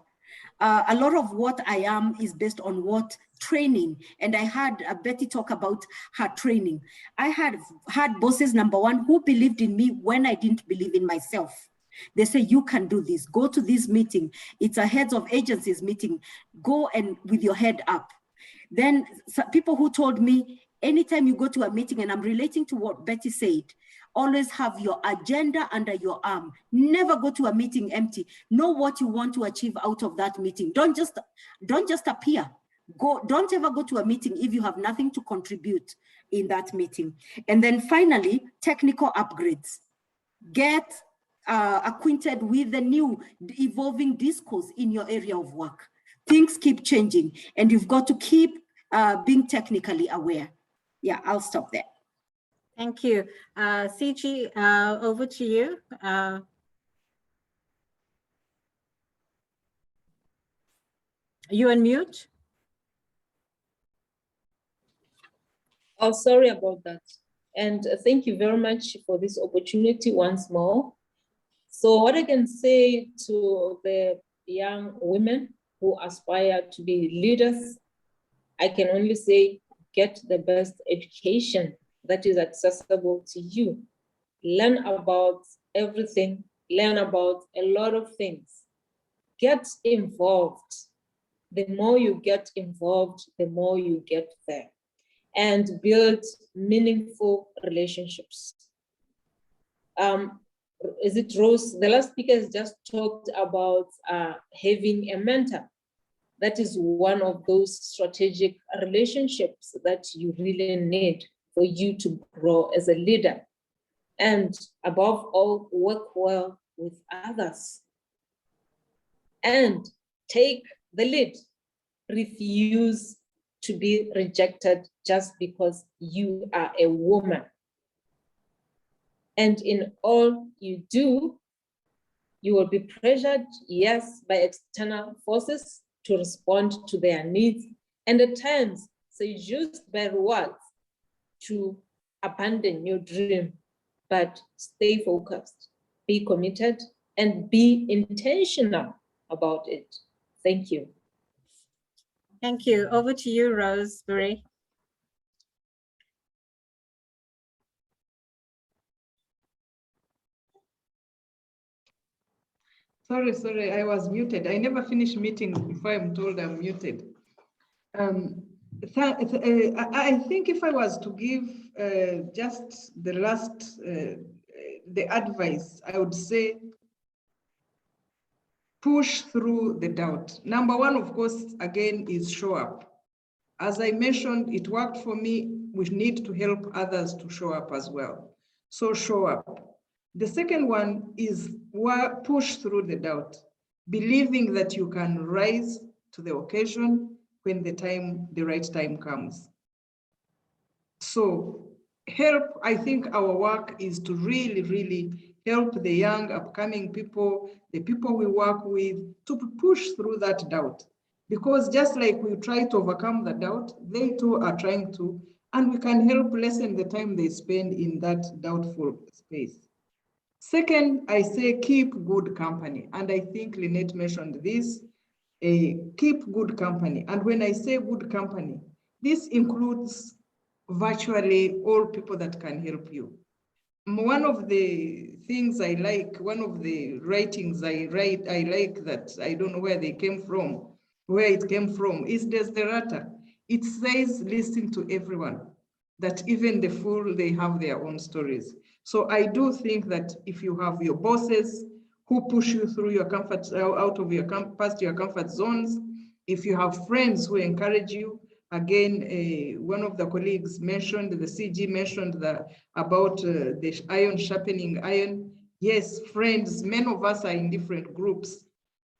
A lot of what I am is based on what training, and I had Betty talk about her training. I had bosses, number one, who believed in me when I didn't believe in myself. They say, you can do this, go to this meeting. It's a heads of agencies meeting, go and with your head up. Then people who told me, anytime you go to a meeting, and I'm relating to what Betty said, always have your agenda under your arm. Never go to a meeting empty. Know what you want to achieve out of that meeting. Don't just appear. Don't ever go to a meeting if you have nothing to contribute in that meeting. And then finally, technical upgrades. Get acquainted with the new evolving discourse in your area of work. Things keep changing, and you've got to keep being technically aware. Yeah, I'll stop there. Thank you. CG, over to you. You unmute? Oh, sorry about that. And thank you very much for this opportunity once more. So what I can say to the young women who aspire to be leaders, I can only say, get the best education that is accessible to you. Learn about everything, learn about a lot of things. Get involved. The more you get involved, the more you get there. And build meaningful relationships. Is it Rose? The last speaker has just talked about having a mentor. That is one of those strategic relationships that you really need for you to grow as a leader. And above all, work well with others. And take the lead. Refuse to be rejected just because you are a woman. And in all you do, you will be pressured, yes, by external forces to respond to their needs, and at times seduced by rewards to abandon your dream. But stay focused, be committed, and be intentional about it. Thank you. Thank you. Over to you, Rosemary. Sorry, I was muted. I never finish meeting before I'm told I'm muted. I think if I was to give just the last, the advice, I would say, push through the doubt. Number one, of course, again, is show up. As I mentioned, it worked for me. We need to help others to show up as well. So show up. The second one is push through the doubt, believing that you can rise to the occasion when the right time comes. So help, I think our work is to really help the young upcoming people, the people we work with, to push through that doubt. Because just like we try to overcome the doubt, they too are trying to, and we can help lessen the time they spend in that doubtful space. Second, I say keep good company. And I think Lynette mentioned this, keep good company. And when I say good company, this includes virtually all people that can help you. One of the things I like, one of the writings I like that I don't know where it came from, is Desiderata. It says, listen to everyone, that even the fool, they have their own stories. So I do think that if you have your bosses who push you through your comfort, past your comfort zones, if you have friends who encourage you, again, one of the colleagues mentioned, the CG mentioned about the iron sharpening iron. Yes, friends, many of us are in different groups.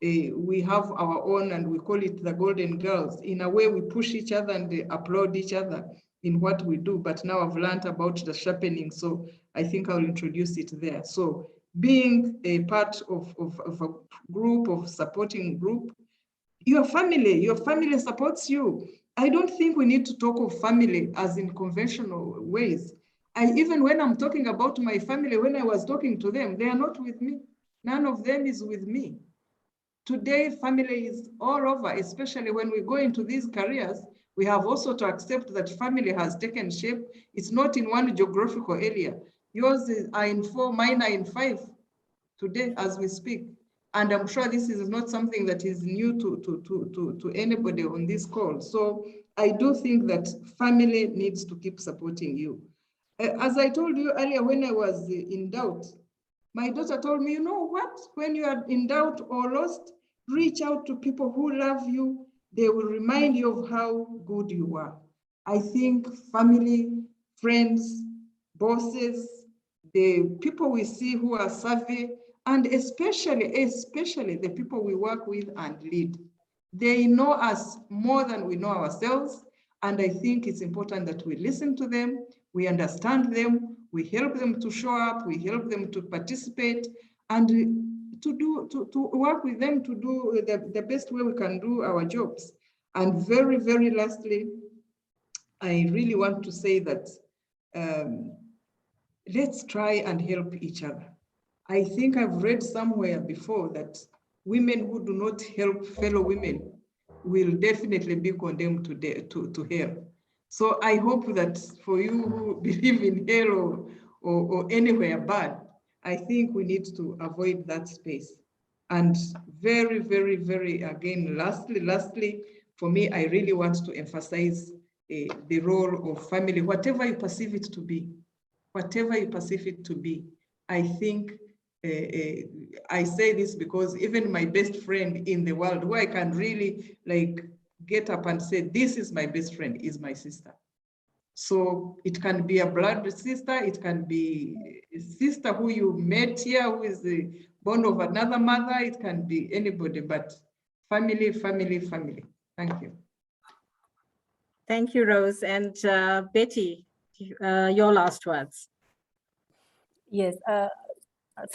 We have our own, and we call it the Golden Girls. In a way, we push each other and applaud each other in what we do. But now I've learned about the sharpening, so I think I'll introduce it there. So being a part of a group, of supporting group, your family supports you. I don't think we need to talk of family as in conventional ways. Even when I'm talking about my family, when I was talking to them, they are not with me. None of them is with me. Today, family is all over, especially when we go into these careers. We have also to accept that family has taken shape. It's not in one geographical area. Yours are in 4, mine are in 5 today as we speak. And I'm sure this is not something that is new to anybody on this call. So I do think that family needs to keep supporting you. As I told you earlier, when I was in doubt, my daughter told me, you know what? When you are in doubt or lost, reach out to people who love you. They will remind you of how good you are. I think family, friends, bosses, the people we see who are savvy, and especially the people we work with and lead. They know us more than we know ourselves. And I think it's important that we listen to them, we understand them, we help them to show up, we help them to participate, and to work with them to do the best way we can do our jobs. And very, very lastly, I really want to say that let's try and help each other. I think I've read somewhere before that women who do not help fellow women will definitely be condemned to hell. So I hope that for you who believe in hell or anywhere bad, I think we need to avoid that space. And very, very, very, again, lastly, for me, I really want to emphasize the role of family, whatever you perceive it to be. Whatever you perceive it to be, I think I say this because even my best friend in the world, who I can really like get up and say, this is my best friend, is my sister. So it can be a blood sister, it can be a sister who you met here, who is the born of another mother, it can be anybody, but family, family, family. Thank you. Thank you, Rose. And Betty, your last words. Yes,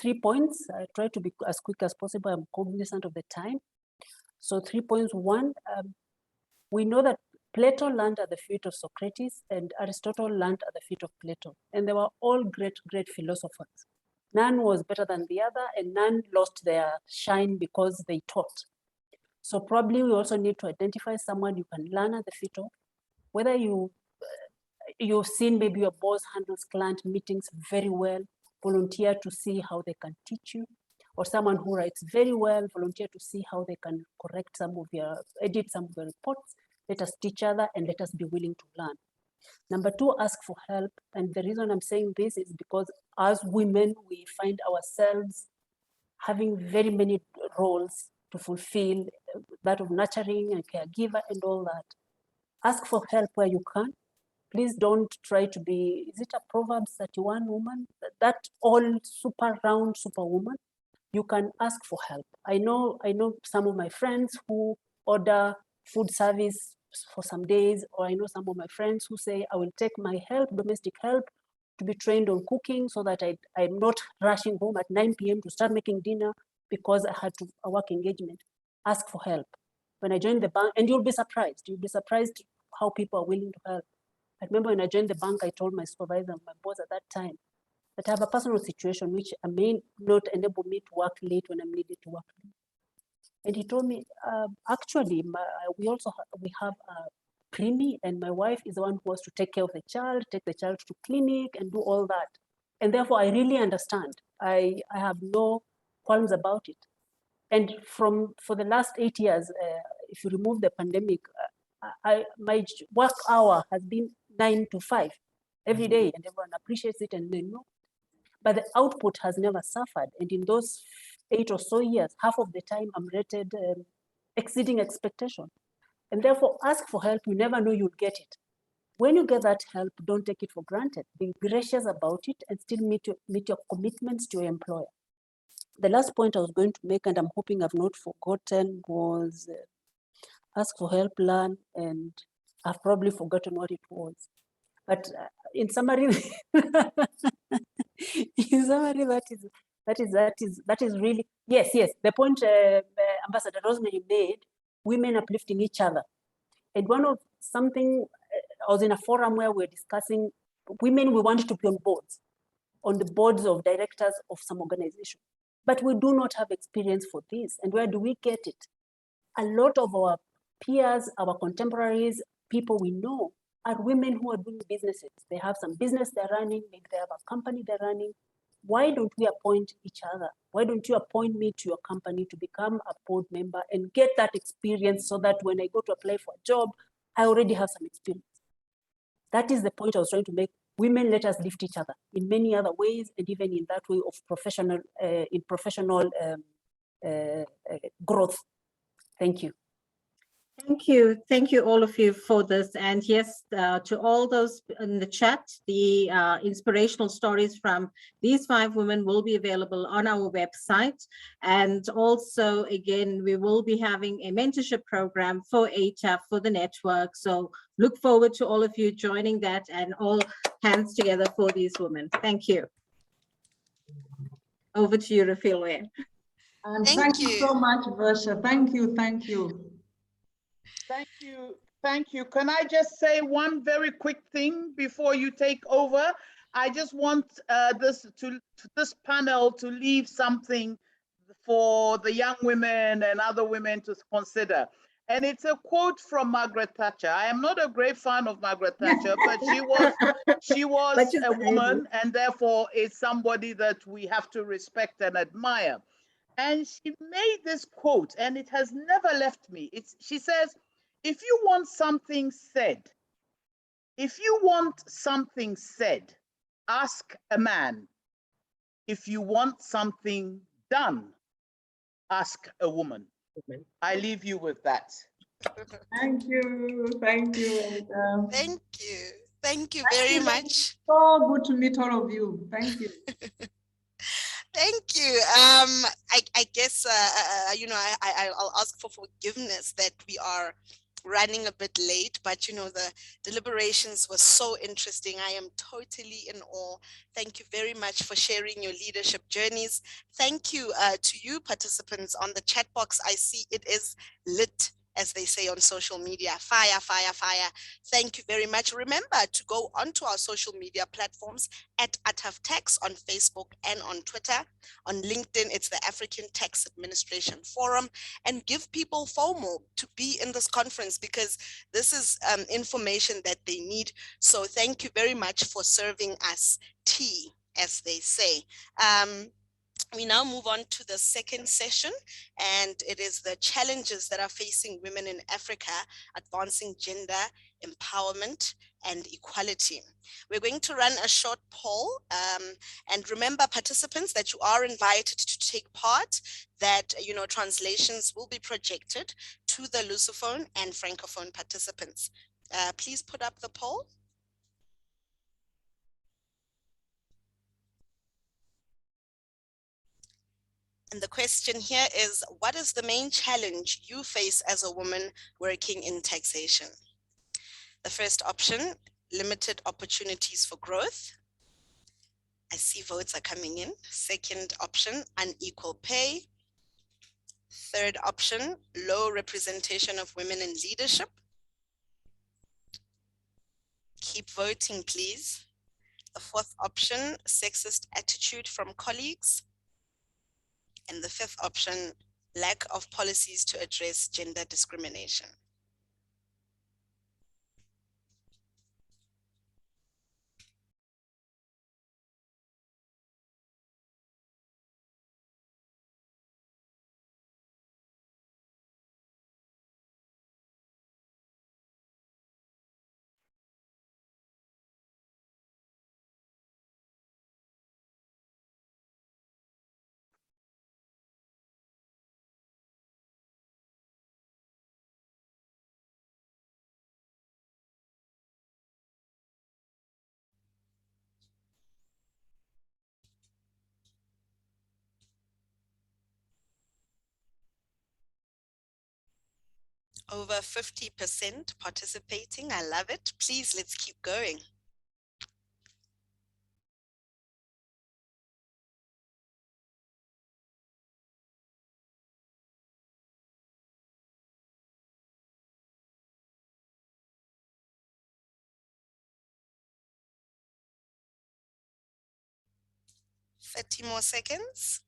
3 points. I try to be as quick as possible. I'm cognizant of the time. So 3 points. One, we know that Plato learned at the feet of Socrates and Aristotle learned at the feet of Plato. And they were all great, great philosophers. None was better than the other and none lost their shine because they taught. So probably we also need to identify someone you can learn at the feet of, whether you've seen maybe your boss handles client meetings very well, volunteer to see how they can teach you, or someone who writes very well, volunteer to see how they can correct edit some of your reports. Let us teach other and let us be willing to learn. Number 2, ask for help. And the reason I'm saying this is because as women, we find ourselves having very many roles to fulfill, that of nurturing and caregiver and all that. Ask for help where you can. Please don't try to be, is it a Proverbs 31 woman? That all super round superwoman. You can ask for help. I know some of my friends who order food service for some days, or I know some of my friends who say, I will take my help, domestic help, to be trained on cooking so that I'm not rushing home at 9 p.m. to start making dinner because I had a work engagement. Ask for help. When I joined the bank, and you'll be surprised how people are willing to help. I remember when I joined the bank, I told my supervisor, my boss at that time, that I have a personal situation which may not enable me to work late when I'm needed to work late. And he told me, actually, we have a preemie, and my wife is the one who has to take care of the child, take the child to clinic and do all that. And therefore, I really understand. I have no qualms about it. And for the last 8 years, if you remove the pandemic, my work hour has been 9 to 5 every day, and everyone appreciates it and they know. But the output has never suffered. And in those 8 or so years, half of the time I'm rated exceeding expectation. And therefore, ask for help. You never know you'll get it. When you get that help, don't take it for granted. Be gracious about it and still meet your commitments to your employer. The last point I was going to make, and I'm hoping I've not forgotten, was ask for help, learn, and I've probably forgotten what it was. But in summary, in summary, that is really, yes, the point Ambassador Rosemary made, women uplifting each other. And one of something, I was in a forum where we were discussing women we wanted to be on the boards of directors of some organization. But we do not have experience for this. And where do we get it? A lot of our peers, our contemporaries, people we know are women who are doing businesses. They have some business they're running, maybe they have a company they're running. Why don't we appoint each other? Why don't you appoint me to your company to become a board member and get that experience so that when I go to apply for a job, I already have some experience? That is the point I was trying to make. Women, let us lift each other in many other ways, and even in that way of professional growth. Thank you. Thank you all of you for this. And yes, to all those in the chat, the inspirational stories from these 5 women will be available on our website. And also, again, we will be having a mentorship program for ATAF, for the network. So look forward to all of you joining that, and all hands together for these women. Thank you. Over to you, Refilwe. And thank you so much, Varsha. Thank you. Thank you. Thank you. Can I just say one very quick thing before you take over? I just want this panel to leave something for the young women and other women to consider. And it's a quote from Margaret Thatcher. I am not a great fan of Margaret Thatcher, but she was a woman, and therefore is somebody that we have to respect and admire. And she made this quote, and it has never left me. She says, if you want something said, ask a man. If you want something done, ask a woman. I leave you with that. Thank you. Thank you very much. So good to meet all of you. Thank you. Thank you. I guess, I'll ask for forgiveness that we are running a bit late, but the deliberations were so interesting. I am totally in awe. Thank you very much for sharing your leadership journeys. Thank you to you participants on the chat box. I see it is lit, as they say on social media. Fire, fire, fire. Thank you very much. Remember to go onto our social media platforms at ATAF Tax on Facebook and on Twitter. On LinkedIn, it's the African Tax Administration Forum, and give people FOMO to be in this conference, because this is information that they need. So thank you very much for serving us tea, as they say. We now move on to the second session, and it is the challenges that are facing women in Africa, advancing gender empowerment and equality. We're going to run a short poll, and remember, participants, that you are invited to take part, that translations will be projected to the Lusophone and Francophone participants. Please put up the poll. And the question here is, what is the main challenge you face as a woman working in taxation? The first option, limited opportunities for growth. I see votes are coming in. Second option, unequal pay. Third option, low representation of women in leadership. Keep voting, please. The fourth option, sexist attitude from colleagues. And the fifth option, lack of policies to address gender discrimination. Over 50% participating. I love it. Please, let's keep going. Thirty more seconds.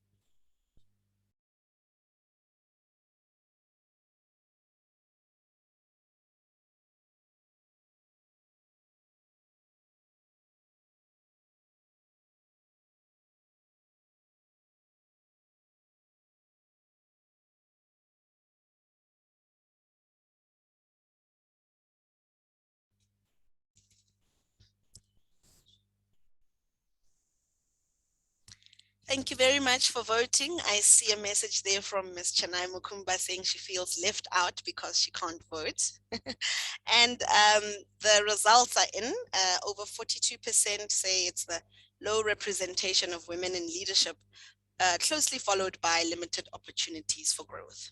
Thank you very much for voting. I see a message there from Ms. Chanai Mukumba saying she feels left out because she can't vote. And the results are in. Over 42% say it's the low representation of women in leadership, closely followed by limited opportunities for growth.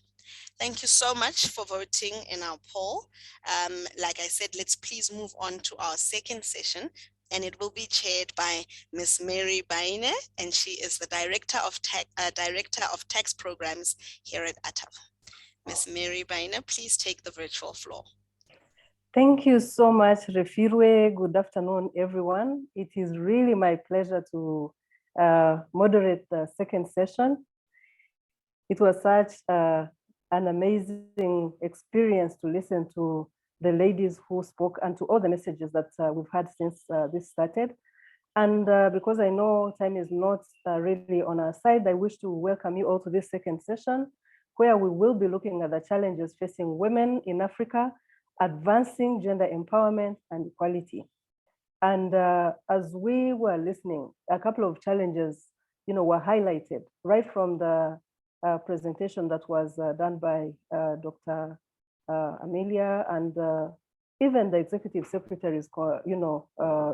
Thank you so much for voting in our poll. Like I said, let's please move on to our second session, and it will be chaired by Ms. Mary Baine, and she is the Director of Tax Programs here at ATAF. Ms. Mary Baine, please take the virtual floor. Thank you so much, Refilwe. Good afternoon, everyone. It is really my pleasure to moderate the second session. It was such an amazing experience to listen to the ladies who spoke and to all the messages that we've had since this started. And because I know time is not really on our side, I wish to welcome you all to this second session, where we will be looking at the challenges facing women in Africa, advancing gender empowerment and equality. And as we were listening, a couple of challenges, were highlighted right from the presentation that was done by Dr. Amelia and even the Executive Secretary's,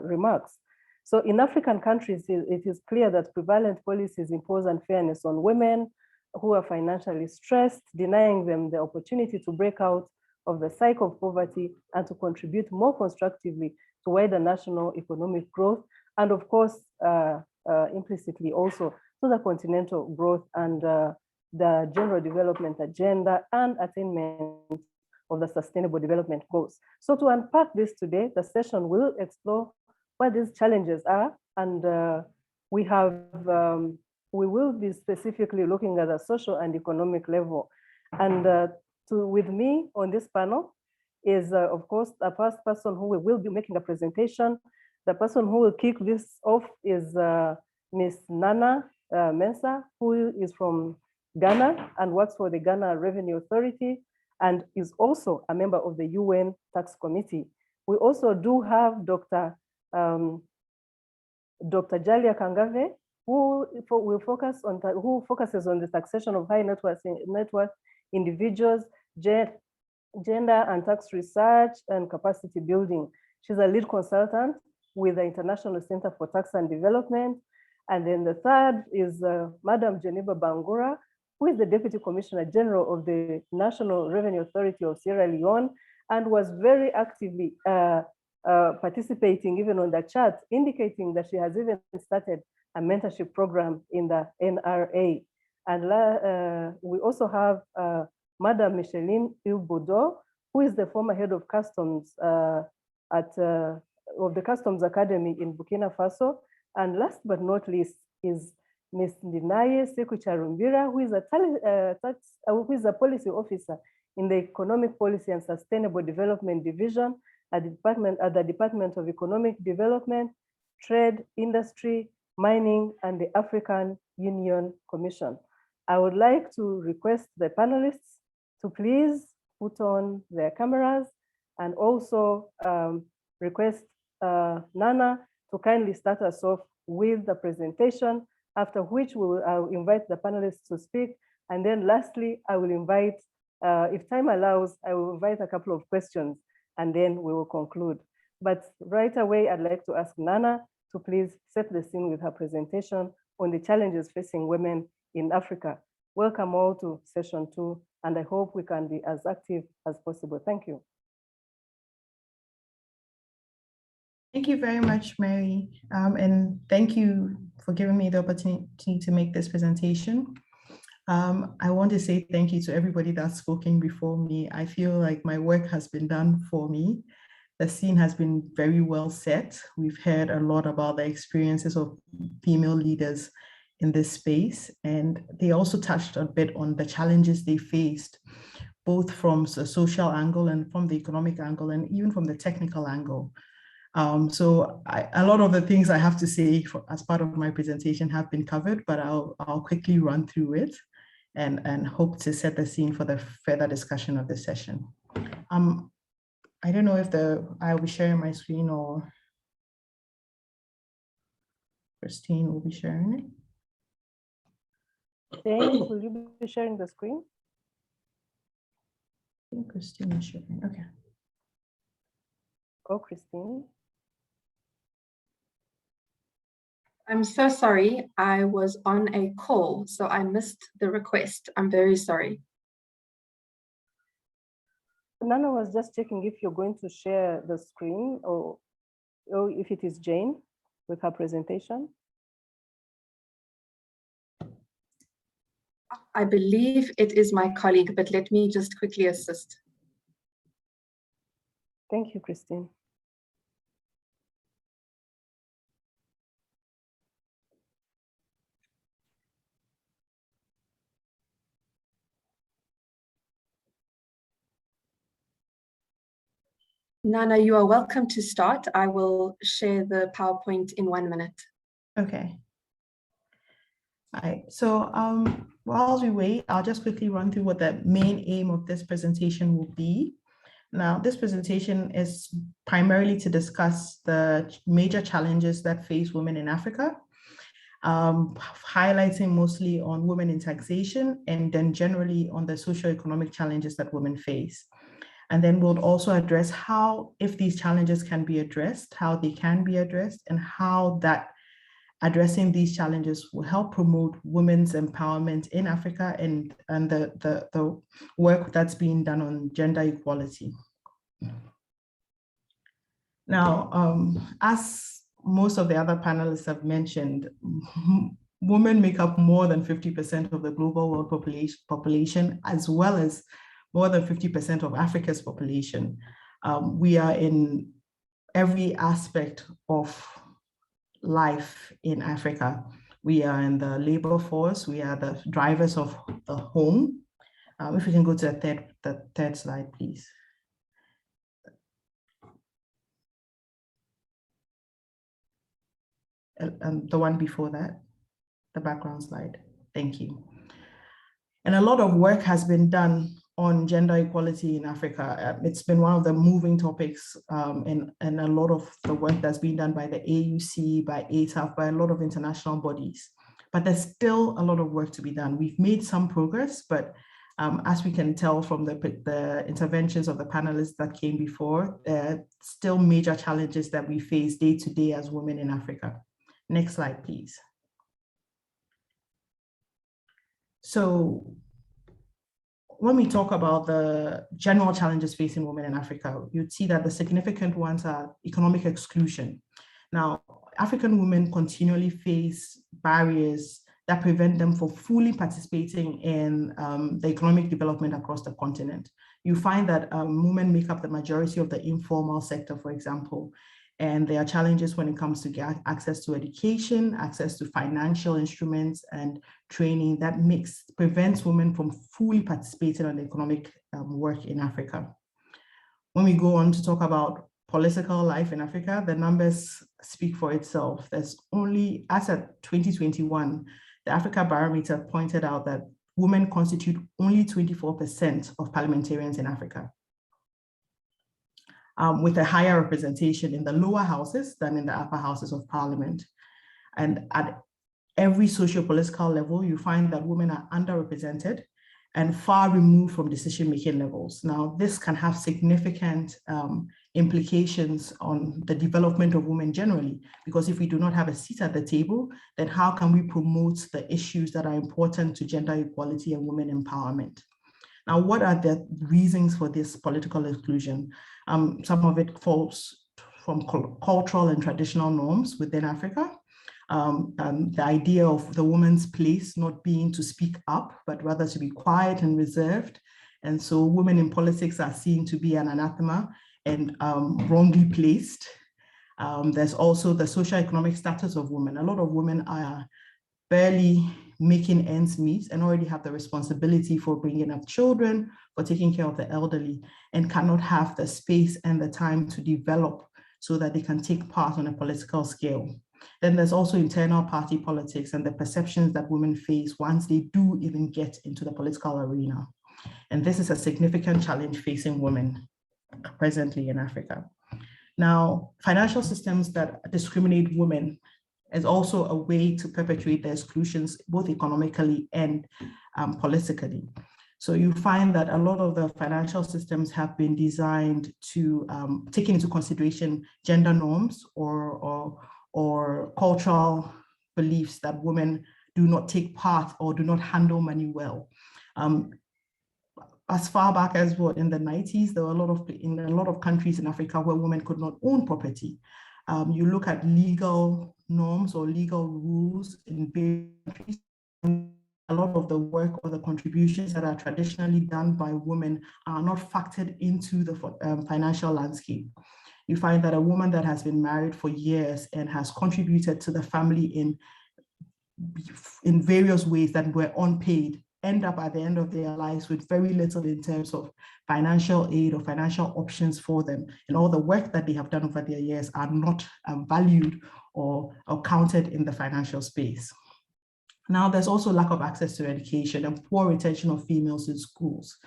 remarks. So in African countries, it is clear that prevalent policies impose unfairness on women who are financially stressed, denying them the opportunity to break out of the cycle of poverty and to contribute more constructively to wider national economic growth, and of course, implicitly also to the continental growth and the general development agenda and attainment of the Sustainable Development Goals. So to unpack this today, the session will explore what these challenges are, and we will be specifically looking at the social and economic level. And with me on this panel is, of course, the first person who will be making a presentation. The person who will kick this off is Ms. Nana Mensah, who is from Ghana and works for the Ghana Revenue Authority and is also a member of the UN Tax Committee. We also do have Dr. Jalia Kangave, who focuses on the taxation of high net worth individuals, gender and tax research and capacity building. She's a lead consultant with the International Center for Tax and Development. And then the third is Madam Jeneba Bangura, who is the Deputy Commissioner General of the National Revenue Authority of Sierra Leone and was very actively participating even on the chat, indicating that she has even started a mentorship program in the NRA. And we also have Madam Micheline Ilbodo, who is the former head of customs of the Customs Academy in Burkina Faso. And last but not least is Ms. Ndinaye Sekucharumbira, who is a policy officer in the Economic Policy and Sustainable Development Division at the Department of Economic Development, Trade, Industry, Mining, and the African Union Commission. I would like to request the panelists to please put on their cameras and also request Nana to kindly start us off with the presentation, after which I will invite the panelists to speak. And then lastly, I will invite, if time allows, I will invite a couple of questions and then we will conclude. But right away, I'd like to ask Nana to please set the scene with her presentation on the challenges facing women in Africa. Welcome all to session 2 And I hope we can be as active as possible. Thank you. Thank you very much, Mary. And thank you for giving me the opportunity to make this presentation. I want to say thank you to everybody that's spoken before me. I feel like my work has been done for me. The scene has been very well set. We've heard a lot about the experiences of female leaders in this space, and they also touched a bit on the challenges they faced, both from the social angle and from the economic angle, and even from the technical angle. So a lot of the things I have to say as part of my presentation have been covered, but I'll quickly run through it and hope to set the scene for the further discussion of this session. I don't know if I'll be sharing my screen or Christine will be sharing it. Jane, will you be sharing the screen? I think Christine is sharing, okay. Oh, Christine. I'm so sorry, I was on a call, so I missed the request. I'm very sorry. Nana was just checking if you're going to share the screen or if it is Jane with her presentation. I believe it is my colleague, but let me just quickly assist. Thank you, Christine. Nana, you are welcome to start. I will share the PowerPoint in 1 minute. Okay. All right, so while we wait, I'll just quickly run through what the main aim of this presentation will be. Now, this presentation is primarily to discuss the major challenges that face women in Africa, highlighting mostly on women in taxation and then generally on the socioeconomic challenges that women face. And then we'll also address how, if these challenges can be addressed, how they can be addressed, and how that addressing these challenges will help promote women's empowerment in Africa and the work that's being done on gender equality. Now, as most of the other panelists have mentioned, women make up more than 50% of the global world population, as well as more than 50% of Africa's population. We are in every aspect of life in Africa. We are in the labor force. We are the drivers of the home. If we can go to the third slide, please. And the one before that, the background slide. Thank you. And a lot of work has been done on gender equality in Africa. It's been one of the moving topics and a lot of the work that's been done by the AUC, by ATAF, by a lot of international bodies. But there's still a lot of work to be done. We've made some progress, but as we can tell from the interventions of the panelists that came before, still major challenges that we face day to day as women in Africa. Next slide, please. So when we talk about the general challenges facing women in Africa, you'd see that the significant ones are economic exclusion. Now, African women continually face barriers that prevent them from fully participating in the economic development across the continent. You find that women make up the majority of the informal sector, for example, and there are challenges when it comes to access to education, access to financial instruments and training that prevents women from fully participating in economic work in Africa. When we go on to talk about political life in Africa, the numbers speak for itself. There's only, as at 2021, the Africa Barometer pointed out that women constitute only 24% of parliamentarians in Africa, with a higher representation in the lower houses than in the upper houses of parliament. And at every socio-political level, you find that women are underrepresented and far removed from decision-making levels. Now, this can have significant implications on the development of women generally, because if we do not have a seat at the table, then how can we promote the issues that are important to gender equality and women empowerment? Now, what are the reasons for this political exclusion? Some of it falls from cultural and traditional norms within Africa. The idea of the woman's place not being to speak up, but rather to be quiet and reserved. And so women in politics are seen to be an anathema and wrongly placed. There's also the socioeconomic status of women. A lot of women are barely making ends meet and already have the responsibility for bringing up children, for taking care of the elderly, and cannot have the space and the time to develop so that they can take part on a political scale. Then there's also internal party politics and the perceptions that women face once they do even get into the political arena. And this is a significant challenge facing women presently in Africa. Now, financial systems that discriminate women is also a way to perpetuate the exclusions, both economically and politically. So you find that a lot of the financial systems have been designed to take into consideration gender norms or cultural beliefs that women do not take part or do not handle money well. As far back as in the 90s, there were in a lot of countries in Africa where women could not own property. You look at legal norms or legal rules in various countries, a lot of the work or the contributions that are traditionally done by women are not factored into the financial landscape. You find that a woman that has been married for years and has contributed to the family in various ways that were unpaid end up at the end of their lives with very little in terms of financial aid or financial options for them. And all the work that they have done over their years are not valued or counted in the financial space. Now, there's also lack of access to education and poor retention of females in schools.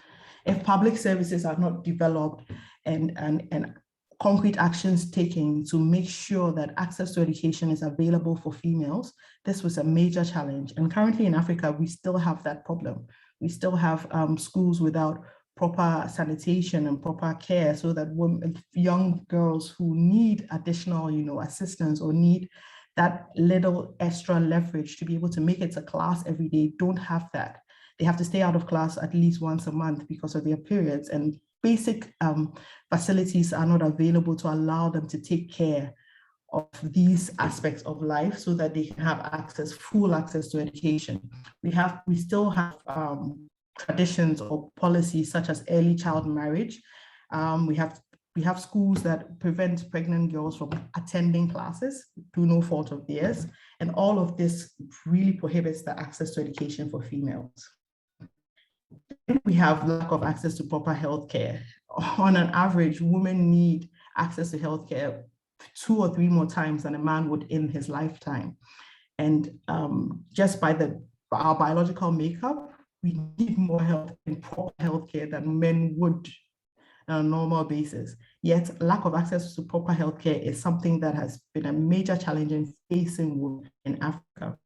If public services are not developed and concrete actions taken to make sure that access to education is available for females, this was a major challenge. And currently in Africa, we still have that problem. We still have schools without proper sanitation and proper care, so that young girls who need additional assistance or need that little extra leverage to be able to make it to class every day don't have that. They have to stay out of class at least once a month because of their periods, and basic facilities are not available to allow them to take care of these aspects of life so that they can have full access to education. We still have traditions or policies such as early child marriage. We have schools that prevent pregnant girls from attending classes through no fault of theirs. And all of this really prohibits the access to education for females. We have lack of access to proper healthcare. On an average, women need access to healthcare 2 or 3 more times than a man would in his lifetime. And just by our biological makeup, we need more health and proper healthcare than men would on a normal basis. Yet lack of access to proper healthcare is something that has been a major challenge in facing women in Africa.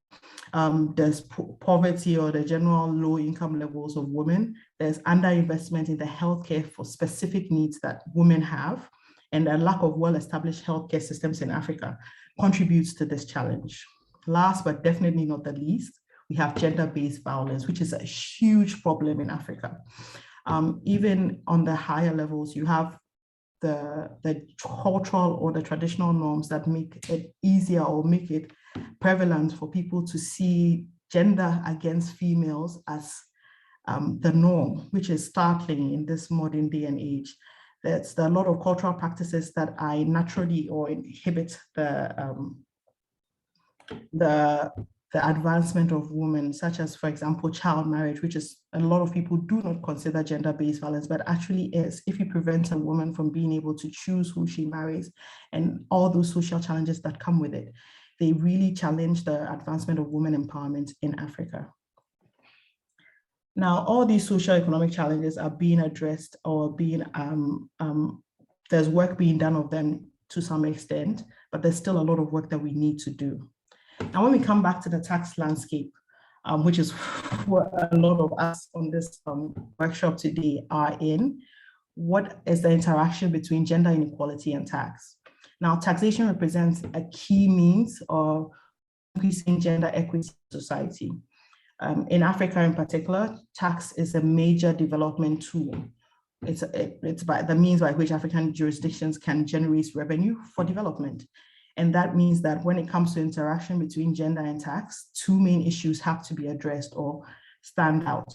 There's poverty or the general low income levels of women. There's underinvestment in the healthcare for specific needs that women have, and a lack of well-established healthcare systems in Africa contributes to this challenge. Last but definitely not the least, we have gender-based violence, which is a huge problem in Africa. Even on the higher levels, you have the cultural or the traditional norms that make it easier or make it prevalent for people to see gender against females as the norm, which is startling in this modern day and age. There's a lot of cultural practices that I naturally or inhibit the advancement of women, such as, for example, child marriage, which is a lot of people do not consider gender-based violence, but actually is. If you prevent a woman from being able to choose who she marries and all those social challenges that come with it, they really challenge the advancement of women empowerment in Africa. Now, all these socio-economic challenges are being addressed or being, there's work being done of them to some extent, but there's still a lot of work that we need to do. Now, when we come back to the tax landscape, which is what a lot of us on this workshop today are in, what is the interaction between gender inequality and tax? Now, taxation represents a key means of increasing gender equity in society. In Africa in particular, tax is a major development tool. It's by the means by which African jurisdictions can generate revenue for development. And that means that when it comes to interaction between gender and tax, two main issues have to be addressed or stand out.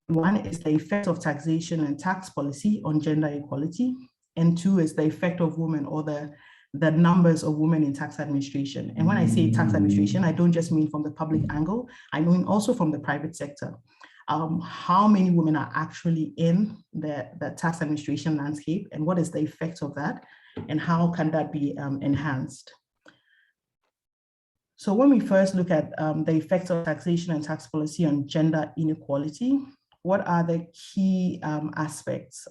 One is the effect of taxation and tax policy on gender equality, and two is the effect of women or the numbers of women in tax administration. And when I say tax administration, I don't just mean from the public angle, I mean also from the private sector. How many women are actually in the tax administration landscape, and what is the effect of that, and how can that be enhanced? So when we first look at the effects of taxation and tax policy on gender inequality, what are the key aspects,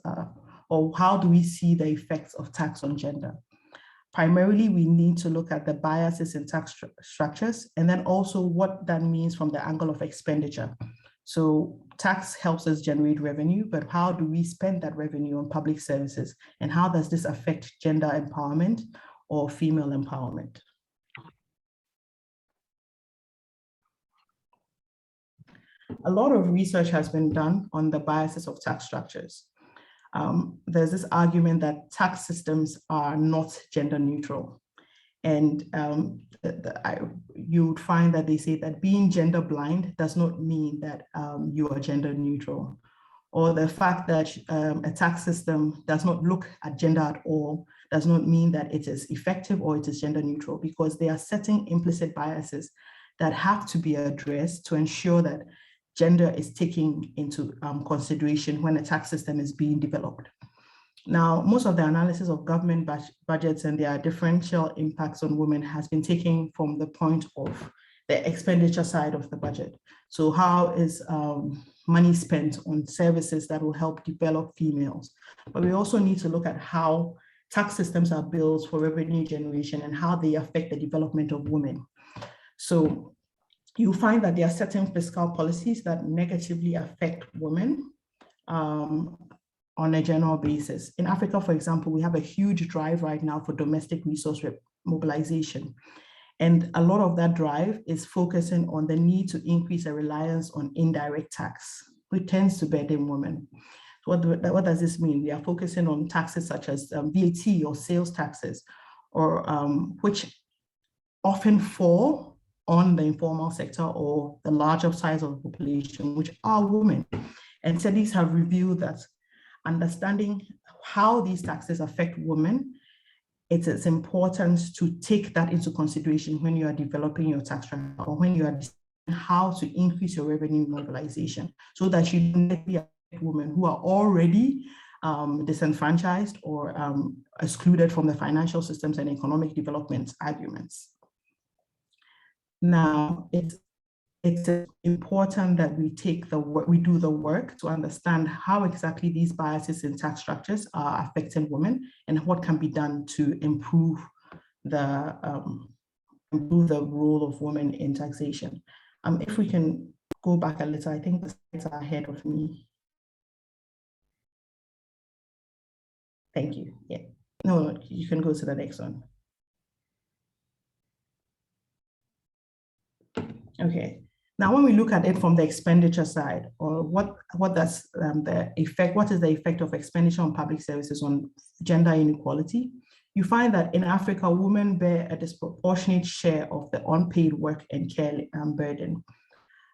or how do we see the effects of tax on gender? Primarily, we need to look at the biases in tax structures, and then also what that means from the angle of expenditure. So tax helps us generate revenue, but how do we spend that revenue on public services? And how does this affect gender empowerment or female empowerment? A lot of research has been done on the biases of tax structures. There's this argument that tax systems are not gender neutral. And you would find that they say that being gender blind does not mean that you are gender neutral. Or the fact that a tax system does not look at gender at all does not mean that it is effective or it is gender neutral, because there are certain implicit biases that have to be addressed to ensure that gender is taken into consideration when a tax system is being developed. Now, most of the analysis of government budgets and their differential impacts on women has been taken from the point of the expenditure side of the budget. So how is money spent on services that will help develop females? But we also need to look at how tax systems are built for revenue generation and how they affect the development of women. So you find that there are certain fiscal policies that negatively affect women on a general basis. In Africa, for example, we have a huge drive right now for domestic resource mobilization. And a lot of that drive is focusing on the need to increase a reliance on indirect tax, which tends to burden women. What does this mean? We are focusing on taxes such as VAT or sales taxes, or which often fall on the informal sector or the larger size of the population, which are women. And studies have revealed that understanding how these taxes affect women, it is important to take that into consideration when you are developing your tax structure or when you are deciding how to increase your revenue mobilization, so that you don't affect women who are already disenfranchised or excluded from the financial systems and economic development arguments. Now, it's important that we take the work, we do the work to understand how exactly these biases in tax structures are affecting women and what can be done to improve the role of women in taxation. If we can go back a little, I think the slides are ahead of me. Thank you. Yeah. No, you can go to the next one. Okay. Now, when we look at it from the expenditure side, or what is the effect of expenditure on public services on gender inequality, you find that in Africa, women bear a disproportionate share of the unpaid work and care burden.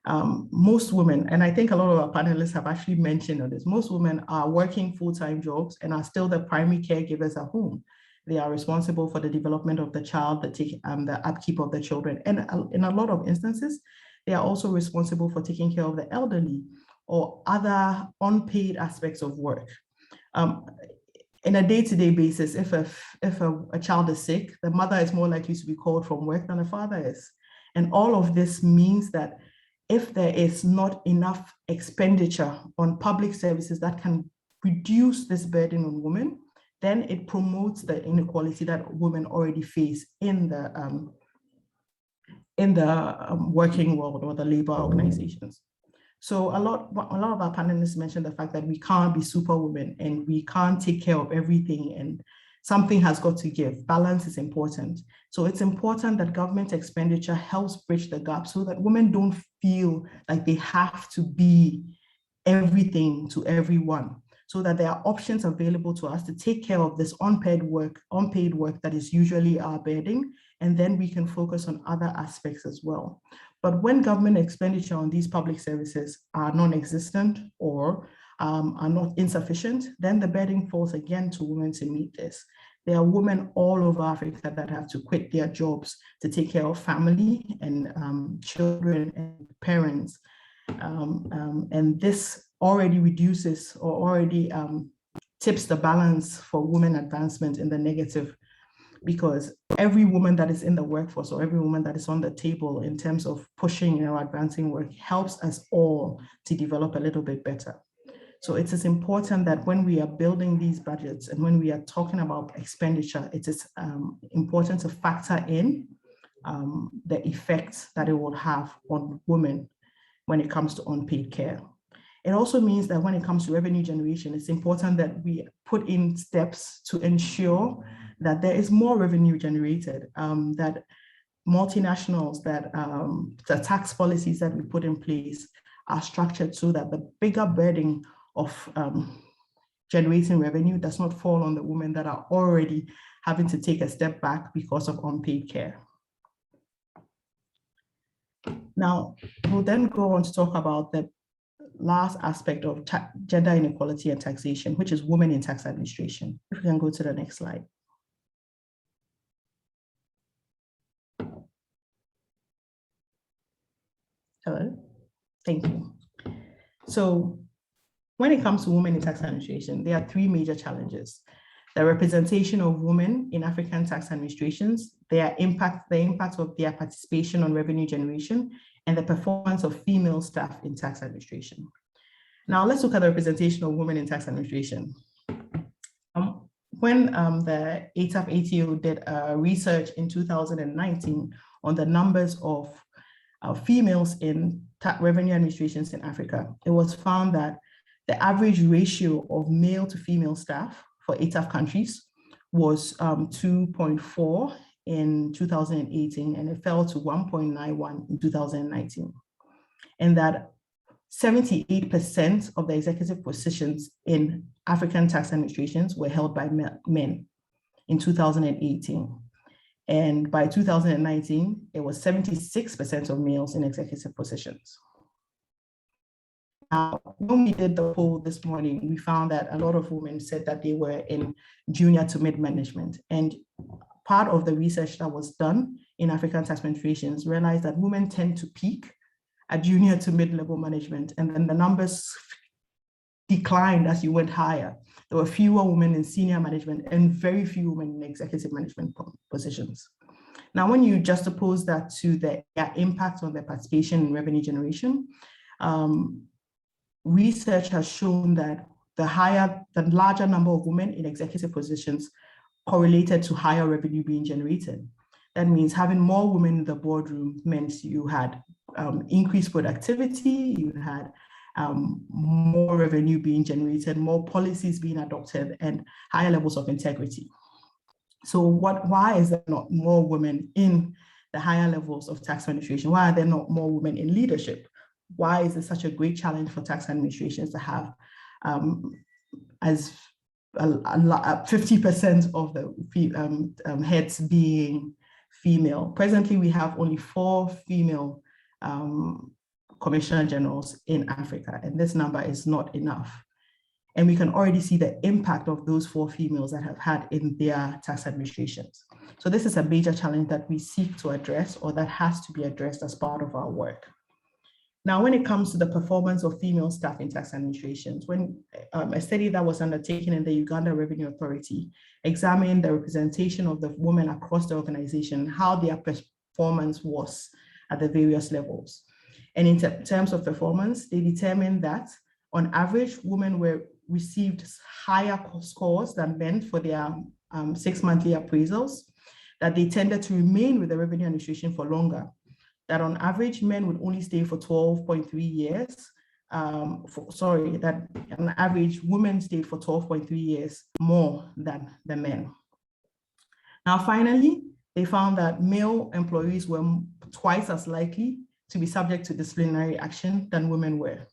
Most women, and I think a lot of our panelists have actually mentioned on this, most women are working full-time jobs and are still the primary caregivers at home. They are responsible for the development of the child, the upkeep of the children. And in a lot of instances, they are also responsible for taking care of the elderly or other unpaid aspects of work. In a day-to-day basis, if a child is sick, the mother is more likely to be called from work than the father is. And all of this means that if there is not enough expenditure on public services that can reduce this burden on women, then it promotes the inequality that women already face in the working world or the labor organizations. So a lot of our panelists mentioned the fact that we can't be superwomen and we can't take care of everything, and something has got to give. Balance is important. So it's important that government expenditure helps bridge the gap so that women don't feel like they have to be everything to everyone, so that there are options available to us to take care of this unpaid work that is usually our burden, and then we can focus on other aspects as well. But when government expenditure on these public services are non-existent or are not insufficient, then the burden falls again to women to meet this. There are women all over Africa that have to quit their jobs to take care of family and children and parents. And this already reduces or already tips the balance for women advancement in the negative, because every woman that is in the workforce or every woman that is on the table in terms of pushing or advancing work helps us all to develop a little bit better. So it is important that when we are building these budgets and when we are talking about expenditure, it is important to factor in the effects that it will have on women when it comes to unpaid care. It also means that when it comes to revenue generation, it's important that we put in steps to ensure that there is more revenue generated, that multinationals, that the tax policies that we put in place are structured so that the bigger burden of generating revenue does not fall on the women that are already having to take a step back because of unpaid care. Now, we'll then go on to talk about the last aspect of gender inequality and taxation, which is women in tax administration. If we can go to the next slide. Hello, thank you. So when it comes to women in tax administration, there are three major challenges: the representation of women in African tax administrations, the impact of their participation on revenue generation, and the performance of female staff in tax administration. Now let's look at the representation of women in tax administration. When the ATAF ATO did research in 2019 on the numbers of females in revenue administrations in Africa, it was found that the average ratio of male to female staff for ATAF countries was 2.4 in 2018, and it fell to 1.91 in 2019. And that 78% of the executive positions in African tax administrations were held by men in 2018. And by 2019, it was 76% of males in executive positions. Now, when we did the poll this morning, we found that a lot of women said that they were in junior to mid-management. And part of the research that was done in African tax administrations realized that women tend to peak at junior to mid-level management, and then the numbers declined as you went higher. There were fewer women in senior management and very few women in executive management positions. Now, when you juxtapose that to their impact on their participation in revenue generation, research has shown that the larger number of women in executive positions correlated to higher revenue being generated. That means having more women in the boardroom meant you had increased productivity, you had more revenue being generated, more policies being adopted, and higher levels of integrity. So why is there not more women in the higher levels of tax administration? Why are there not more women in leadership? Why is it such a great challenge for tax administrations to have as 50% of the heads being female? Presently, we have only 4 female commissioner generals in Africa, and this number is not enough. And we can already see the impact of those 4 females that have had in their tax administrations. So this is a major challenge that we seek to address, or that has to be addressed as part of our work. Now, when it comes to the performance of female staff in tax administrations, when a study that was undertaken in the Uganda Revenue Authority examined the representation of the women across the organization, how their performance was at the various levels. And in terms of performance, they determined that on average, women received higher scores than men for their 6 monthly appraisals, that they tended to remain with the revenue administration for longer, that on average, men would only stay for 12.3 years. That on average, women stayed for 12.3 years more than the men. Now, finally, they found that male employees were twice as likely to be subject to disciplinary action than women were,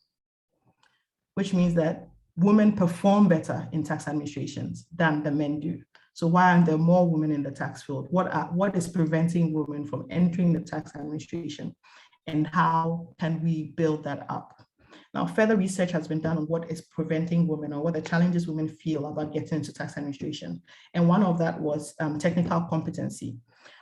which means that women perform better in tax administrations than the men do. So why aren't there more women in the tax field? What is preventing women from entering the tax administration? And how can we build that up? Now, further research has been done on what is preventing women or what the challenges women feel about getting into tax administration. And one of that was technical competency.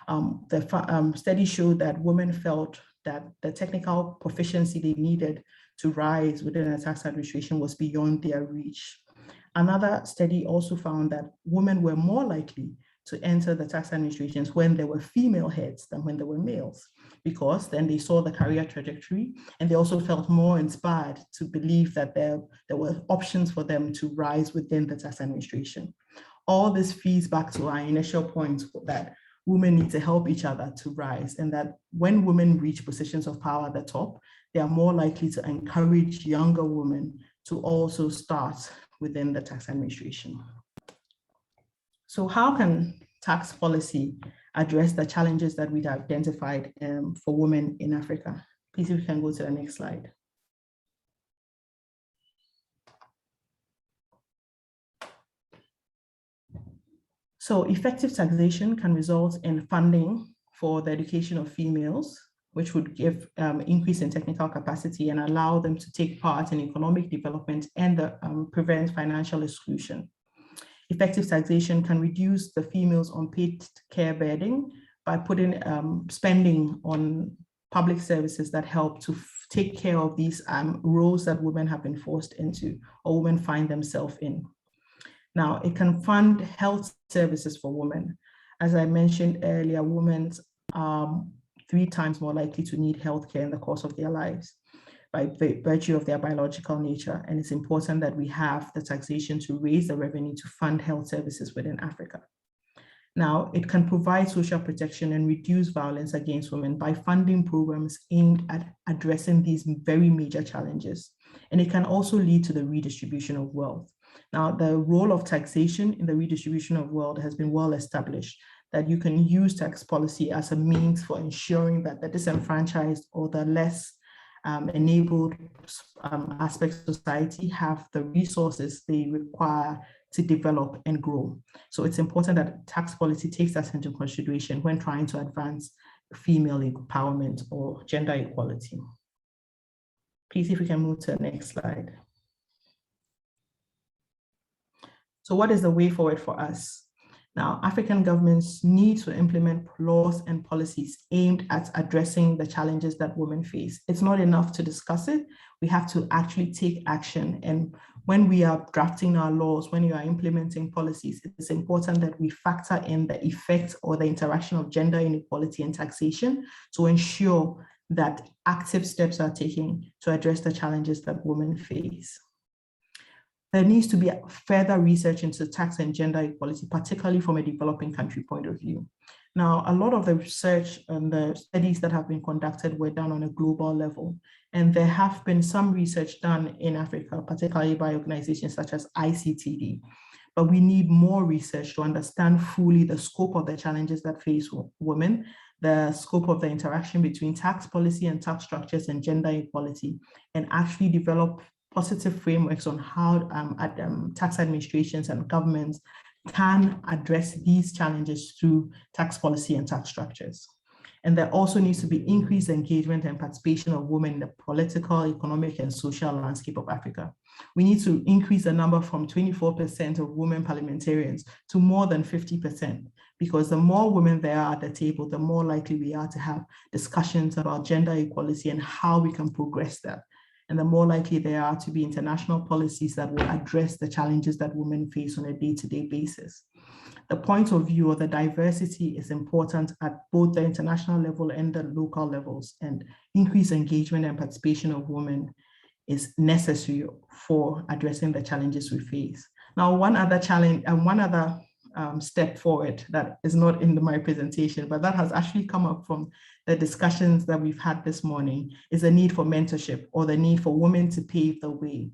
The study showed that women felt that the technical proficiency they needed to rise within a tax administration was beyond their reach. Another study also found that women were more likely to enter the tax administrations when there were female heads than when there were males, because then they saw the career trajectory and they also felt more inspired to believe that there were options for them to rise within the tax administration. All this feeds back to our initial point that women need to help each other to rise, and that when women reach positions of power at the top, they are more likely to encourage younger women to also start within the tax administration. So how can tax policy address the challenges that we've identified for women in Africa? Please, if we can go to the next slide. So effective taxation can result in funding for the education of females, which would give increase in technical capacity and allow them to take part in economic development and prevent financial exclusion. Effective taxation can reduce the females' unpaid care burden by putting spending on public services that help to take care of these roles that women have been forced into or women find themselves in. Now, it can fund health services for women. As I mentioned earlier, women are 3 times more likely to need healthcare in the course of their lives by virtue of their biological nature. And it's important that we have the taxation to raise the revenue to fund health services within Africa. Now, it can provide social protection and reduce violence against women by funding programs aimed at addressing these very major challenges. And it can also lead to the redistribution of wealth. Now, the role of taxation in the redistribution of wealth has been well established, that you can use tax policy as a means for ensuring that the disenfranchised or the less enabled aspects of society have the resources they require to develop and grow. So it's important that tax policy takes that into consideration when trying to advance female empowerment or gender equality. Please, if we can move to the next slide. So what is the way forward for us? Now, African governments need to implement laws and policies aimed at addressing the challenges that women face. It's not enough to discuss it. We have to actually take action. And when we are drafting our laws, when you are implementing policies, it's important that we factor in the effect or the interaction of gender inequality and taxation to ensure that active steps are taken to address the challenges that women face. There needs to be further research into tax and gender equality, particularly from a developing country point of view. Now, a lot of the research and the studies that have been conducted were done on a global level. And there have been some research done in Africa, particularly by organizations such as ICTD. But we need more research to understand fully the scope of the challenges that face women, the scope of the interaction between tax policy and tax structures and gender equality, and actually develop positive frameworks on how tax administrations and governments can address these challenges through tax policy and tax structures. And there also needs to be increased engagement and participation of women in the political, economic, and social landscape of Africa. We need to increase the number from 24% of women parliamentarians to more than 50%, because the more women there are at the table, the more likely we are to have discussions about gender equality and how we can progress that. And the more likely there are to be international policies that will address the challenges that women face on a day-to-day basis. The point of view or the diversity is important at both the international level and the local levels, and increased engagement and participation of women is necessary for addressing the challenges we face. Now, one other challenge and one other step forward that is not in my presentation, but that has actually come up from the discussions that we've had this morning, is the need for mentorship or the need for women to pave the way.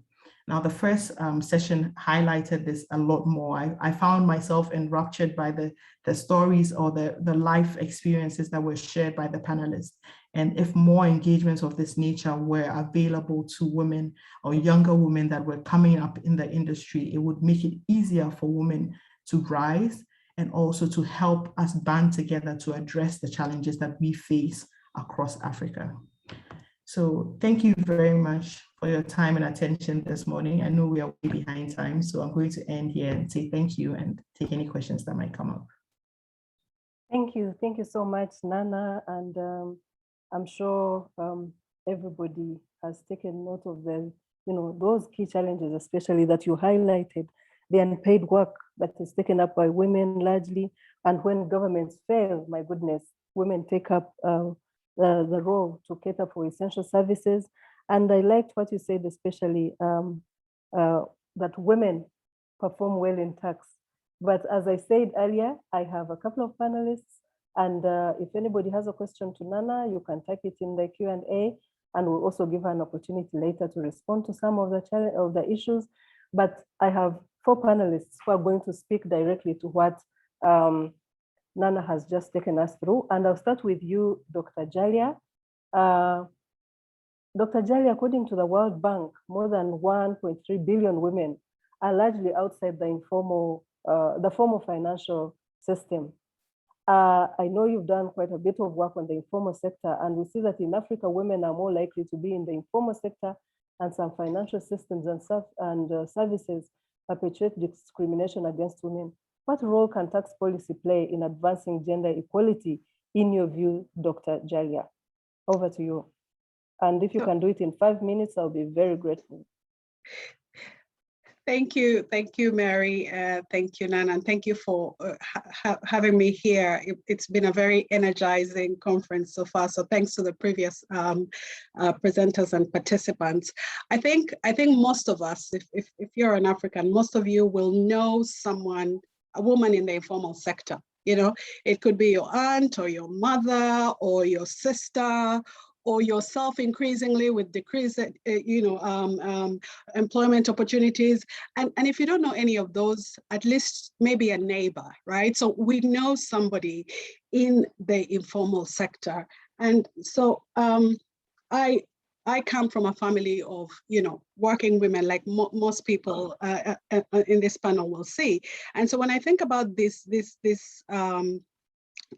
Now, the first session highlighted this a lot more. I found myself enraptured by the stories or the life experiences that were shared by the panelists. And if more engagements of this nature were available to women or younger women that were coming up in the industry, it would make it easier for women to rise and also to help us band together to address the challenges that we face across Africa. So thank you very much for your time and attention this morning. I know we are way behind time, so I'm going to end here and say thank you and take any questions that might come up. Thank you so much, Nana. And I'm sure everybody has taken note of those key challenges, especially that you highlighted, the unpaid work that is taken up by women largely. And when governments fail, my goodness, women take up the role to cater for essential services. And I liked what you said, especially that women perform well in tax. But as I said earlier, I have a couple of panelists, and if anybody has a question to Nana, you can type it in the Q&A, and we'll also give her an opportunity later to respond to some of the issues. But I have 4 panelists who are going to speak directly to what Nana has just taken us through. And I'll start with you, Dr. Jalia. Dr. Jalia, according to the World Bank, more than 1.3 billion women are largely outside the formal financial system. I know you've done quite a bit of work on the informal sector, and we see that in Africa, women are more likely to be in the informal sector, and some financial systems and services perpetuate discrimination against women. What role can tax policy play in advancing gender equality, in your view, Dr. Jalia? Over to you. And if you can do it in 5 minutes, I'll be very grateful. Thank you, Mary. Thank you, Nana, and thank you for having me here. It's been a very energizing conference so far. So thanks to the previous presenters and participants. I think most of us, if you're an African, most of you will know someone, a woman in the informal sector. You know, it could be your aunt or your mother or your sister, or yourself increasingly with decreased, employment opportunities. And if you don't know any of those, at least maybe a neighbor, right? So we know somebody in the informal sector. And so I come from a family of, working women, like most people in this panel will see. And so when I think about this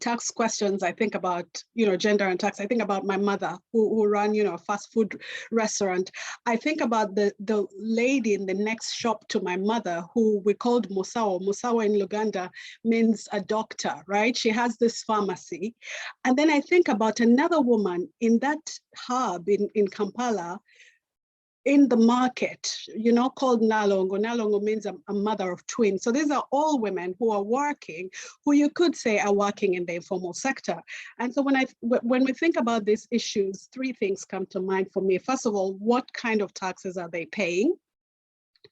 tax questions, I think about, gender and tax. I think about my mother who ran, a fast food restaurant. I think about the lady in the next shop to my mother who we called Musawa. Musawa in Luganda means a doctor, right? She has this pharmacy. And then I think about another woman in that hub in Kampala, in the market, called Nalongo. Nalongo means a mother of twins. So these are all women who are working, who you could say are working in the informal sector. And so when we think about these issues, 3 things come to mind for me. First of all, what kind of taxes are they paying?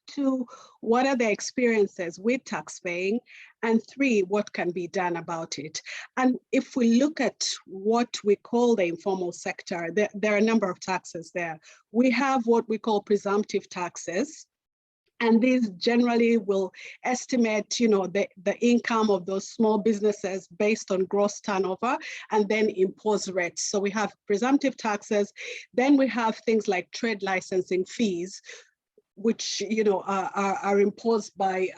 2, what are their experiences with tax paying? And 3, what can be done about it? And if we look at what we call the informal sector, there are a number of taxes there. We have what we call presumptive taxes. And these generally will estimate, the income of those small businesses based on gross turnover and then impose rates. So we have presumptive taxes. Then we have things like trade licensing fees, which are imposed by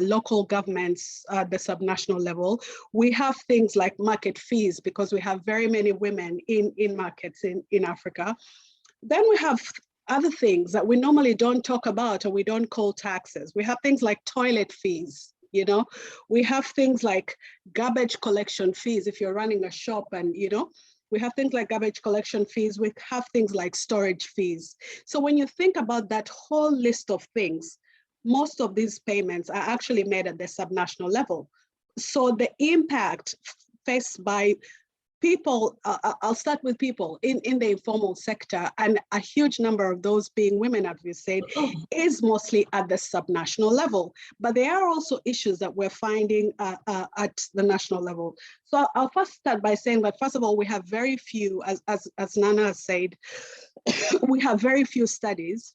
local governments at the subnational level. We have things like market fees because we have very many women in markets in Africa. Then we have other things that we normally don't talk about or we don't call taxes. We have things like toilet fees. We have things like garbage collection fees if you're running a shop, and we have things like garbage collection fees. We have things like storage fees. So when you think about that whole list of things, most of these payments are actually made at the subnational level. So the impact faced by people, I'll start with people in the informal sector, and a huge number of those being women, as we said, is mostly at the subnational level. But there are also issues that we're finding at the national level. So I'll first start by saying that, first of all, we have very few, as Nana has said, we have very few studies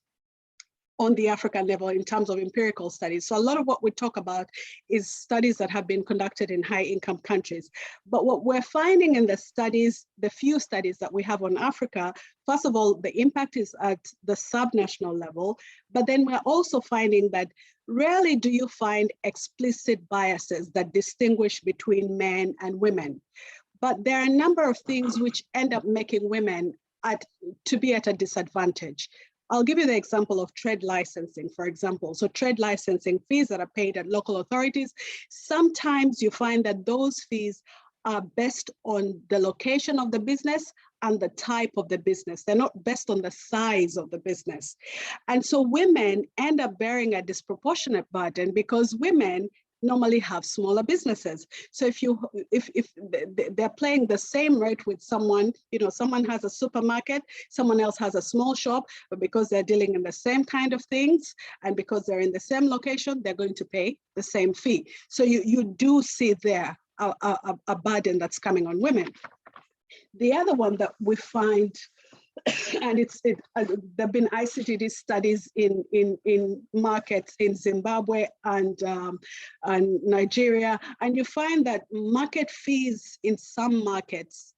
on the African level in terms of empirical studies. So a lot of what we talk about is studies that have been conducted in high income countries. But what we're finding in the studies, the few studies that we have on Africa, first of all, the impact is at the subnational level, but then we're also finding that rarely do you find explicit biases that distinguish between men and women. But there are a number of things which end up making women to be at a disadvantage. I'll give you the example of trade licensing, for example. So trade licensing fees that are paid at local authorities, sometimes you find that those fees are based on the location of the business and the type of the business. They're not based on the size of the business. And so women end up bearing a disproportionate burden because women normally have smaller businesses. So if they're playing the same rate with someone, someone has a supermarket, someone else has a small shop, but because they're dealing in the same kind of things and because they're in the same location, they're going to pay the same fee. So you do see there a burden that's coming on women. The other one that we find, and there've been ICTD studies in markets in Zimbabwe and Nigeria, and you find that market fees in some markets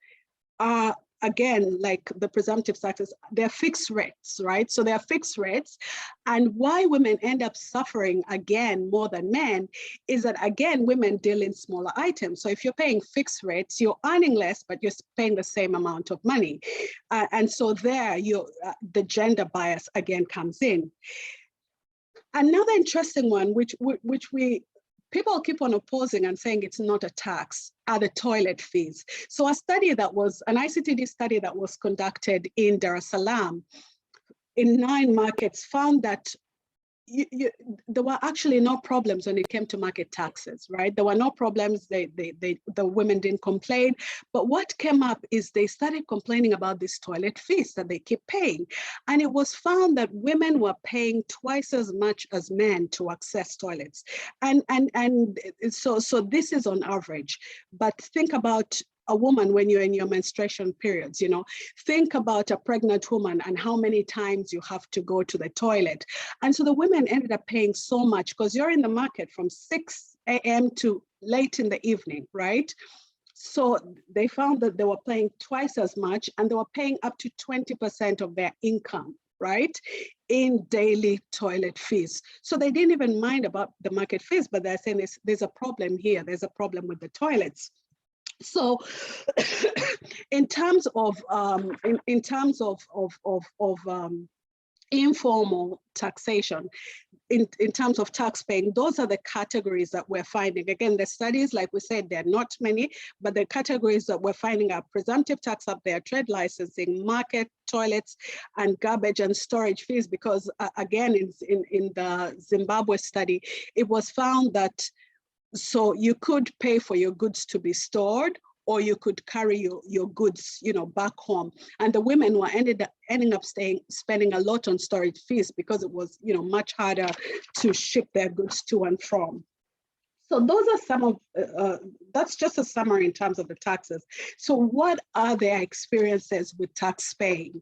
are, again, like the presumptive taxes, they're fixed rates, right? So they're fixed rates. And why women end up suffering, again, more than men, is that, again, women deal in smaller items. So if you're paying fixed rates, you're earning less, but you're paying the same amount of money. And so there, the gender bias, again, comes in. Another interesting one, which people keep on opposing and saying it's not a tax, are the toilet fees. So an ICTD study that was conducted in Dar es Salaam in 9 markets found that there were actually no problems when it came to market taxes, right? There were no problems, the women didn't complain, but what came up is they started complaining about these toilet fees that they keep paying. And it was found that women were paying twice as much as men to access toilets. And so this is on average, but think about a woman when you're in your menstruation periods, think about a pregnant woman and how many times you have to go to the toilet. And so the women ended up paying so much because you're in the market from 6 a.m. to late in the evening, right? So they found that they were paying twice as much and they were paying up to 20% of their income, right, in daily toilet fees. So they didn't even mind about the market fees, but they're saying there's a problem here. There's a problem with the toilets. So, in terms of informal taxation, in terms of tax paying, those are the categories that we're finding. Again, the studies, like we said, they're not many, but the categories that we're finding are presumptive tax up there, trade licensing, market, toilets, and garbage and storage fees, because again, in the Zimbabwe study, it was found that so you could pay for your goods to be stored, or you could carry your goods, back home. And the women were ending up spending a lot on storage fees because it was, much harder to ship their goods to and from. So those are some of, that's just a summary in terms of the taxes. So what are their experiences with tax paying?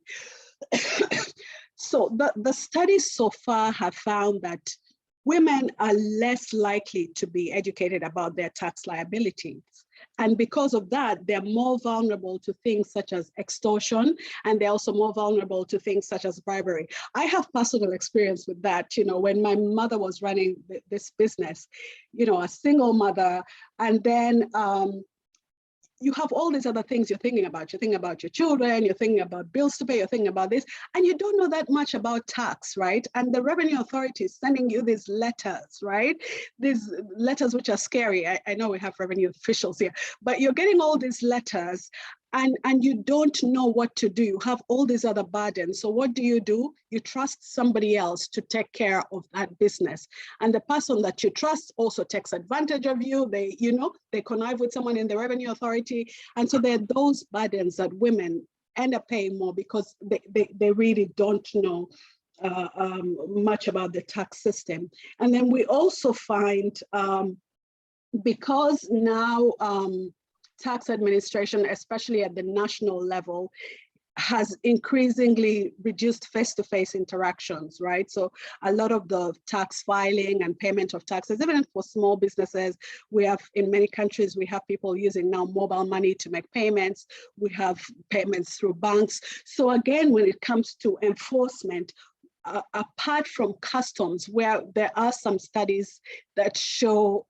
So the studies so far have found that women are less likely to be educated about their tax liabilities. And because of that, they're more vulnerable to things such as extortion, and they're also more vulnerable to things such as bribery. I have personal experience with that, when my mother was running this business, a single mother, and then you have all these other things you're thinking about. You're thinking about your children, you're thinking about bills to pay, you're thinking about this, and you don't know that much about tax, right? And the revenue authority is sending you these letters, right? These letters which are scary. I know we have revenue officials here, but you're getting all these letters and you don't know what to do. You have all these other burdens. So what do? You trust somebody else to take care of that business. And the person that you trust also takes advantage of you. They connive with someone in the revenue authority. And so there are those burdens that women end up paying more because they really don't know much about the tax system. And then we also find, because now tax administration, especially at the national level, has increasingly reduced face-to-face interactions, right? So a lot of the tax filing and payment of taxes, even for small businesses, we have, in many countries, we have people using now mobile money to make payments. We have payments through banks. So again, when it comes to enforcement, apart from customs, where there are some studies that show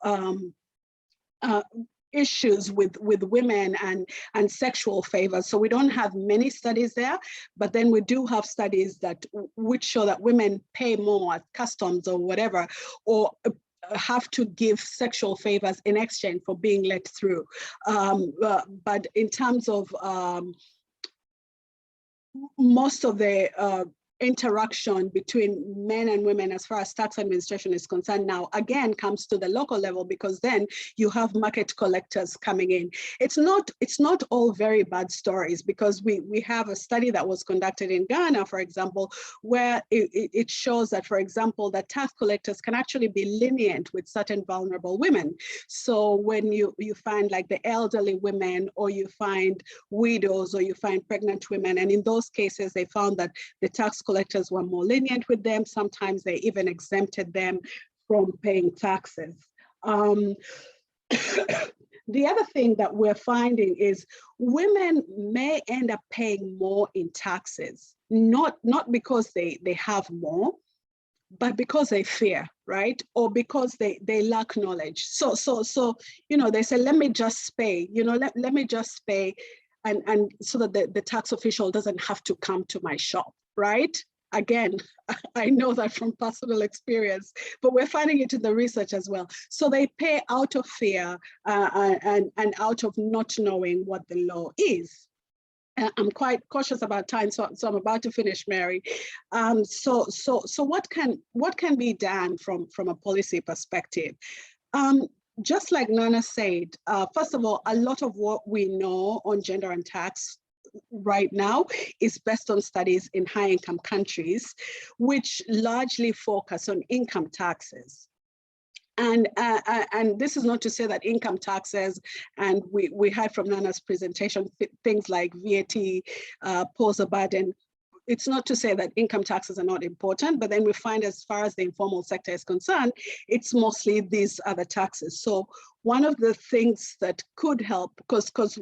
issues with women and sexual favors. So we don't have many studies there, but then we do have studies that which show that women pay more at customs or whatever, or have to give sexual favors in exchange for being let through. But in terms of most of the interaction between men and women as far as tax administration is concerned now, again, comes to the local level, because then you have market collectors coming in. It's not all very bad stories, because we have a study that was conducted in Ghana, for example, where it shows that, for example, that tax collectors can actually be lenient with certain vulnerable women. So when you find like the elderly women, or you find widows, or you find pregnant women, and in those cases, they found that the tax collectors were more lenient with them. Sometimes they even exempted them from paying taxes. The other thing that we're finding is women may end up paying more in taxes, not because they have more, but because they fear, right? Or because they lack knowledge. So they say, let me just pay, let me just pay, and so that the tax official doesn't have to come to my shop, right? Again, I know that from personal experience, but we're finding it in the research as well. So they pay out of fear and out of not knowing what the law is. I'm quite cautious about time, so I'm about to finish, Mary. So what can be done from a policy perspective? Just like Nana said, first of all, a lot of what we know on gender and tax right now is based on studies in high-income countries, which largely focus on income taxes. And this is not to say that income taxes, and we heard from Nana's presentation, things like VAT pose a burden. It's not to say that income taxes are not important, but then we find, as far as the informal sector is concerned, it's mostly these other taxes. So one of the things that could help, because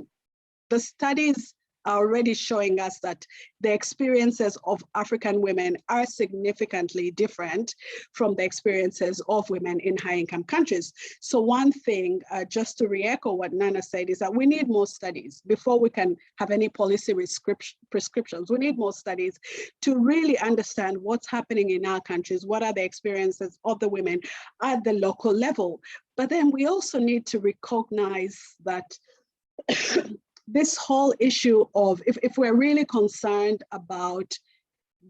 the studies are already showing us that the experiences of African women are significantly different from the experiences of women in high-income countries. So one thing, just to re-echo what Nana said, is that we need more studies before we can have any policy prescriptions. We need more studies to really understand what's happening in our countries, what are the experiences of the women at the local level. But then we also need to recognize that this whole issue of, if we're really concerned about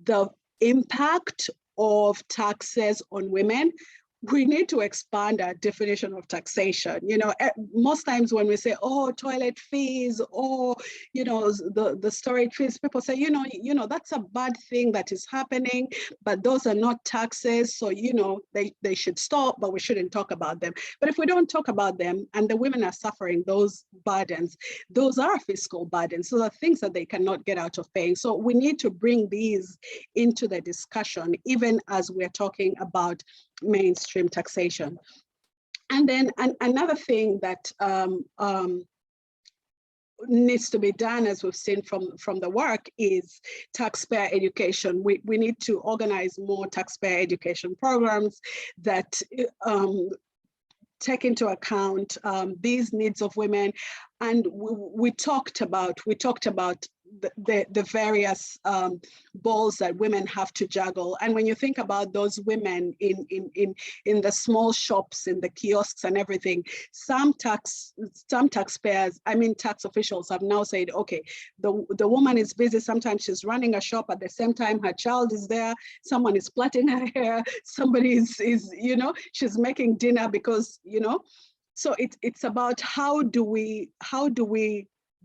the impact of taxes on women, we need to expand our definition of taxation. Most times when we say, oh, toilet fees, or, the storage fees, people say, that's a bad thing that is happening, but those are not taxes. So, they should stop, but we shouldn't talk about them. But if we don't talk about them and the women are suffering those burdens, those are fiscal burdens. So the things that they cannot get out of paying. So we need to bring these into the discussion, even as we're talking about mainstream taxation. And then another thing that needs to be done, as we've seen from the work, is taxpayer education. We need to organize more taxpayer education programs that take into account these needs of women. And we talked about the various balls that women have to juggle. And when you think about those women in the small shops, in the kiosks and everything, some taxpayers, tax officials have now said, okay, the woman is busy. Sometimes she's running a shop, at the same time her child is there, someone is plaiting her hair, somebody is she's making dinner, because, so it's about how do we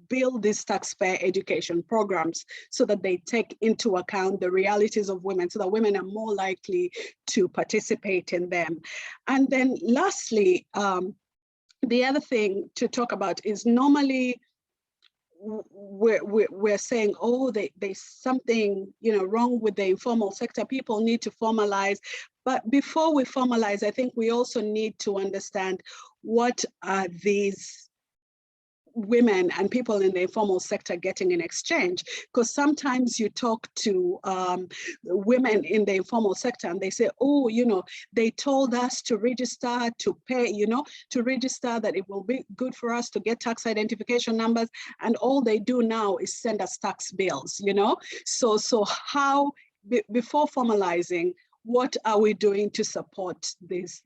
build these taxpayer education programs so that they take into account the realities of women, so that women are more likely to participate in them. And then lastly, the other thing to talk about is, normally we're saying, oh, there's something, you know, wrong with the informal sector. People need to formalize. But before we formalize, I think we also need to understand what are these women and people in the informal sector getting in exchange. Because sometimes you talk to women in the informal sector and they say, oh, you know, they told us to register, to pay, you know, to register, that it will be good for us to get tax identification numbers. And all they do now is send us tax bills, you know? So how, before formalizing, what are we doing to support these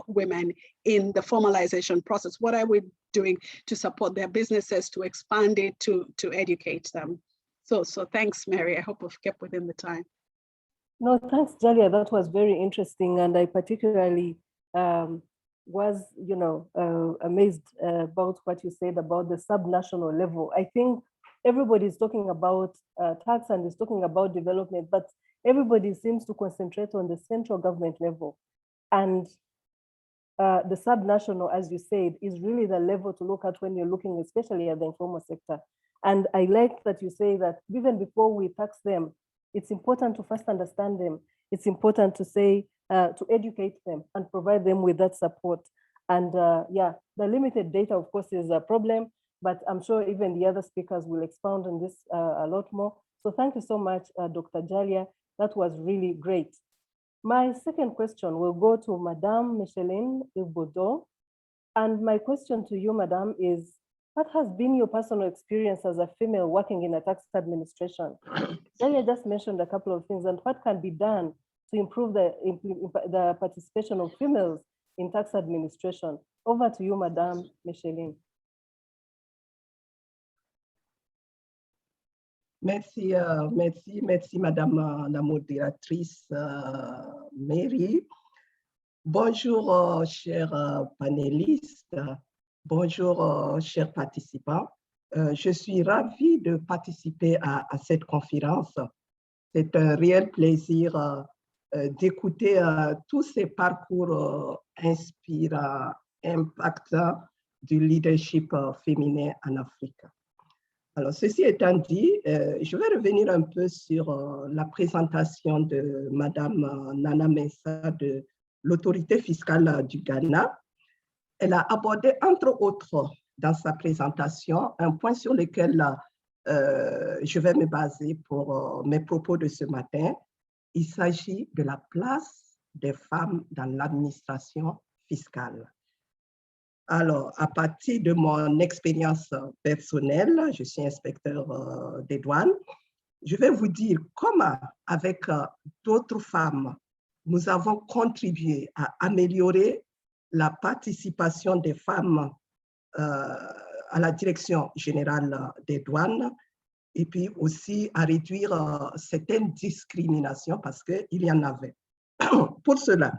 women in the formalization process? What are we doing to support their businesses, to expand it, to educate them? So thanks, Mary. I hope we've kept within the time. No, thanks, Jalia. That was very interesting. And I particularly was, you know, amazed about what you said about the subnational level. I think everybody is talking about tax and is talking about development, but everybody seems to concentrate on the central government level. And the subnational, as you said, is really the level to look at when you're looking especially at the informal sector. And I like that you say that even before we tax them, it's important to first understand them. It's important to say, to educate them and provide them with that support. And yeah, the limited data, of course, is a problem, but I'm sure even the other speakers will expound on this a lot more. So thank you so much, Dr. Jalia. That was really great. My second question will go to Madame Micheline Ilbodo. And my question to you, Madame, is what has been your personal experience as a female working in a tax administration? Jalia just mentioned a couple of things, and what can be done to improve the participation of females in tax administration? Over to you, Madame Micheline. Merci, merci Madame la modératrice Mary. Bonjour, chers panélistes. Bonjour, chers participants. Je suis ravie de participer à cette conférence. C'est un réel plaisir d'écouter tous ces parcours inspirants, impactants du leadership féminin en Afrique. Alors, ceci étant dit, je vais revenir un peu sur la présentation de Madame Nana Mensah de l'autorité fiscale du Ghana. Elle a abordé, entre autres, dans sa présentation, un point sur lequel je vais me baser pour mes propos de ce matin. Il s'agit de la place des femmes dans l'administration fiscale. Alors, à partir de mon expérience personnelle, je suis inspecteur des douanes, je vais vous dire comment, avec d'autres femmes, nous avons contribué à améliorer la participation des femmes à la direction générale des douanes et puis aussi à réduire certaines discriminations parce qu'il y en avait. Pour cela,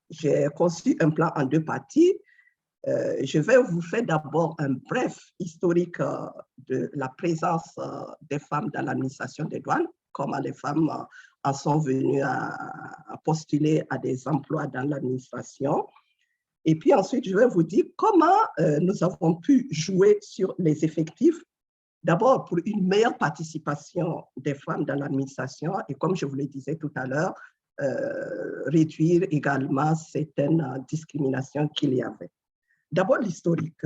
j'ai conçu un plan en deux parties. Je vais vous faire d'abord un bref historique de la présence des femmes dans l'administration des douanes, comment les femmes en sont venues à postuler à des emplois dans l'administration. Et puis ensuite, je vais vous dire comment nous avons pu jouer sur les effectifs, d'abord pour une meilleure participation des femmes dans l'administration et comme je vous le disais tout à l'heure, réduire également certaines discriminations qu'il y avait. D'abord, l'historique.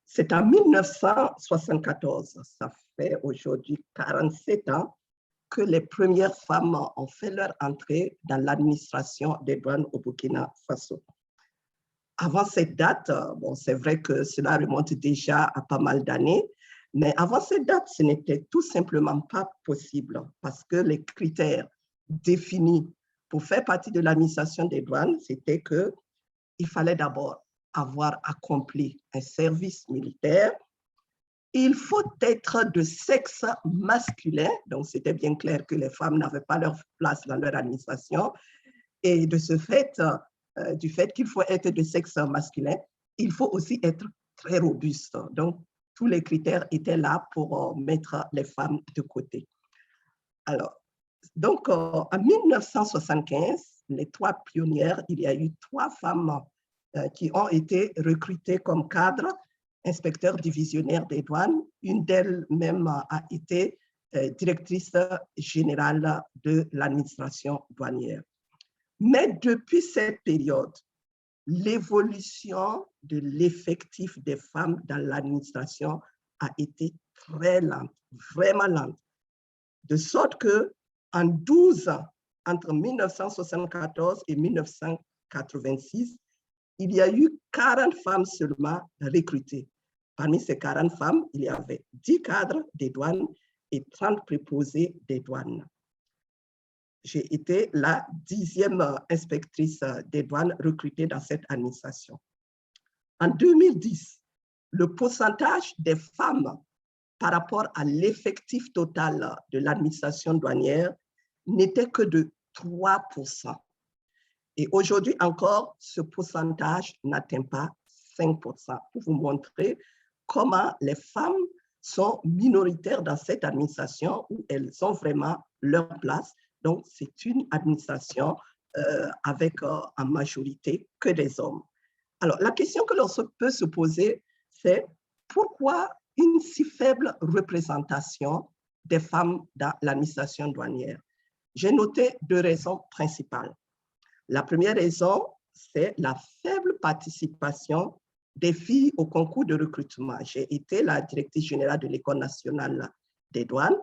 C'est en 1974, ça fait aujourd'hui 47 ans, que les premières femmes ont fait leur entrée dans l'administration des douanes au Burkina Faso. Avant cette date, bon, c'est vrai que cela remonte déjà à pas mal d'années, mais avant cette date, ce n'était tout simplement pas possible parce que les critères définis pour faire partie de l'administration des douanes, c'était que il fallait d'abord avoir accompli un service militaire. Il faut être de sexe masculin, donc c'était bien clair que les femmes n'avaient pas leur place dans leur administration. Et de ce fait, du fait qu'il faut être de sexe masculin, il faut aussi être très robuste. Donc, tous les critères étaient là pour mettre les femmes de côté. Alors, donc, en 1975, les trois pionnières, il y a eu trois femmes qui ont été recrutées comme cadres inspecteurs divisionnaires des douanes. Une d'elles même a été directrice générale de l'administration douanière. Mais depuis cette période, l'évolution de l'effectif des femmes dans l'administration a été très lente, vraiment lente. De sorte qu'en 12 ans, entre 1974 et 1986, il y a eu 40 femmes seulement recrutées. Parmi ces 40 femmes, il y avait 10 cadres des douanes et 30 préposés des douanes. J'ai été la 10e inspectrice des douanes recrutée dans cette administration. En 2010, le pourcentage des femmes par rapport à l'effectif total de l'administration douanière n'était que de 3%. Et aujourd'hui encore, ce pourcentage n'atteint pas 5%, pour vous montrer comment les femmes sont minoritaires dans cette administration où elles ont vraiment leur place. Donc, c'est une administration avec en majorité que des hommes. Alors, la question que l'on peut se poser, c'est pourquoi une si faible représentation des femmes dans l'administration douanière? J'ai noté 2 raisons principales. La première raison, c'est la faible participation des filles au concours de recrutement. J'ai été la directrice générale de l'École nationale des douanes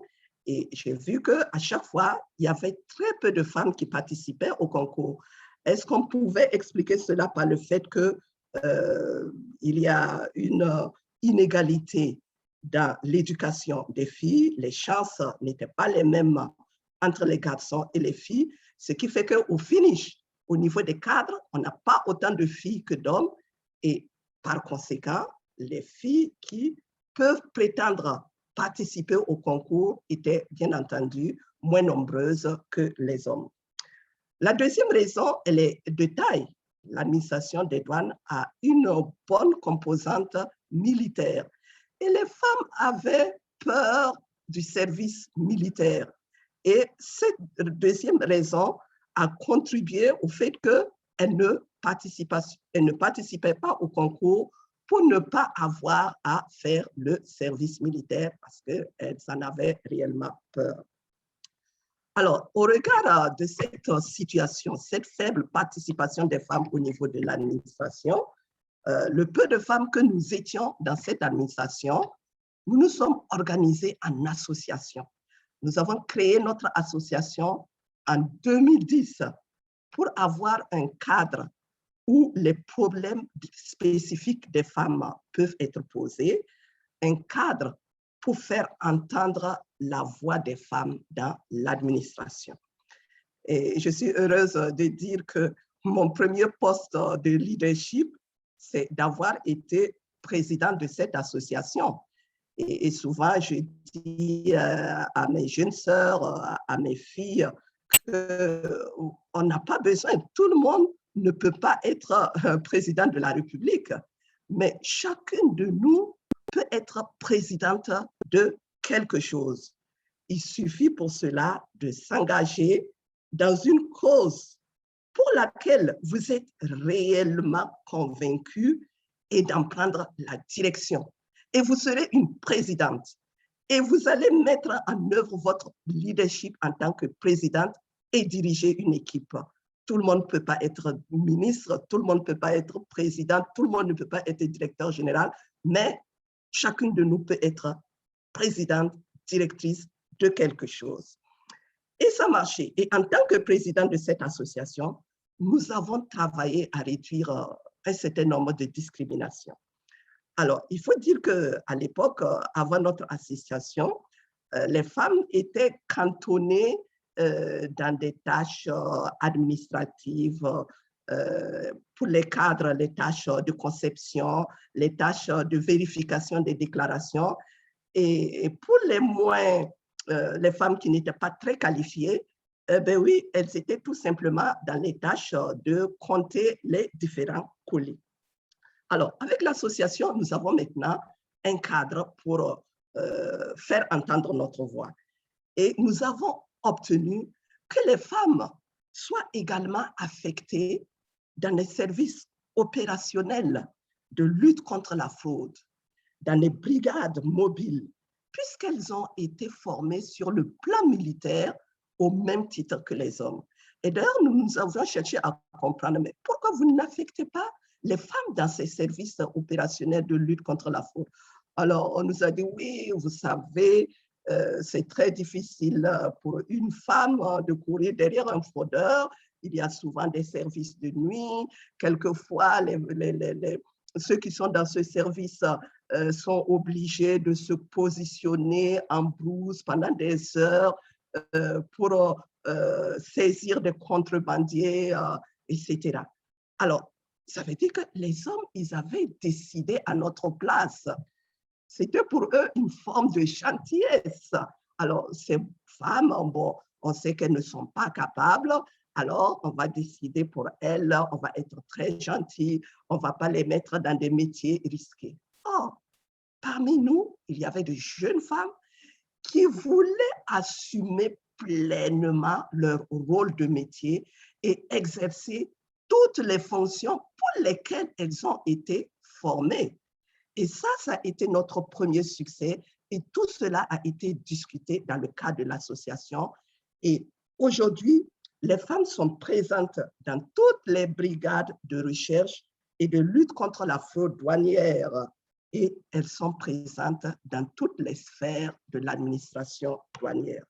et j'ai vu qu'à chaque fois, il y avait très peu de femmes qui participaient au concours. Est-ce qu'on pouvait expliquer cela par le fait qu'il y a une inégalité dans l'éducation des filles? Les chances n'étaient pas les mêmes entre les garçons et les filles, ce qui fait qu'au finish, au niveau des cadres, on n'a pas autant de filles que d'hommes et par conséquent, les filles qui peuvent prétendre participer au concours étaient bien entendu moins nombreuses que les hommes. La deuxième raison, elle est de taille. L'administration des douanes a une bonne composante militaire et les femmes avaient peur du service militaire. Et cette deuxième raison a contribué au fait qu'elles ne participaient pas au concours pour ne pas avoir à faire le service militaire parce qu'elles en avaient réellement peur. Alors, au regard de cette situation, cette faible participation des femmes au niveau de l'administration, le peu de femmes que nous étions dans cette administration, nous nous sommes organisés en association. Nous avons créé notre association en 2010 pour avoir un cadre où les problèmes spécifiques des femmes peuvent être posés, un cadre pour faire entendre la voix des femmes dans l'administration. Et je suis heureuse de dire que mon premier poste de leadership, c'est d'avoir été présidente de cette association. Et souvent, je dis à mes jeunes sœurs, à mes filles, qu'on n'a pas besoin, tout le monde ne peut pas être président de la République, mais chacune de nous peut être présidente de quelque chose. Il suffit pour cela de s'engager dans une cause pour laquelle vous êtes réellement convaincu et d'en prendre la direction. Et vous serez une présidente. Et vous allez mettre en œuvre votre leadership en tant que présidente et diriger une équipe. Tout le monde ne peut pas être ministre, tout le monde ne peut pas être président, tout le monde ne peut pas être directeur général, mais chacune de nous peut être présidente, directrice de quelque chose. Et ça marchait. Et en tant que présidente de cette association, nous avons travaillé à réduire un certain nombre de discriminations. Alors, il faut dire qu'à l'époque, avant notre association, les femmes étaient cantonnées dans des tâches administratives, pour les cadres, les tâches de conception, les tâches de vérification des déclarations. Et pour les femmes qui n'étaient pas très qualifiées, ben oui, elles étaient tout simplement dans les tâches de compter les différents colis. Alors, avec l'association, nous avons maintenant un cadre pour faire entendre notre voix. Et nous avons obtenu que les femmes soient également affectées dans les services opérationnels de lutte contre la fraude. dans les brigades mobiles, puisqu'elles ont été formées sur le plan militaire au même titre que les hommes. Et d'ailleurs, nous avons cherché à comprendre, mais pourquoi vous n'affectez pas les femmes dans ces services opérationnels de lutte contre la fraude? Alors, on nous a dit, oui, vous savez, c'est très difficile pour une femme de courir derrière un fraudeur. Il y a souvent des services de nuit. Quelquefois, ceux qui sont dans ce service sont obligés de se positionner en blouse pendant des heures pour saisir des contrebandiers, etc. Alors, ça veut dire que les hommes, ils avaient décidé à notre place. C'était pour eux une forme de gentillesse. Alors, ces femmes, bon, on sait qu'elles ne sont pas capables, alors on va décider pour elles, on va être très gentils, on ne va pas les mettre dans des métiers risqués. Or, parmi nous, il y avait de jeunes femmes qui voulaient assumer pleinement leur rôle de métier et exercer toutes les fonctions pour lesquelles elles ont été formées. Et ça a été notre premier succès et tout cela a été discuté dans le cadre de l'association. Et aujourd'hui, les femmes sont présentes dans toutes les brigades de recherche et de lutte contre la fraude douanière et elles sont présentes dans toutes les sphères de l'administration douanière.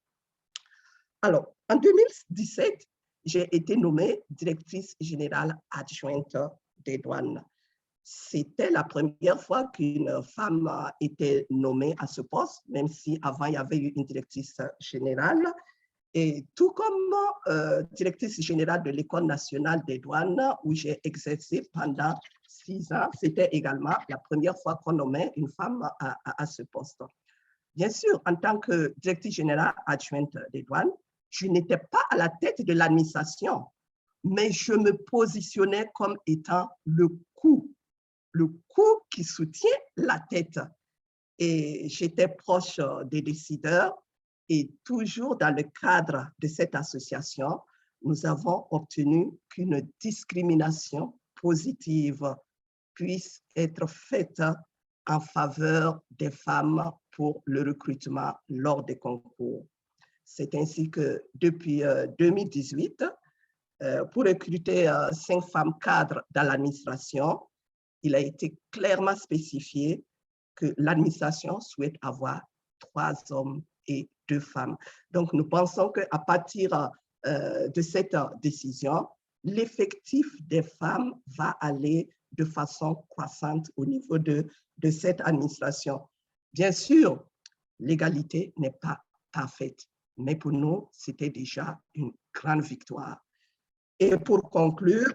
Alors, en 2017, j'ai été nommée directrice générale adjointe des douanes. C'était la première fois qu'une femme était nommée à ce poste, même si avant il y avait eu une directrice générale. Et tout comme directrice générale de l'École nationale des douanes, où j'ai exercé pendant 6 ans, c'était également la première fois qu'on nommait une femme à ce poste. Bien sûr, en tant que directrice générale adjointe des douanes, je n'étais pas à la tête de l'administration, mais je me positionnais comme étant le cou qui soutient la tête. Et j'étais proche des décideurs et toujours dans le cadre de cette association, nous avons obtenu qu'une discrimination positive puisse être faite en faveur des femmes pour le recrutement lors des concours. C'est ainsi que depuis 2018, pour recruter 5 femmes cadres dans l'administration, il a été clairement spécifié que l'administration souhaite avoir 3 hommes et 2 femmes. Donc, nous pensons qu'à partir de cette décision, l'effectif des femmes va aller de façon croissante au niveau de cette administration. Bien sûr, l'égalité n'est pas parfaite, mais pour nous, c'était déjà une grande victoire. Et pour conclure,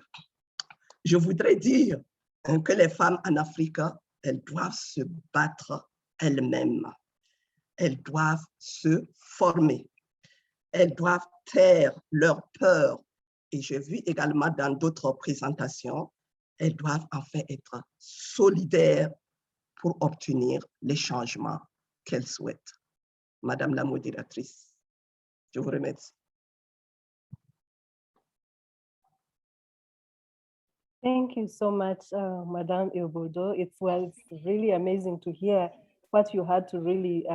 je voudrais dire que les femmes en Afrique, elles doivent se battre elles-mêmes. Elles doivent se former. Elles doivent taire leur peur. Et j'ai vu également dans d'autres présentations, elles doivent enfin être solidaires pour obtenir les changements qu'elles souhaitent. Madame la modératrice, je vous remercie. Thank you so much, Madame Ilbodo. It was really amazing to hear what you had to really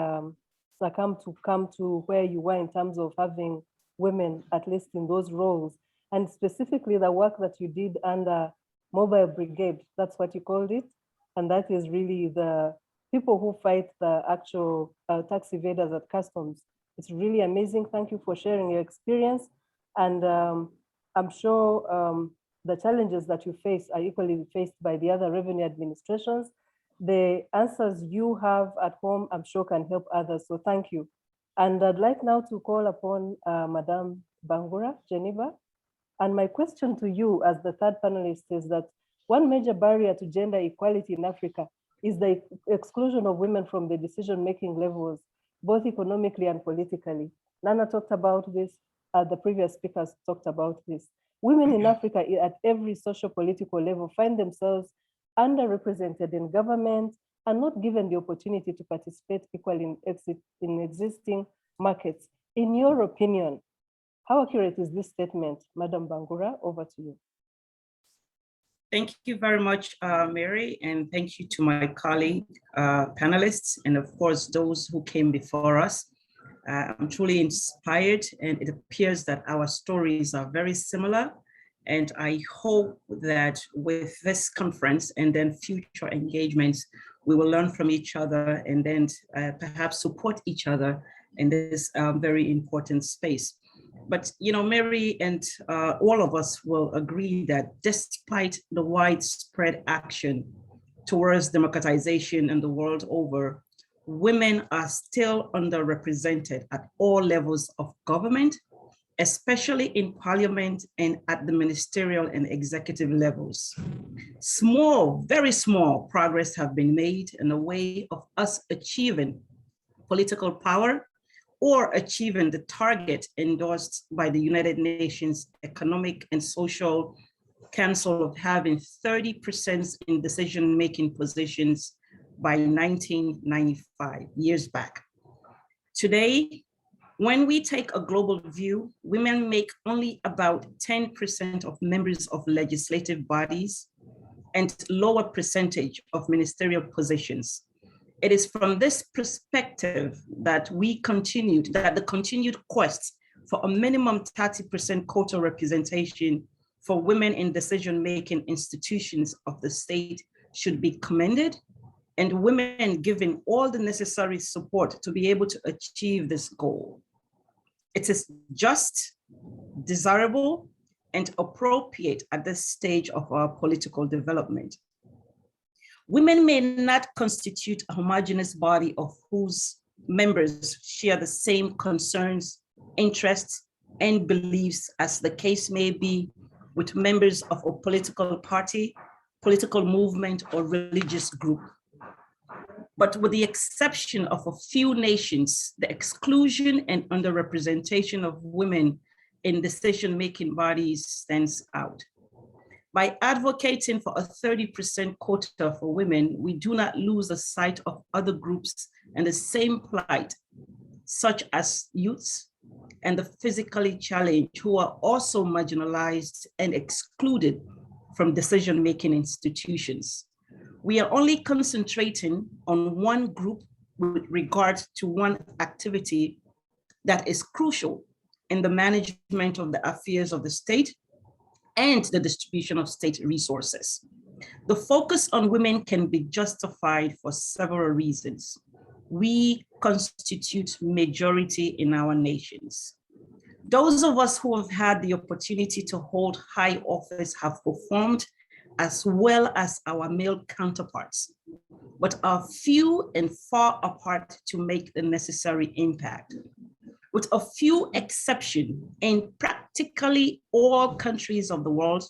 succumb to come to where you were in terms of having women, at least in those roles, and specifically the work that you did under Mobile Brigade, that's what you called it. And that is really the people who fight the actual tax evaders at customs. It's really amazing. Thank you for sharing your experience. And I'm sure the challenges that you face are equally faced by the other revenue administrations. The answers you have at home, I'm sure can help others, so thank you. And I'd like now to call upon Madame Bangura, Jeneba. And my question to you as the third panelist is that one major barrier to gender equality in Africa is the exclusion of women from the decision-making levels, both economically and politically. Nana talked about this, the previous speakers talked about this. Women in Africa at every socio-political level find themselves underrepresented in government and not given the opportunity to participate equally in existing markets. In your opinion, how accurate is this statement? Madam Bangura, over to you. Thank you very much, Mary, and thank you to my colleague panelists, and of course, those who came before us. I'm truly inspired, and it appears that our stories are very similar. And I hope that with this conference and then future engagements, we will learn from each other and then perhaps support each other in this very important space. But, you know, Mary and all of us will agree that despite the widespread action towards democratization in the world over, women are still underrepresented at all levels of government, especially in parliament and at the ministerial and executive levels. Small, very small progress have been made in a way of us achieving political power or achieving the target endorsed by the United Nations Economic and Social Council of having 30% in decision-making positions by 1995, years back. Today, when we take a global view, women make only about 10% of members of legislative bodies and lower percentage of ministerial positions. It is from this perspective that the continued quest for a minimum 30% quota representation for women in decision-making institutions of the state should be commended, and women given all the necessary support to be able to achieve this goal. It is just, desirable, and appropriate at this stage of our political development. Women may not constitute a homogeneous body of whose members share the same concerns, interests, and beliefs as the case may be with members of a political party, political movement, or religious group. But with the exception of a few nations, the exclusion and underrepresentation of women in decision-making bodies stands out. By advocating for a 30% quota for women, we do not lose the sight of other groups in the same plight, such as youths and the physically challenged, who are also marginalized and excluded from decision-making institutions. We are only concentrating on one group with regard to one activity that is crucial in the management of the affairs of the state and the distribution of state resources. The focus on women can be justified for several reasons. We constitute majority in our nations. Those of us who have had the opportunity to hold high office have performed as well as our male counterparts, but are few and far apart to make the necessary impact. With a few exceptions, in practically all countries of the world,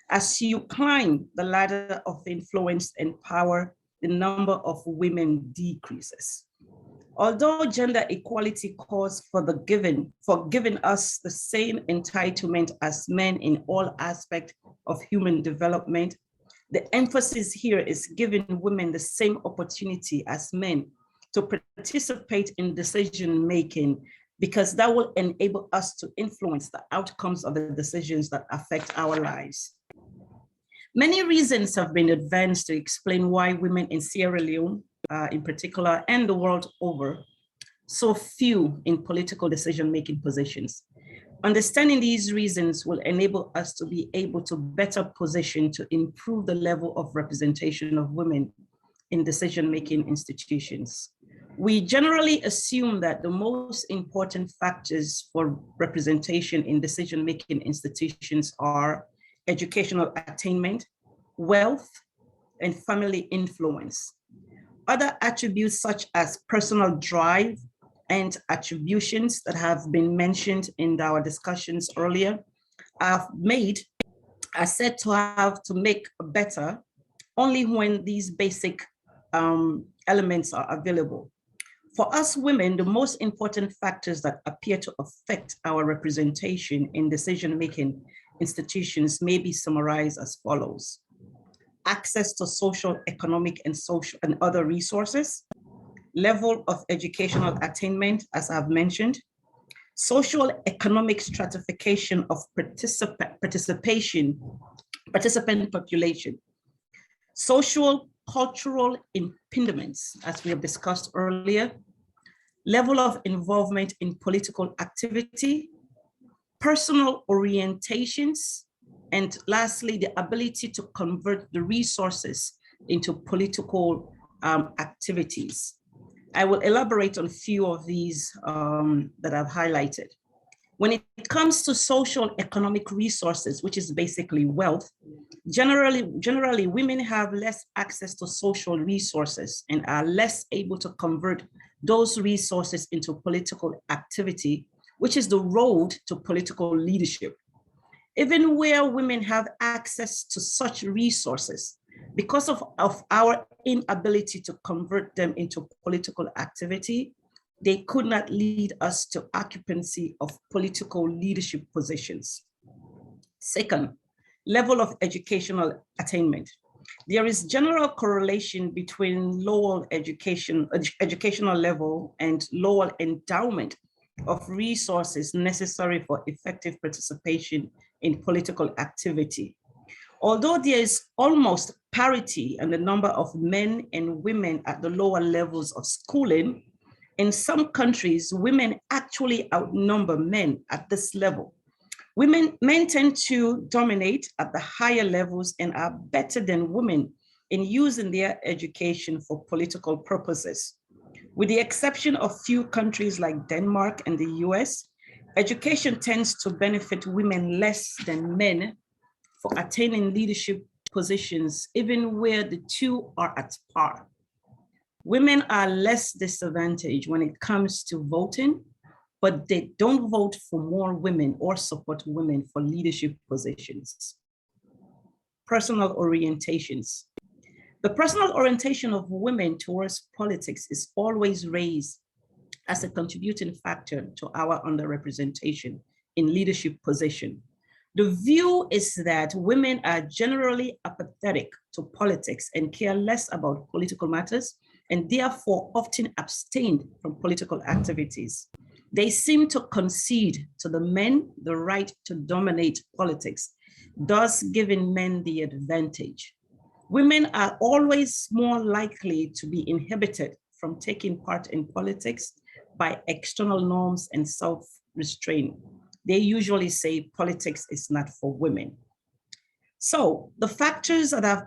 as you climb the ladder of influence and power, the number of women decreases. Although gender equality calls for giving us the same entitlement as men in all aspects of human development, the emphasis here is giving women the same opportunity as men to participate in decision-making, because that will enable us to influence the outcomes of the decisions that affect our lives. Many reasons have been advanced to explain why women in Sierra Leone, in particular, and the world over, so few in political decision-making positions. Understanding these reasons will enable us to be able to better position to improve the level of representation of women in decision-making institutions. We generally assume that the most important factors for representation in decision-making institutions are educational attainment, wealth, and family influence. Other attributes such as personal drive and attributions that have been mentioned in our discussions earlier are said to have to make better only when these basic elements are available. For us women, the most important factors that appear to affect our representation in decision-making institutions may be summarized as follows: access to social, economic, and other resources, level of educational attainment, as I've mentioned, social economic stratification of participation participant population. Social, cultural impediments, as we have discussed earlier, level of involvement in political activity, personal orientations, and lastly, the ability to convert the resources into political activities. I will elaborate on a few of these that I've highlighted. When it comes to social economic resources, which is basically wealth, generally women have less access to social resources and are less able to convert those resources into political activity, which is the road to political leadership. Even where women have access to such resources, because of our inability to convert them into political activity, they could not lead us to occupancy of political leadership positions. Second, level of educational attainment. There is general correlation between lower educational level and lower endowment of resources necessary for effective participation in political activity. Although there is almost parity in the number of men and women at the lower levels of schooling, in some countries, women actually outnumber men at this level. Men tend to dominate at the higher levels and are better than women in using their education for political purposes. With the exception of few countries like Denmark and the US, education tends to benefit women less than men for attaining leadership positions, even where the two are at par. Women are less disadvantaged when it comes to voting, but they don't vote for more women or support women for leadership positions. Personal orientations. The personal orientation of women towards politics is always raised as a contributing factor to our underrepresentation in leadership position. The view is that women are generally apathetic to politics and care less about political matters, and therefore often abstain from political activities. They seem to concede to the men the right to dominate politics, thus giving men the advantage. Women are always more likely to be inhibited from taking part in politics by external norms and self-restraint. They usually say politics is not for women. So the factors that I've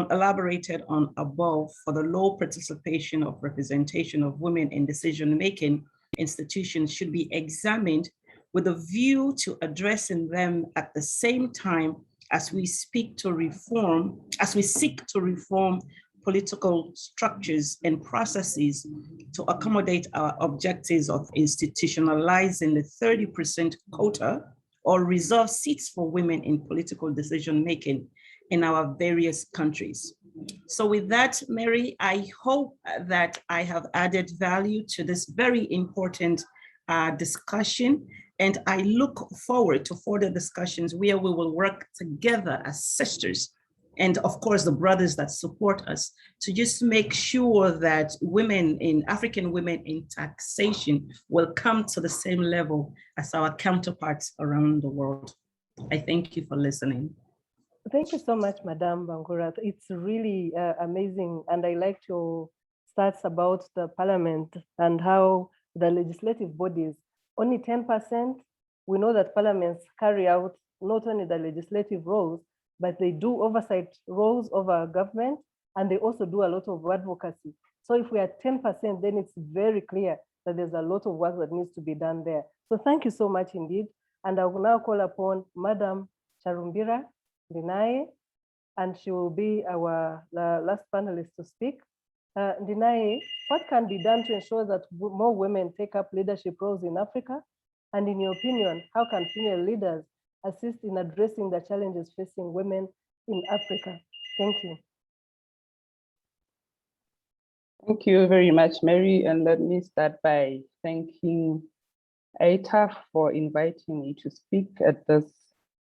elaborated on above for the low participation of representation of women in decision-making institutions should be examined with a view to addressing them at the same time as we seek to reform political structures and processes to accommodate our objectives of institutionalizing the 30% quota or reserve seats for women in political decision-making in our various countries. So with that, Mary, I hope that I have added value to this very important discussion, and I look forward to further discussions where we will work together as sisters and of course the brothers that support us to just make sure that African women in taxation will come to the same level as our counterparts around the world. I thank you for listening. Thank you so much, Madam Bangura. It's really amazing. And I like your stats about the parliament and how the legislative bodies, only 10%, we know that parliaments carry out not only the legislative roles, but they do oversight roles over government, and they also do a lot of advocacy. So if we are 10%, then it's very clear that there's a lot of work that needs to be done there. So thank you so much indeed. And I will now call upon Madam Charumbira Ndinaye, and she will be our last panelist to speak. Ndinaye, what can be done to ensure that more women take up leadership roles in Africa? And in your opinion, how can female leaders assist in addressing the challenges facing women in Africa? Thank you. Thank you very much, Mary. And let me start by thanking ATAF for inviting me to speak at this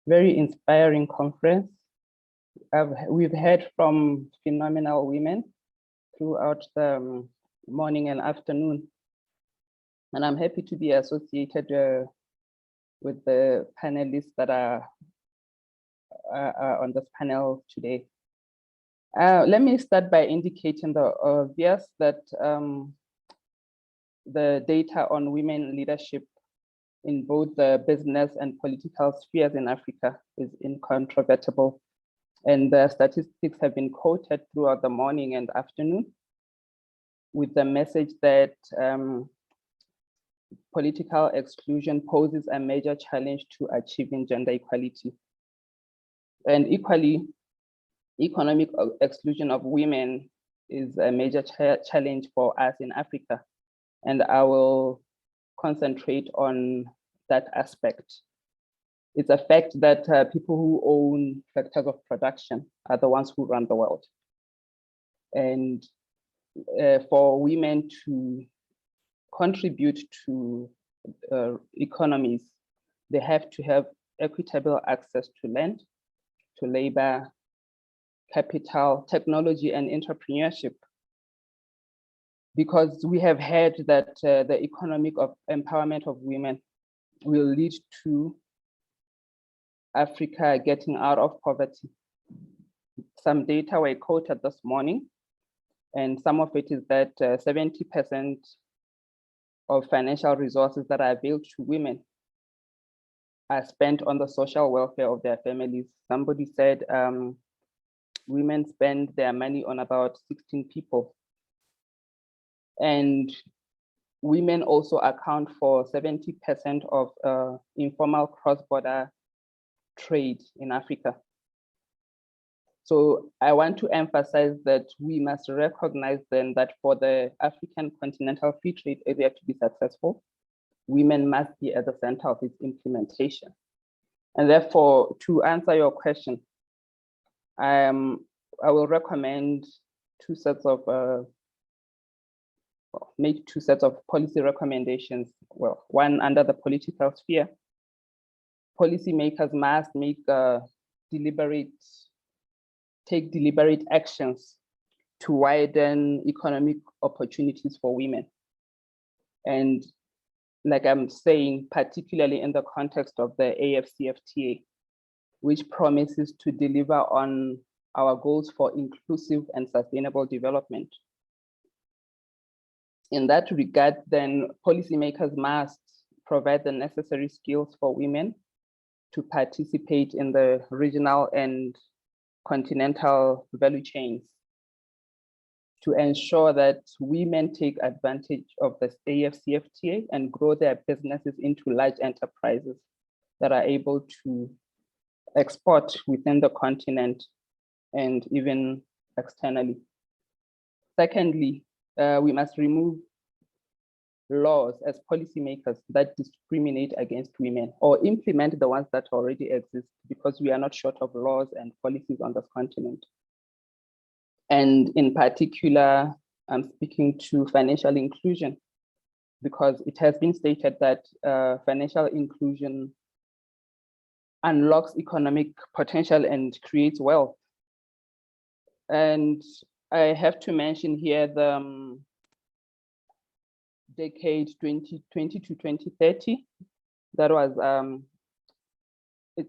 very inspiring conference. We've heard from phenomenal women throughout the morning and afternoon. And I'm happy to be associated with the panelists that are on this panel today. Let me start by indicating the obvious that the data on women leadership in both the business and political spheres in Africa is incontrovertible. And the statistics have been quoted throughout the morning and afternoon with the message that political exclusion poses a major challenge to achieving gender equality. And equally, economic exclusion of women is a major challenge for us in Africa. And I will concentrate on that aspect. It's a fact that people who own sectors of production are the ones who run the world. And for women to contribute to economies, they have to have equitable access to land, to labor, capital, technology, and entrepreneurship. Because we have heard that the economic empowerment of women will lead to Africa getting out of poverty. Some data were quoted this morning, and some of it is that 70% of financial resources that are available to women are spent on the social welfare of their families. Somebody said women spend their money on about 16 people. And women also account for 70% of informal cross-border trade in Africa. So I want to emphasize that we must recognize then that for the African continental free trade area to be successful, women must be at the center of its implementation. And therefore, to answer your question, I will recommend make two sets of policy recommendations. Well, one under the political sphere. Policymakers must take deliberate actions to widen economic opportunities for women. And like I'm saying, particularly in the context of the AFCFTA, which promises to deliver on our goals for inclusive and sustainable development. In that regard, then policymakers must provide the necessary skills for women to participate in the regional and continental value chains to ensure that women take advantage of the AFCFTA and grow their businesses into large enterprises that are able to export within the continent and even externally. Secondly, we must remove laws as policymakers that discriminate against women or implement the ones that already exist, because we are not short of laws and policies on this continent. And in particular, I'm speaking to financial inclusion, because it has been stated that financial inclusion unlocks economic potential and creates wealth. And I have to mention here the decade 2020 to 2030. That was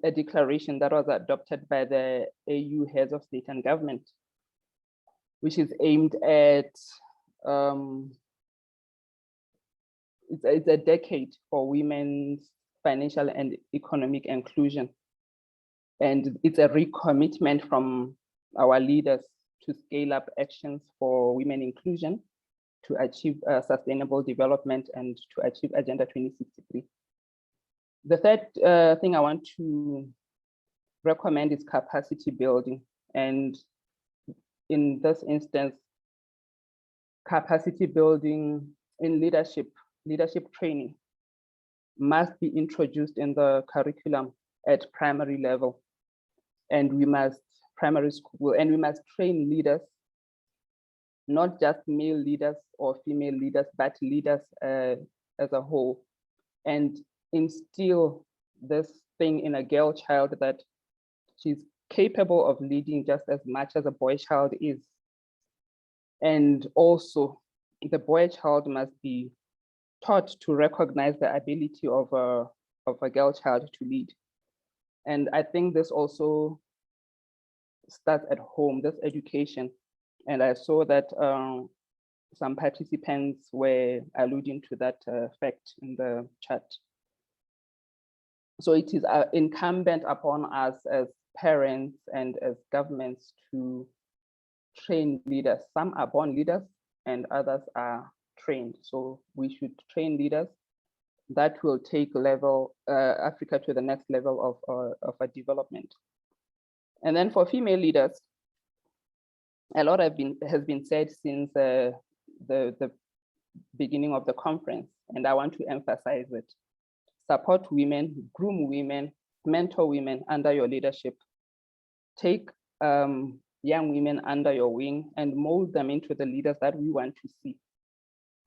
a declaration that was adopted by the AU heads of state and government, which is aimed at, it's a decade for women's financial and economic inclusion. And it's a recommitment from our leaders to scale up actions for women inclusion, to achieve sustainable development and to achieve Agenda 2063. The third thing I want to recommend is capacity building. And in this instance, capacity building in leadership training must be introduced in the curriculum at primary level. And we must train leaders, not just male leaders or female leaders, but leaders as a whole, and instill this thing in a girl child that she's capable of leading just as much as a boy child is. And also, the boy child must be taught to recognize the ability of a girl child to lead. And I think this also starts at home, this education. And I saw that some participants were alluding to that fact in the chat. So it is incumbent upon us as parents and as governments to train leaders. Some are born leaders and others are trained. So we should train leaders that will take Africa to the next level of a development. And then for female leaders, a lot has been said since the beginning of the conference, and I want to emphasize it. Support women, groom women, mentor women under your leadership. Take young women under your wing and mold them into the leaders that we want to see.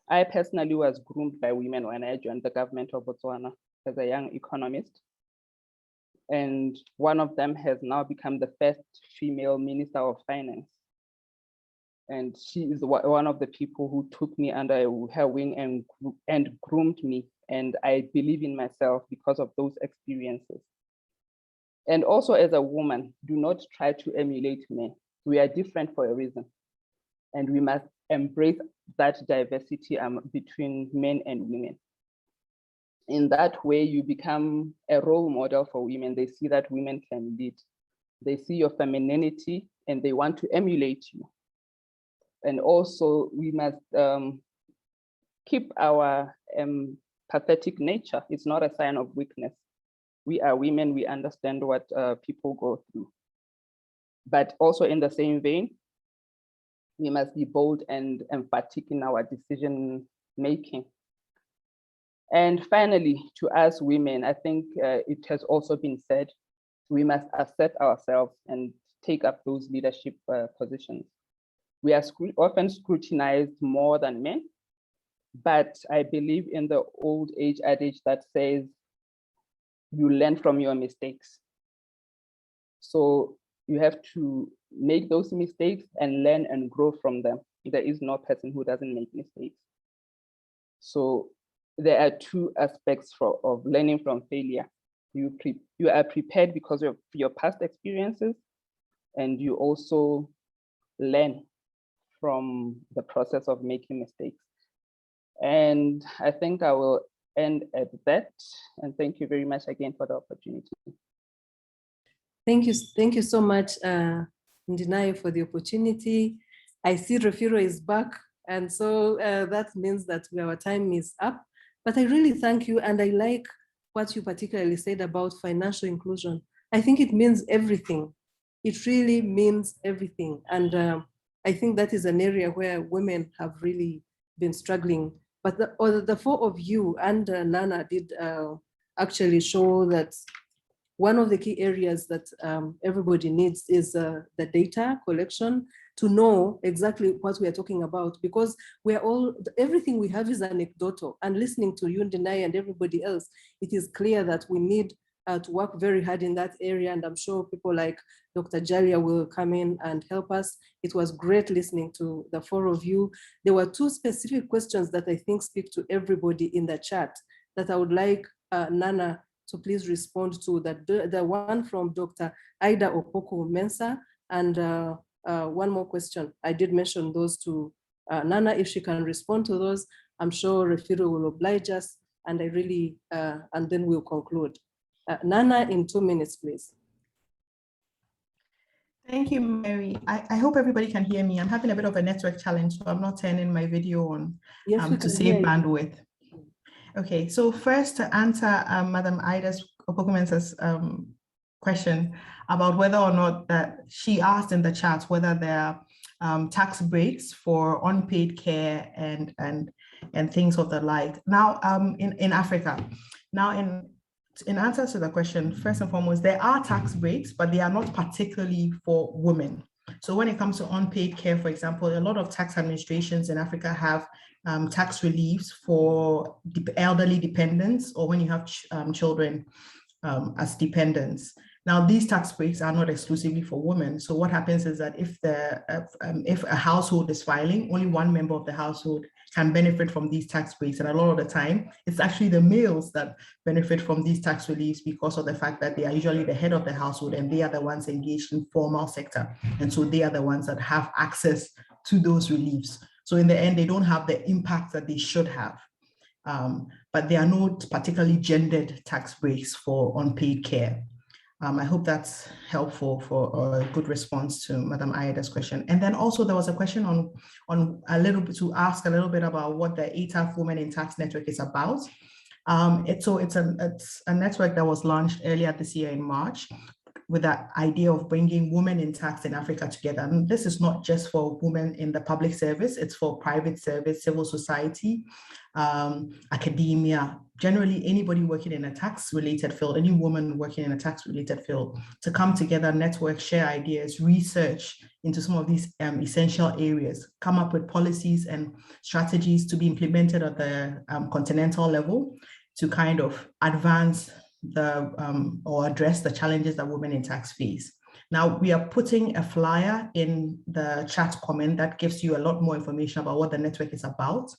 I personally was groomed by women when I joined the government of Botswana as a young economist. And one of them has now become the first female Minister of Finance. And she is one of the people who took me under her wing and groomed me. And I believe in myself because of those experiences. And also as a woman, do not try to emulate men. We are different for a reason. And we must embrace that diversity between men and women. In that way, you become a role model for women. They see that women can lead. They see your femininity and they want to emulate you. And also we must keep our pathetic nature. It's not a sign of weakness. We are women, we understand what people go through. But also in the same vein, we must be bold and emphatic in our decision making. And finally, to us women, I think it has also been said, we must assert ourselves and take up those leadership positions. We are often scrutinized more than men, but I believe in the old age adage that says, you learn from your mistakes. So you have to make those mistakes and learn and grow from them. There is no person who doesn't make mistakes. So there are two aspects of learning from failure. You are prepared because of your past experiences, and you also learn from the process of making mistakes. And I think I will end at that. And thank you very much again for the opportunity. Thank you so much, Ndinayo, for the opportunity. I see Refiro is back, and so that means that our time is up. But I really thank you, and I like what you particularly said about financial inclusion. I think it means everything. It really means everything. And I think that is an area where women have really been struggling. But the four of you and Nana did actually show that one of the key areas that everybody needs is the data collection to know exactly what we are talking about, because everything we have is anecdotal. And listening to you, Ndinayo, and everybody else, it is clear that we need to work very hard in that area. And I'm sure people like Dr. Jalia will come in and help us. It was great listening to the four of you. There were two specific questions that I think speak to everybody in the chat that I would like Nana to please respond to. The one from Dr. Ida Opoko Mensah, and one more question. I did mention those to Nana. If she can respond to those, I'm sure Refiro will oblige us, and I really, and then we'll conclude. Nana, in 2 minutes, please. Thank you, Mary. I hope everybody can hear me. I'm having a bit of a network challenge, so I'm not turning my video on to save bandwidth. Okay, so first to answer Madam Ida's Opoku-Mensah's question about whether or not that she asked in the chat whether there are tax breaks for unpaid care and things of the like. Now, in Africa, now in answer to the question, first and foremost, there are tax breaks, but they are not particularly for women. So when it comes to unpaid care, for example, a lot of tax administrations in Africa have tax reliefs for elderly dependents, or when you have children as dependents. Now, these tax breaks are not exclusively for women. So what happens is that if a household is filing, only one member of the household can benefit from these tax breaks. And a lot of the time, it's actually the males that benefit from these tax reliefs because of the fact that they are usually the head of the household and they are the ones engaged in formal sector. And so they are the ones that have access to those reliefs. So in the end, they don't have the impact that they should have. But there are no particularly gendered tax breaks for unpaid care. I hope that's helpful for a good response to Madam Ayeda's question. And then also there was a question on a little bit to ask a little bit about what the ATAF Women in Tax Network is about. It's a network that was launched earlier this year in March, with that idea of bringing women in tax in Africa together. And this is not just for women in the public service, it's for private service, civil society, academia, generally anybody working in a tax-related field, any woman working in a tax-related field, to come together, network, share ideas, research into some of these essential areas, come up with policies and strategies to be implemented at the continental level to kind of advance or address the challenges that women in tax face. Now, we are putting a flyer in the chat comment that gives you a lot more information about what the network is about.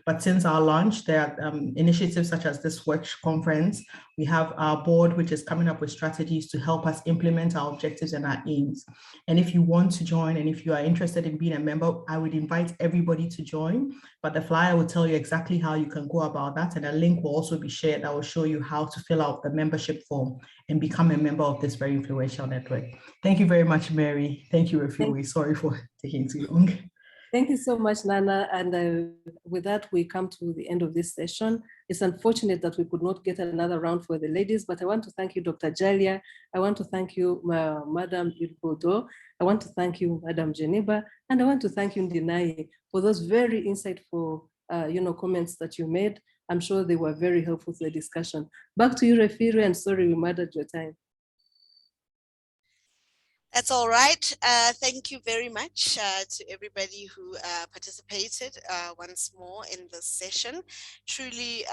But since our launch, there are initiatives such as this work conference. We have our board, which is coming up with strategies to help us implement our objectives and our aims. And if you want to join, and if you are interested in being a member, I would invite everybody to join. But the flyer will tell you exactly how you can go about that. And a link will also be shared that will show you how to fill out the membership form and become a member of this very influential network. Thank you very much, Mary. Thank you, Refuwe. Sorry for taking too long. Thank you so much, Nana. And with that, we come to the end of this session. It's unfortunate that we could not get another round for the ladies, but I want to thank you, Dr. Jalia. I want to thank you, Madam Ilbodo. I want to thank you, Madam Jeneba. And I want to thank you, Ndinaye, for those very insightful comments that you made. I'm sure they were very helpful to the discussion. Back to you, Refiru, and sorry we murdered your time. That's all right. Thank you very much to everybody who participated once more in this session. Truly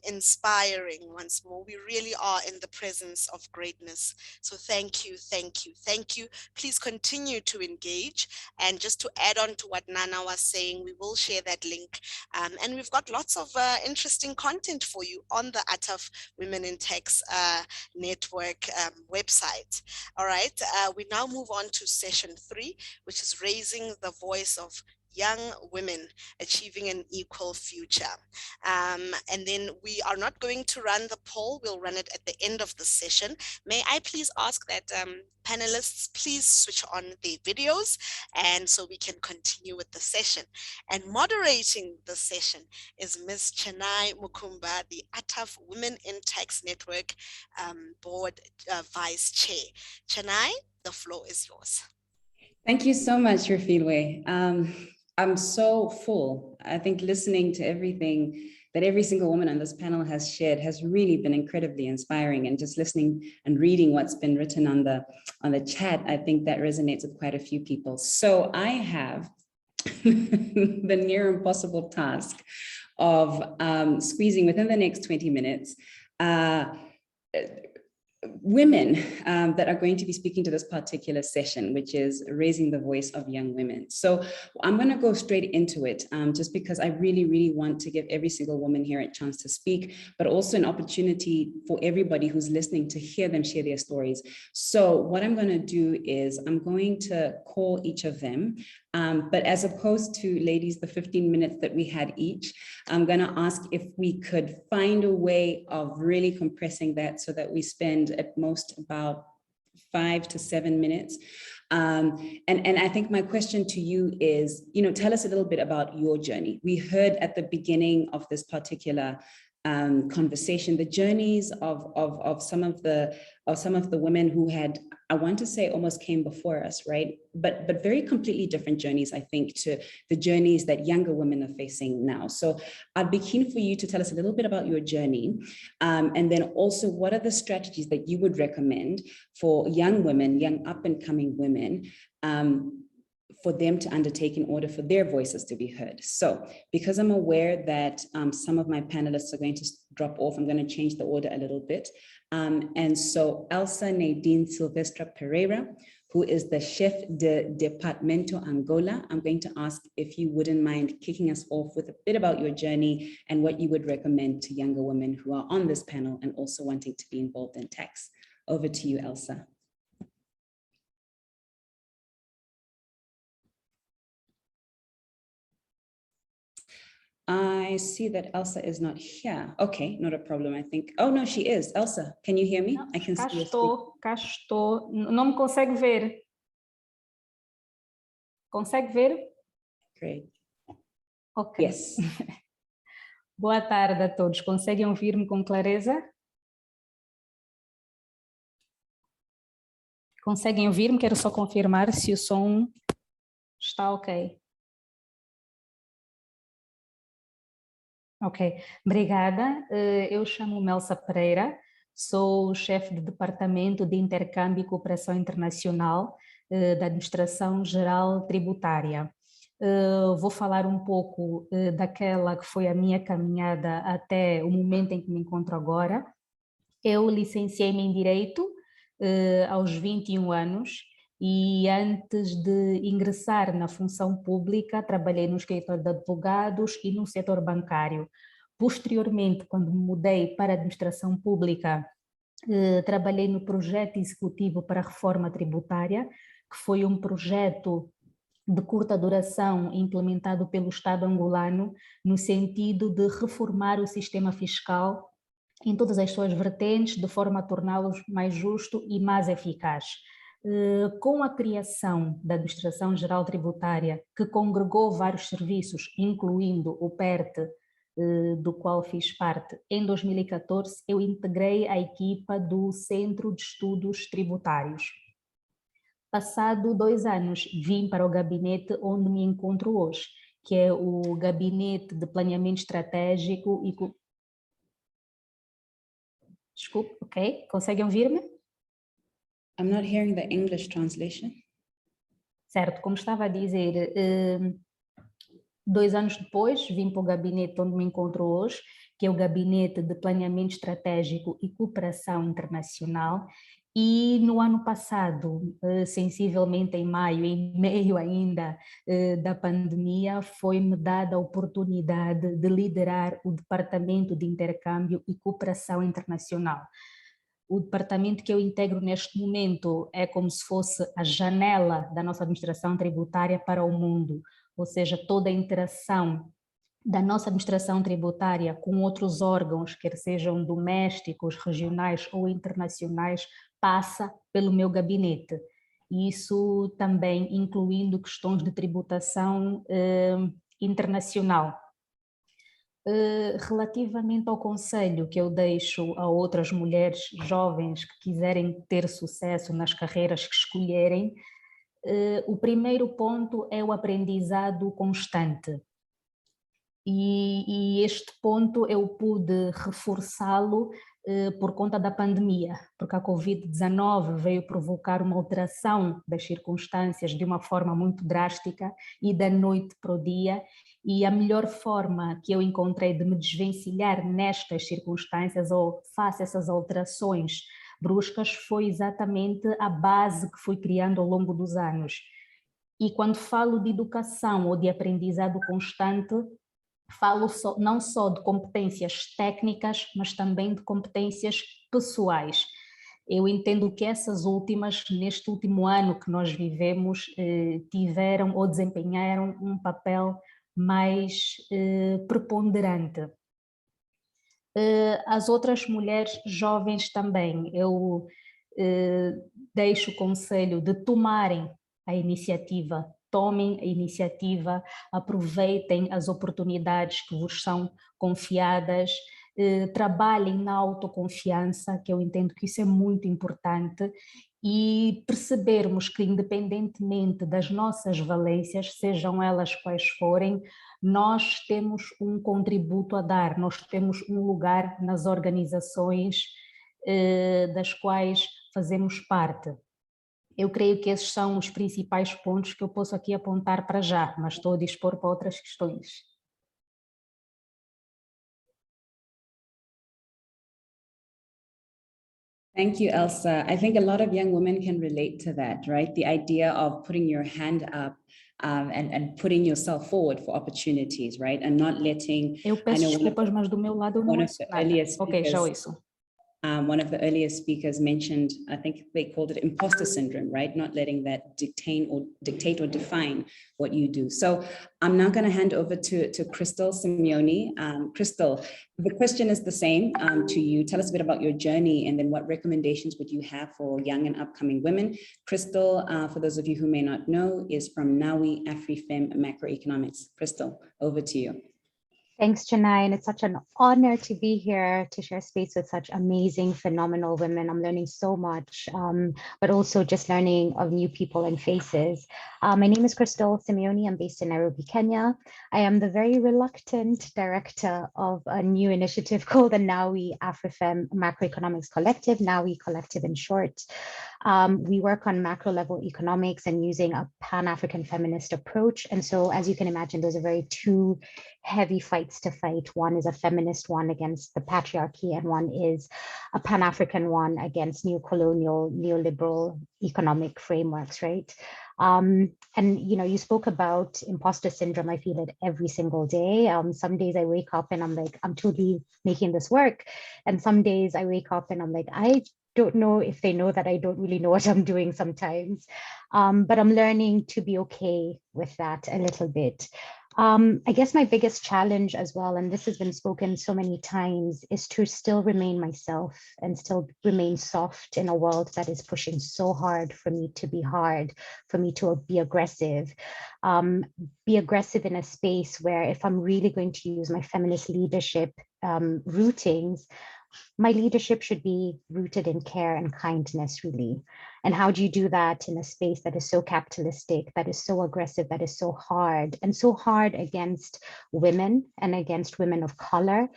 inspiring once more. We really are in the presence of greatness. So thank you, thank you, thank you. Please continue to engage. And just to add on to what Nana was saying, we will share that link. And we've got lots of interesting content for you on the ATAF Women in Tax Network website. All right, we now move on to session 3, which is raising the voice of young women achieving an equal future. And then we are not going to run the poll, we'll run it at the end of the session. May I please ask that panelists please switch on their videos and so we can continue with the session. And moderating the session is Ms. Chenai Mukumba, the ATAF Women in Tax Network Board Vice Chair. Chenai, the floor is yours. Thank you so much, Refiwe. I'm so full. I think listening to everything that every single woman on this panel has shared has really been incredibly inspiring, and just listening and reading what's been written on the chat, I think that resonates with quite a few people. So I have the near impossible task of squeezing within the next 20 minutes women that are going to be speaking to this particular session, which is raising the voice of young women. So I'm going to go straight into it, just because I really, really want to give every single woman here a chance to speak, but also an opportunity for everybody who's listening to hear them share their stories. So what I'm going to do is I'm going to call each of them, but as opposed to, ladies, the 15 minutes that we had each, I'm going to ask if we could find a way of really compressing that so that we spend at most about 5 to 7 minutes. And I think my question to you is, tell us a little bit about your journey. We heard at the beginning of this particular conversation the journeys of some of the women who had, I want to say, almost came before us, right? But very completely different journeys, I think, to the journeys that younger women are facing now. So I'd be keen for you to tell us a little bit about your journey, and then also what are the strategies that you would recommend for young women, young up and coming women, for them to undertake in order for their voices to be heard. So because I'm aware that some of my panelists are going to drop off, I'm going to change the order a little bit. And so Elsa Nadine Silvestre Pereira, who is the Chef de Departamento Angola. I'm going to ask if you wouldn't mind kicking us off with a bit about your journey and what you would recommend to younger women who are on this panel and also wanting to be involved in tax. Over to you, Elsa. I see that Elsa is not here. Okay, not a problem, I think. Oh, no, she is. Elsa, can you hear me? I can see you. Cá estou. Não me consegue ver. Consegue ver? Great. Ok. Yes. Boa tarde a todos. Conseguem ouvir-me com clareza? Conseguem ouvir-me? Quero só confirmar se o som está ok. Ok, obrigada. Eu chamo-me Elsa Pereira, sou chefe de Departamento de Intercâmbio e Cooperação Internacional da Administração Geral Tributária. Vou falar um pouco daquela que foi a minha caminhada até o momento em que me encontro agora. Eu licenciei-me em Direito aos 21 anos e antes de ingressar na função pública, trabalhei no escritório de advogados e no setor bancário. Posteriormente, quando me mudei para a administração pública, trabalhei no projeto executivo para a reforma tributária, que foi um projeto de curta duração implementado pelo Estado angolano no sentido de reformar o sistema fiscal em todas as suas vertentes, de forma a torná-lo mais justo e mais eficaz. Com a criação da Administração Geral Tributária, que congregou vários serviços, incluindo o PERT, do qual fiz parte, em 2014, eu integrei a equipa do Centro de Estudos Tributários. Passado 2 anos, vim para o gabinete onde me encontro hoje, que é o Gabinete de Planeamento Estratégico e... Desculpe, ok? Conseguem ouvir-me? I'm not hearing the English translation. Certo, como estava a dizer, 2 anos depois vim para o gabinete onde me encontro hoje, que é o Gabinete de Planeamento Estratégico e Cooperação Internacional, e no ano passado, sensivelmente em maio, em meio ainda da pandemia, foi-me dada a oportunidade de liderar o Departamento de Intercâmbio e Cooperação Internacional. O departamento que eu integro neste momento é como se fosse a janela da nossa administração tributária para o mundo, ou seja, toda a interação da nossa administração tributária com outros órgãos, quer sejam domésticos, regionais ou internacionais, passa pelo meu gabinete. Isso também incluindo questões de tributação internacional. Relativamente ao conselho que eu deixo a outras mulheres jovens que quiserem ter sucesso nas carreiras que escolherem, o primeiro ponto é o aprendizado constante. E este ponto eu pude reforçá-lo por conta da pandemia, porque a Covid-19 veio provocar uma alteração das circunstâncias de uma forma muito drástica e da noite para o dia, e a melhor forma que eu encontrei de me desvencilhar nestas circunstâncias ou face a essas alterações bruscas foi exatamente a base que fui criando ao longo dos anos. E quando falo de educação ou de aprendizado constante, falo não só de competências técnicas, mas também de competências pessoais. Eu entendo que essas últimas, neste último ano que nós vivemos, tiveram ou desempenharam um papel mais preponderante. As outras mulheres jovens também, eu deixo o conselho de tomarem a iniciativa, tomem a iniciativa, aproveitem as oportunidades que vos são confiadas, trabalhem na autoconfiança, que eu entendo que isso é muito importante, e percebermos que independentemente das nossas valências, sejam elas quais forem, nós temos um contributo a dar, nós temos um lugar nas organizações das quais fazemos parte. Eu creio que esses são os principais pontos que eu posso aqui apontar para já, mas estou a dispor para outras questões. Thank you, Elsa. I think a lot of young women can relate to that, right? The idea of putting your hand up and putting yourself forward for opportunities, right? And not letting, Eu peço desculpas, mas do meu lado eu não ouço nada. Ok, já ouço. One of the earlier speakers mentioned, I think they called it imposter syndrome, right? Not letting that dictate or define what you do. So I'm now going to hand over to Crystal Simeoni. Crystal, the question is the same to you. Tell us a bit about your journey and then what recommendations would you have for young and upcoming women. Crystal, for those of you who may not know, is from NAWI AfriFem Macroeconomics. Crystal, over to you. Thanks, Chennai, and it's such an honor to be here to share space with such amazing, phenomenal women. I'm learning so much, but also just learning of new people and faces. My name is Crystal Simeoni. I'm based in Nairobi, Kenya. I am the very reluctant director of a new initiative called the NAWI AfriFem Macroeconomics Collective, NAWI Collective in short. We work on macro level economics and using a Pan-African feminist approach. And so, as you can imagine, those are very two heavy fights to fight. One is a feminist one against the patriarchy, and one is a Pan-African one against neo-colonial, neoliberal economic frameworks, right? And you know, you spoke about imposter syndrome. I feel it every single day. Some days I wake up and I'm like, I'm totally making this work. And some days I wake up and I'm like, I don't know if they know that I don't really know what I'm doing sometimes. But I'm learning to be okay with that a little bit. I guess my biggest challenge as well, and this has been spoken so many times, is to still remain myself and still remain soft in a world that is pushing so hard for me to be hard, for me to be aggressive in a space where if I'm really going to use my feminist leadership rootings, my leadership should be rooted in care and kindness, really. And how do you do that in a space that is so capitalistic, that is so aggressive, that is so hard, and so hard against women and against women of color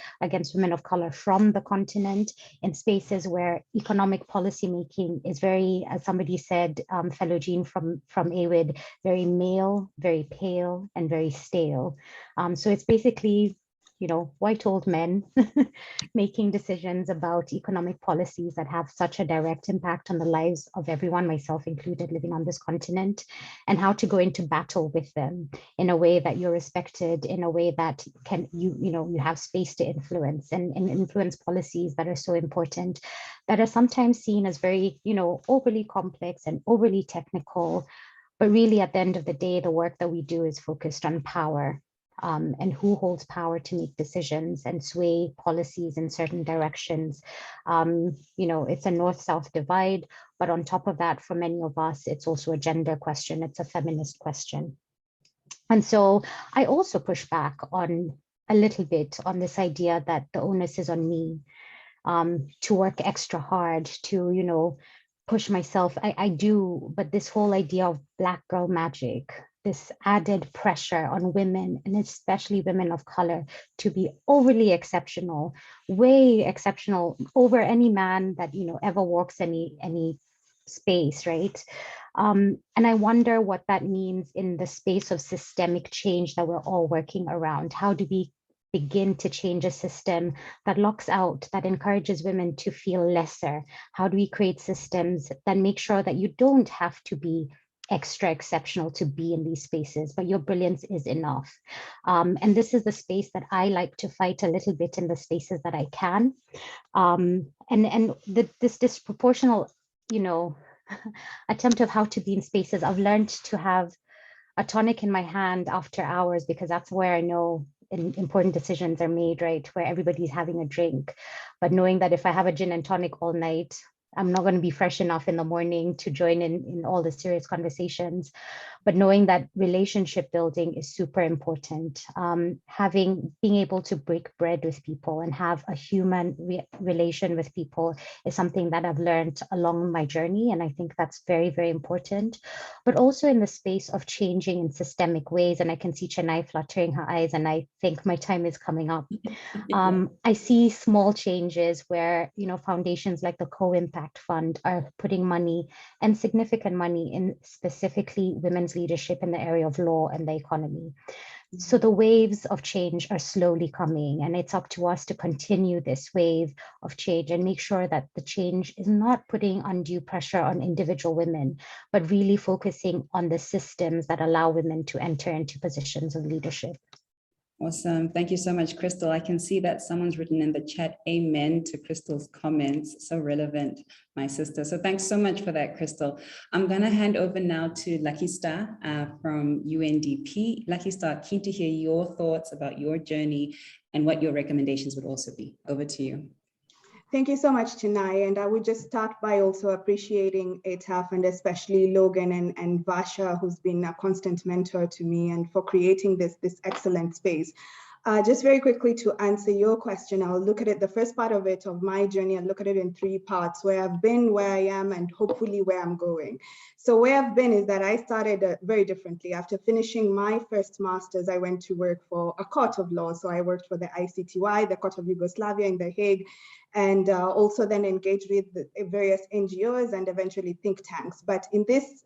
from the continent, in spaces where economic policymaking is very, as somebody said, fellow Jean from AWID, very male, very pale, and very stale. So it's basically, you know, white old men making decisions about economic policies that have such a direct impact on the lives of everyone, myself included, living on this continent, and how to go into battle with them in a way that you're respected, in a way that you have space to influence and influence policies that are so important, that are sometimes seen as very, overly complex and overly technical. But really, at the end of the day, the work that we do is focused on power. And who holds power to make decisions and sway policies in certain directions. It's a north-south divide, but on top of that, for many of us, it's also a gender question. It's a feminist question. And so I also push back on a little bit on this idea that the onus is on me to work extra hard, to, push myself. I do, but this whole idea of Black girl magic, this added pressure on women, and especially women of color, to be overly exceptional, way exceptional over any man that ever walks any space, right? And I wonder what that means in the space of systemic change that we're all working around. How do we begin to change a system that locks out, that encourages women to feel lesser? How do we create systems that make sure that you don't have to be extra exceptional to be in these spaces, but your brilliance is enough? And this is the space that I like to fight a little bit in the spaces that I can. This disproportional, attempt of how to be in spaces, I've learned to have a tonic in my hand after hours, because that's where I know important decisions are made, right? Where everybody's having a drink. But knowing that if I have a gin and tonic all night, I'm not going to be fresh enough in the morning to join in all the serious conversations. But knowing that relationship building is super important. Being able to break bread with people and have a human relation with people is something that I've learned along my journey. And I think that's very, very important. But also in the space of changing in systemic ways. And I can see Chennai fluttering her eyes, and I think my time is coming up. I see small changes where, foundations like the Co-Impact Fund are putting money, and significant money, in specifically women's leadership in the area of law and the economy. So the waves of change are slowly coming, and it's up to us to continue this wave of change and make sure that the change is not putting undue pressure on individual women, but really focusing on the systems that allow women to enter into positions of leadership. Awesome. Thank you so much, Crystal. I can see that someone's written in the chat, amen to Crystal's comments. So relevant, my sister. So thanks so much for that, Crystal. I'm going to hand over now to Lucky Star from UNDP. Lucky Star, keen to hear your thoughts about your journey and what your recommendations would also be. Over to you. Thank you so much, Chinai. And I would just start by also appreciating ATAF and especially Logan and Vasha, who's been a constant mentor to me, and for creating this excellent space. Just very quickly to answer your question, I'll look at it, the first part of it, of my journey, and look at it in 3 parts: where I've been, where I am, and hopefully where I'm going. So where I've been is that I started very differently. After finishing my first master's, I went to work for a court of law. So I worked for the ICTY, the Court of Yugoslavia in The Hague, and also then engaged with various NGOs and eventually think tanks. But in this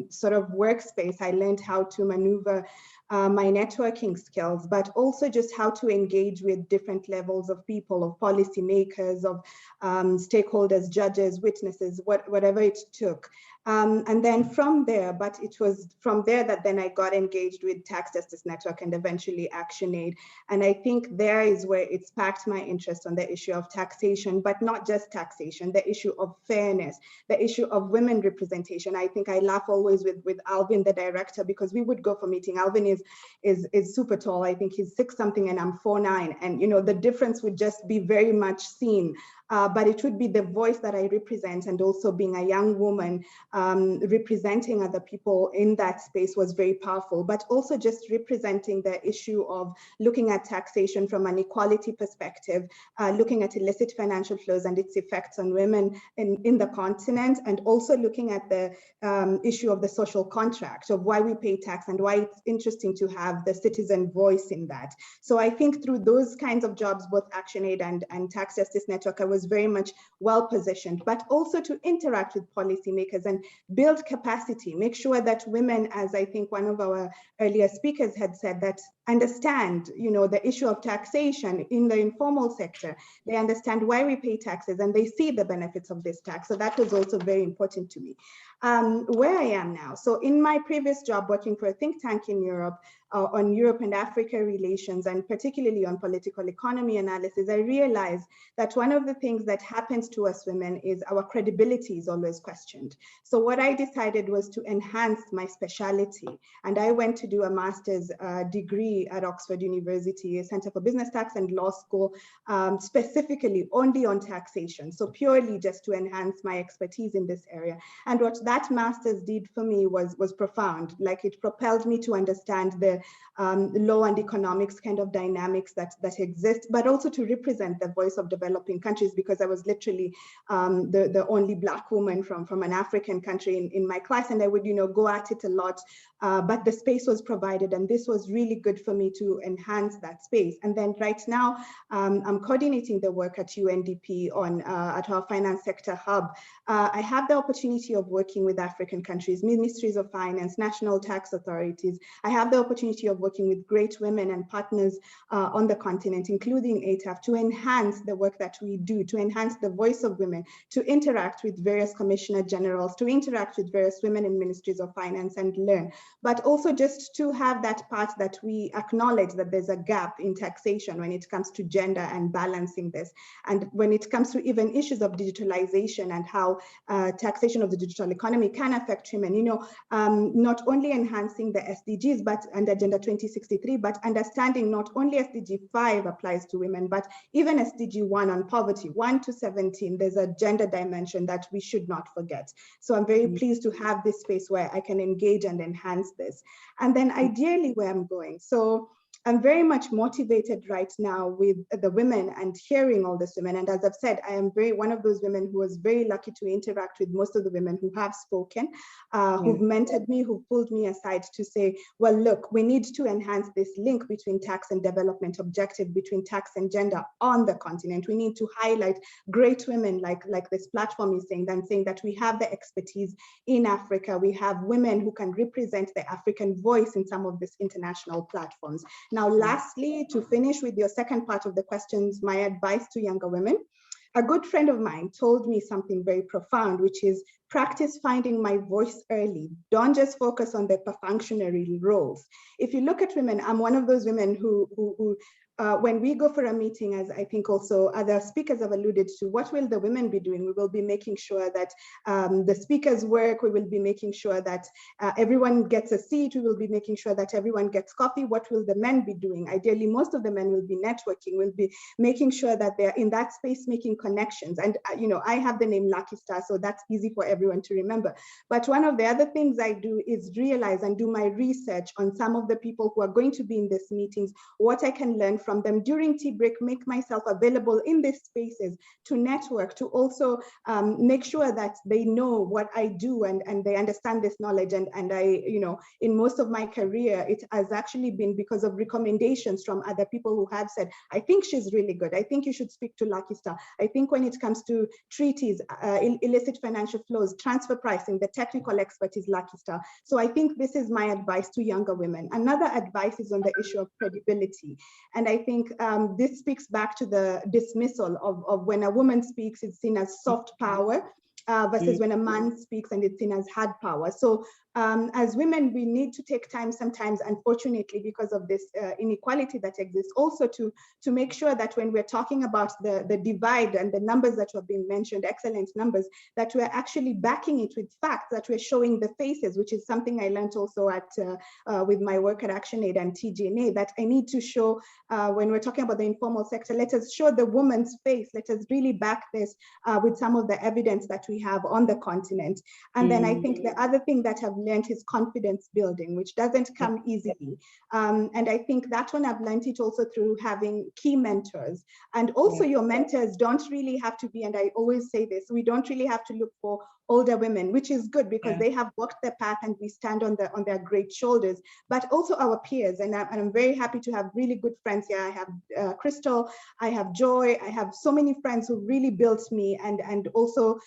sort of workspace, I learned how to maneuver my networking skills, but also just how to engage with different levels of people, of policymakers, of stakeholders, judges, witnesses, whatever it took. And then from there, but it was from there that then I got engaged with Tax Justice Network and eventually ActionAid. And I think there is where it sparked my interest on the issue of taxation, but not just taxation, the issue of fairness, the issue of women representation. I think I laugh always with Alvin, the director, because we would go for meeting. Alvin is super tall. I think he's 6 something and I'm 4'9". And you know, the difference would just be very much seen. But it would be the voice that I represent, and also being a young woman representing other people in that space was very powerful, but also just representing the issue of looking at taxation from an equality perspective, looking at illicit financial flows and its effects on women in the continent, and also looking at the issue of the social contract, of why we pay tax and why it's interesting to have the citizen voice in that. So I think through those kinds of jobs, both ActionAid and Tax Justice Network, I was very much well positioned, but also to interact with policymakers and build capacity, make sure that women, as I think one of our earlier speakers had said, that understand, you know, the issue of taxation in the informal sector. They understand why we pay taxes and they see the benefits of this tax. So that was also very important to me. Where I am now. So in my previous job working for a think tank in Europe, on Europe and Africa relations, and particularly on political economy analysis, I realized that one of the things that happens to us women is our credibility is always questioned. So what I decided was to enhance my speciality. And I went to do a master's degree at Oxford University, a Center for Business Tax and Law School, specifically only on taxation. So purely just to enhance my expertise in this area. And what that master's did for me was profound. Like, it propelled me to understand the law and economics kind of dynamics that exist, but also to represent the voice of developing countries, because I was literally the only Black woman from an African country in my class, and I would, you know, go at it a lot, but the space was provided, and this was really good for me to enhance that space. And then right now, I'm coordinating the work at UNDP at our finance sector hub. I have the opportunity of working with African countries, ministries of finance, national tax authorities. I have the opportunity of working with great women and partners on the continent, including ATAF, to enhance the work that we do, to enhance the voice of women, to interact with various commissioner generals, to interact with various women in ministries of finance and learn, but also just to have that part that we acknowledge that there's a gap in taxation when it comes to gender and balancing this. And when it comes to even issues of digitalization and how taxation of the digital economy can affect women, you know, not only enhancing the SDGs, but under Agenda 2063, but understanding not only SDG 5 applies to women, but even SDG 1 on poverty, 1 to 17, there's a gender dimension that we should not forget. So I'm very pleased to have this space where I can engage and enhance this. And then ideally where I'm going. So I'm very much motivated right now with the women and hearing all these women. And as I've said, I am one of those women who was very lucky to interact with most of the women who have spoken, who've mentored me, who've pulled me aside to say, well, look, we need to enhance this link between tax and development objective, between tax and gender on the continent. We need to highlight great women like this platform is saying, that we have the expertise in Africa. We have women who can represent the African voice in some of these international platforms. Now, lastly, to finish with your second part of the questions, my advice to younger women. A good friend of mine told me something very profound, which is practice finding my voice early. Don't just focus on the perfunctory roles. If you look at women, I'm one of those women who when we go for a meeting, as I think also other speakers have alluded to, what will the women be doing? We will be making sure that the speakers work. We will be making sure that everyone gets a seat. We will be making sure that everyone gets coffee. What will the men be doing? Ideally, most of the men will be networking. We'll be making sure that they're in that space making connections. And I have the name Lucky Star, so that's easy for everyone to remember. But one of the other things I do is realize and do my research on some of the people who are going to be in these meetings, what I can learn from them during tea break, make myself available in these spaces to network, to also make sure that they know what I do and they understand this knowledge. And I, in most of my career, it has actually been because of recommendations from other people who have said, I think she's really good. I think you should speak to Lucky Star. I think when it comes to treaties, illicit financial flows, transfer pricing, the technical expert is Lucky Star. So I think this is my advice to younger women. Another advice is on the issue of credibility. And I think this speaks back to the dismissal of when a woman speaks, it's seen as soft power versus when a man speaks and it's seen as hard power. So as women, we need to take time sometimes, unfortunately, because of this inequality that exists, also to make sure that when we're talking about the divide and the numbers that have been mentioned, excellent numbers, that we're actually backing it with facts, that we're showing the faces, which is something I learned also at with my work at ActionAid and TGNA, that I need to show when we're talking about the informal sector, let us show the woman's face, let us really back this with some of the evidence that we have on the continent. And then I think the other thing that I've learned is confidence building, which doesn't come easily. And I think that one I've learned it also through having key mentors. And also your mentors don't really have to be, and I always say this, we don't really have to look for older women, which is good because they have walked the path and we stand on their great shoulders, but also our peers. And I'm very happy to have really good friends here. I have Crystal, I have Joy, I have so many friends who really built me and also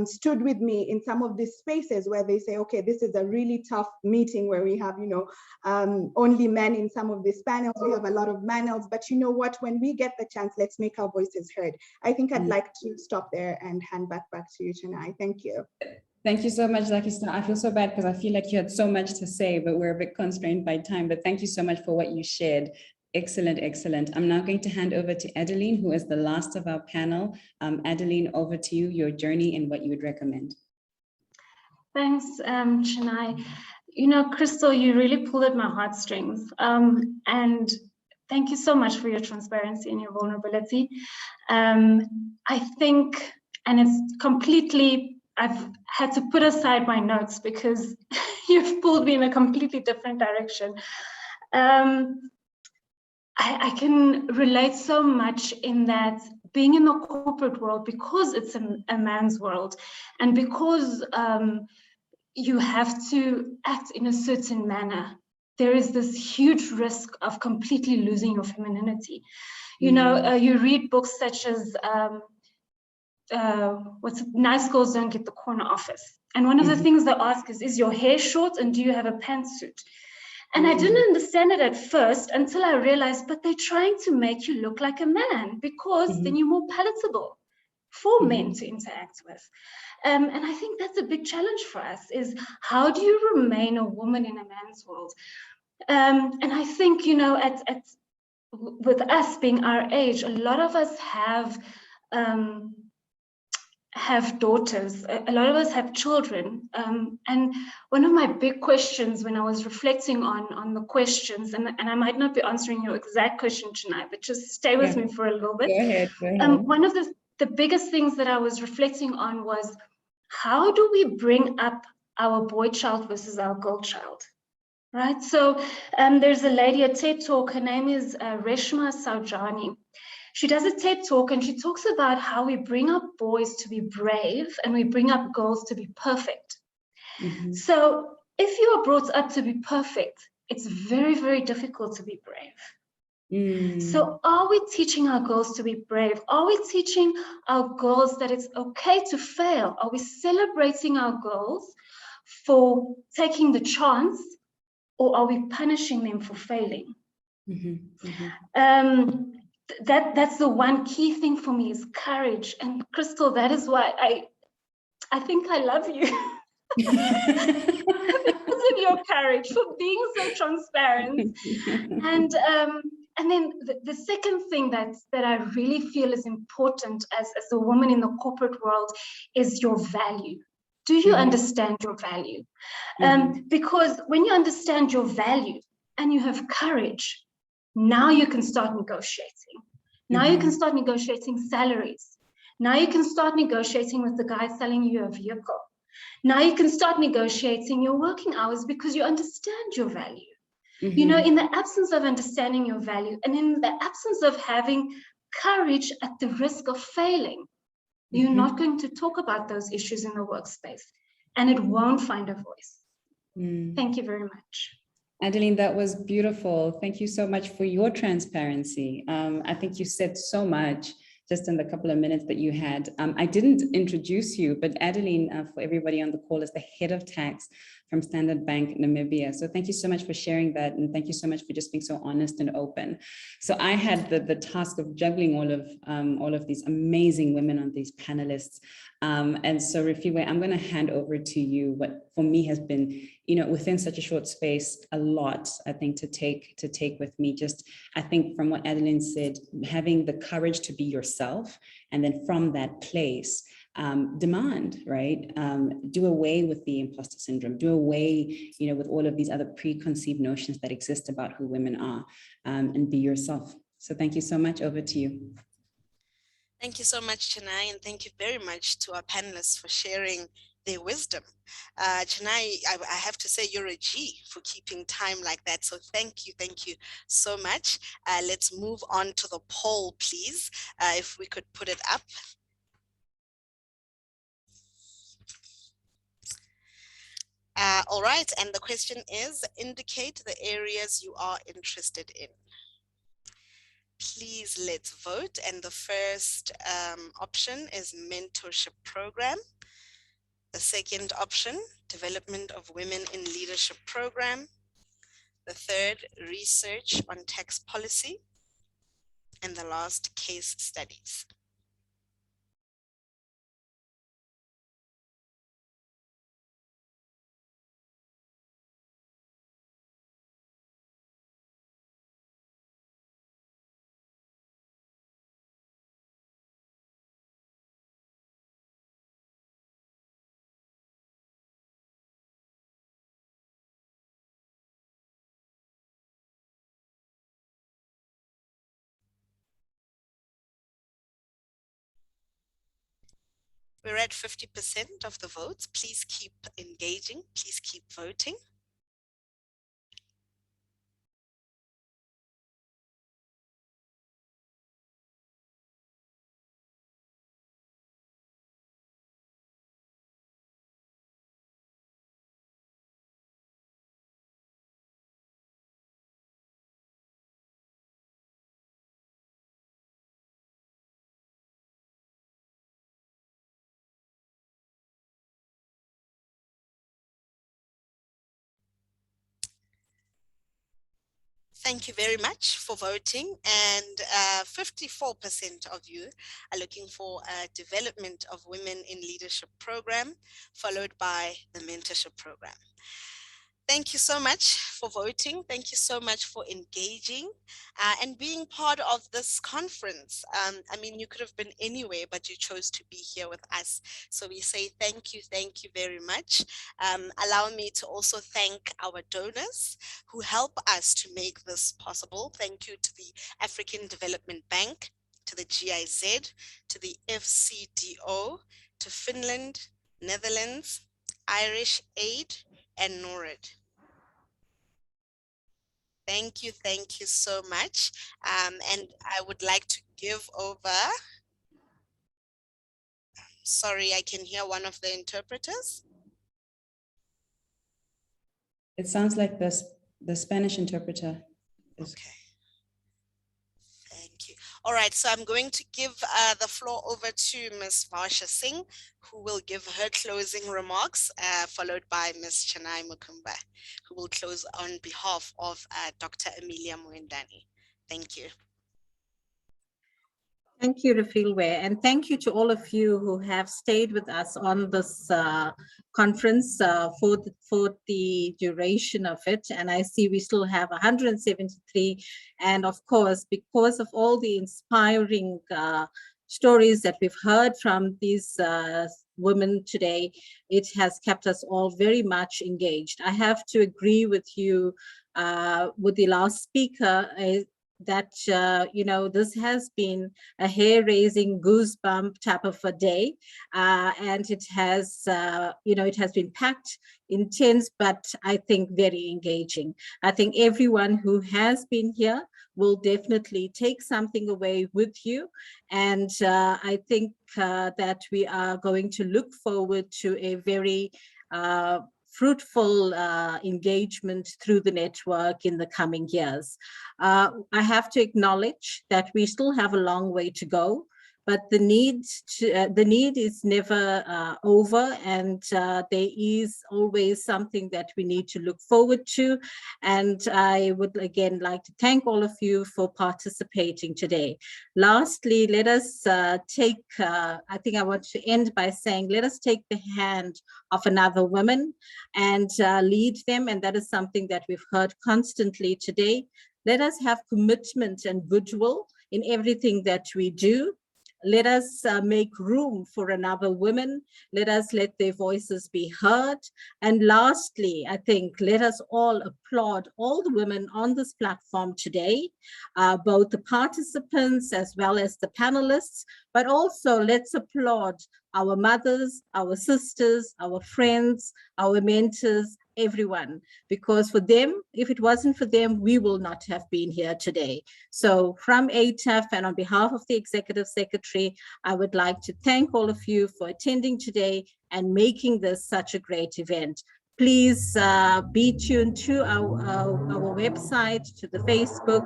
stood with me in some of these spaces where they say, okay, this is a really tough meeting where we have, only men in some of these panels, we have a lot of males, but you know what, when we get the chance, let's make our voices heard. I think I'd like to stop there and hand back to you, Chennai. Thank you. Thank you so much, Lucky Star. I feel so bad because I feel like you had so much to say, but we're a bit constrained by time. But thank you so much for what you shared. Excellent, excellent. I'm now going to hand over to Adeline, who is the last of our panel. Adeline, over to you, your journey and what you would recommend. Thanks, Chennai. Crystal, you really pulled at my heartstrings. And thank you so much for your transparency and your vulnerability. I think, and it's completely, I've had to put aside my notes because you've pulled me in a completely different direction. I can relate so much in that being in the corporate world, because it's a man's world, and because you have to act in a certain manner, there is this huge risk of completely losing your femininity. You read books such as Nice Girls Don't Get the Corner Office. And one of the things they ask is your hair short and do you have a pantsuit? And I didn't understand it at first until I realized, but they're trying to make you look like a man because then you're more palatable for men to interact with. And I think that's a big challenge for us, is how do you remain a woman in a man's world? And I think, with us being our age, a lot of us have daughters, a lot of us have children. And one of my big questions when I was reflecting on the questions, and I might not be answering your exact question tonight, but just stay with me for a little bit. Go ahead. One of the biggest things that I was reflecting on was, how do we bring up our boy child versus our girl child? right? So there's a lady, a TED Talk, her name is Reshma Saujani. She does a TED Talk and she talks about how we bring up boys to be brave and we bring up girls to be perfect. Mm-hmm. So if you are brought up to be perfect, it's very, very difficult to be brave. So are we teaching our girls to be brave? Are we teaching our girls that it's okay to fail? Are we celebrating our girls for taking the chance, or are we punishing them for failing? That's the one key thing for me is courage. And Crystal, that is why I think I love you. Because of your courage, for being so transparent. And then the second thing that I really feel is important as a woman in the corporate world is your value. Do you understand your value? Because when you understand your value and you have courage, now you can start negotiating. Now you can start negotiating salaries. Now you can start negotiating with the guy selling you a vehicle. Now you can start negotiating your working hours because you understand your value. You know, in the absence of understanding your value and in the absence of having courage at the risk of failing, you're not going to talk about those issues in the workspace and it won't find a voice. Thank you very much. Adeline, that was beautiful. Thank you so much for your transparency. I think you said so much just in the couple of minutes that you had. I didn't introduce you, but Adeline, for everybody on the call, is the head of tax from Standard Bank Namibia. So thank you so much for sharing that. And thank you so much for just being so honest and open. So I had the task of juggling all of these amazing women on these panelists. And so Refiwe, I'm going to hand over to you what for me has been, you know, within such a short space, a lot, I think, to take with me. Just, I think from what Adeline said, having the courage to be yourself, and then from that place, demand, right? Do away with the imposter syndrome, do away, you know, with all of these other preconceived notions that exist about who women are, and be yourself. So thank you so much. Over to you. Thank you so much, Chennai, and thank you very much to our panelists for sharing their wisdom. Chennai, I have to say you're a G for keeping time like that. So thank you so much. Let's move on to the poll, please. If we could put it up. All right, and the question is, indicate the areas you are interested in. Please let's vote. And the first option is mentorship program. The second option, development of women in leadership program. The third, research on tax policy. And the last, case studies. We're at 50% of the votes. Please keep engaging. Please keep voting. Thank you very much for voting, and 54% of you are looking for a development of women in leadership program, followed by the mentorship program. Thank you so much for voting. Thank you so much for engaging and being part of this conference. I mean, you could have been anywhere, but you chose to be here with us. So we say thank you very much. Allow me to also thank our donors who help us to make this possible. Thank you to the African Development Bank, to the GIZ, to the FCDO, to Finland, Netherlands, Irish Aid, and NORAD. Thank you so much. And I would like to give over. Sorry, I can hear one of the interpreters. It sounds like the Spanish interpreter is. Okay. Thank you. All right, so I'm going to give the floor over to Ms. Varsha Singh, who will give her closing remarks, followed by Ms. Chennai Mukumba, who will close on behalf of Dr. Amelia Muendani. Thank you. Thank you, Refilwe, and thank you to all of you who have stayed with us on this conference for the duration of it. And I see we still have 173. And of course, because of all the inspiring stories that we've heard from these women today, it has kept us all very much engaged. I have to agree with you, with the last speaker, that, you know, this has been a hair-raising goosebump type of a day. And it has, you know, it has been packed, intense, but I think very engaging. I think everyone who has been here will definitely take something away with you. And I think that we are going to look forward to a very fruitful engagement through the network in the coming years. I have to acknowledge that we still have a long way to go, but the need is never over, and there is always something that we need to look forward to. And I would again like to thank all of you for participating today. Lastly, let us take, I think I want to end by saying, let us take the hand of another woman and lead them. And that is something that we've heard constantly today. Let us have commitment and goodwill in everything that we do. Let us make room for another woman. Let us let their voices be heard. And lastly, I think let us all applaud all the women on this platform today, both the participants as well as the panelists, but also let's applaud our mothers, our sisters, our friends, our mentors, everyone, because for them, if it wasn't for them, we will not have been here today. So from ATAF and on behalf of the Executive Secretary, I would like to thank all of you for attending today and making this such a great event. Please be tuned to our website, to the Facebook,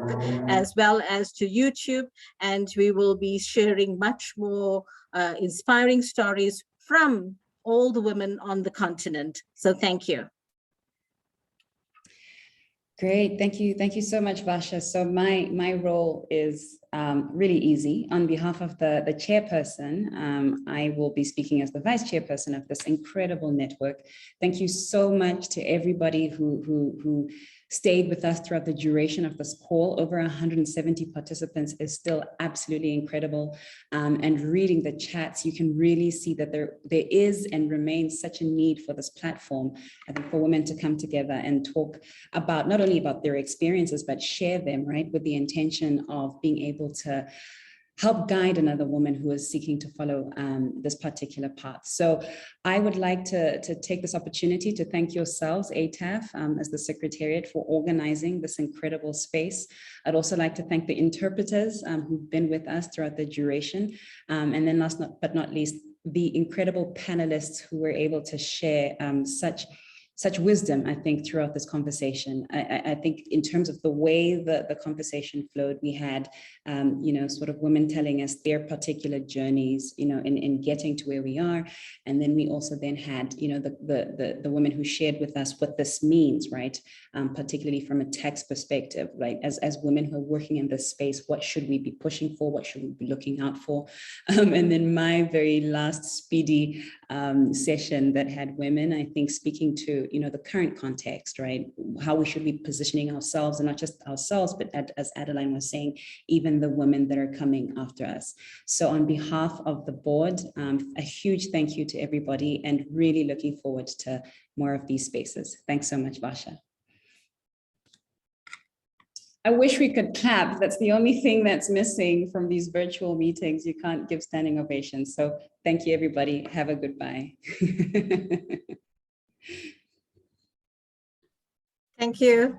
as well as to YouTube, and we will be sharing much more inspiring stories from all the women on the continent. So thank you. Great, thank you so much, Varsha. So my role is really easy. On behalf of the chairperson, I will be speaking as the vice chairperson of this incredible network. Thank you so much to everybody who stayed with us throughout the duration of this call. Over 170 participants is still absolutely incredible. And reading the chats, you can really see that there is and remains such a need for this platform, I think, for women to come together and talk about, not only about their experiences, but share them, right, with the intention of being able to help guide another woman who is seeking to follow this particular path. So I would like to take this opportunity to thank yourselves, ATAF, as the Secretariat, for organizing this incredible space. I'd also like to thank the interpreters who've been with us throughout the duration. And then last but not least, the incredible panelists who were able to share such wisdom, I think, throughout this conversation. I think in terms of the way the conversation flowed, we had, sort of women telling us their particular journeys, in getting to where we are. And then we also then had, the women who shared with us what this means, right? Particularly from a tax perspective, right? As women who are working in this space, what should we be pushing for? What should we be looking out for? And then my very last speedy session that had women, I think, speaking to, the current context, right? How we should be positioning ourselves, and not just ourselves, but as Adeline was saying, even the women that are coming after us. So on behalf of the board, a huge thank you to everybody, and really looking forward to more of these spaces. Thanks so much, Varsha. I wish we could clap. That's the only thing that's missing from these virtual meetings. You can't give standing ovations. So thank you, everybody. Have a good bye. Thank you.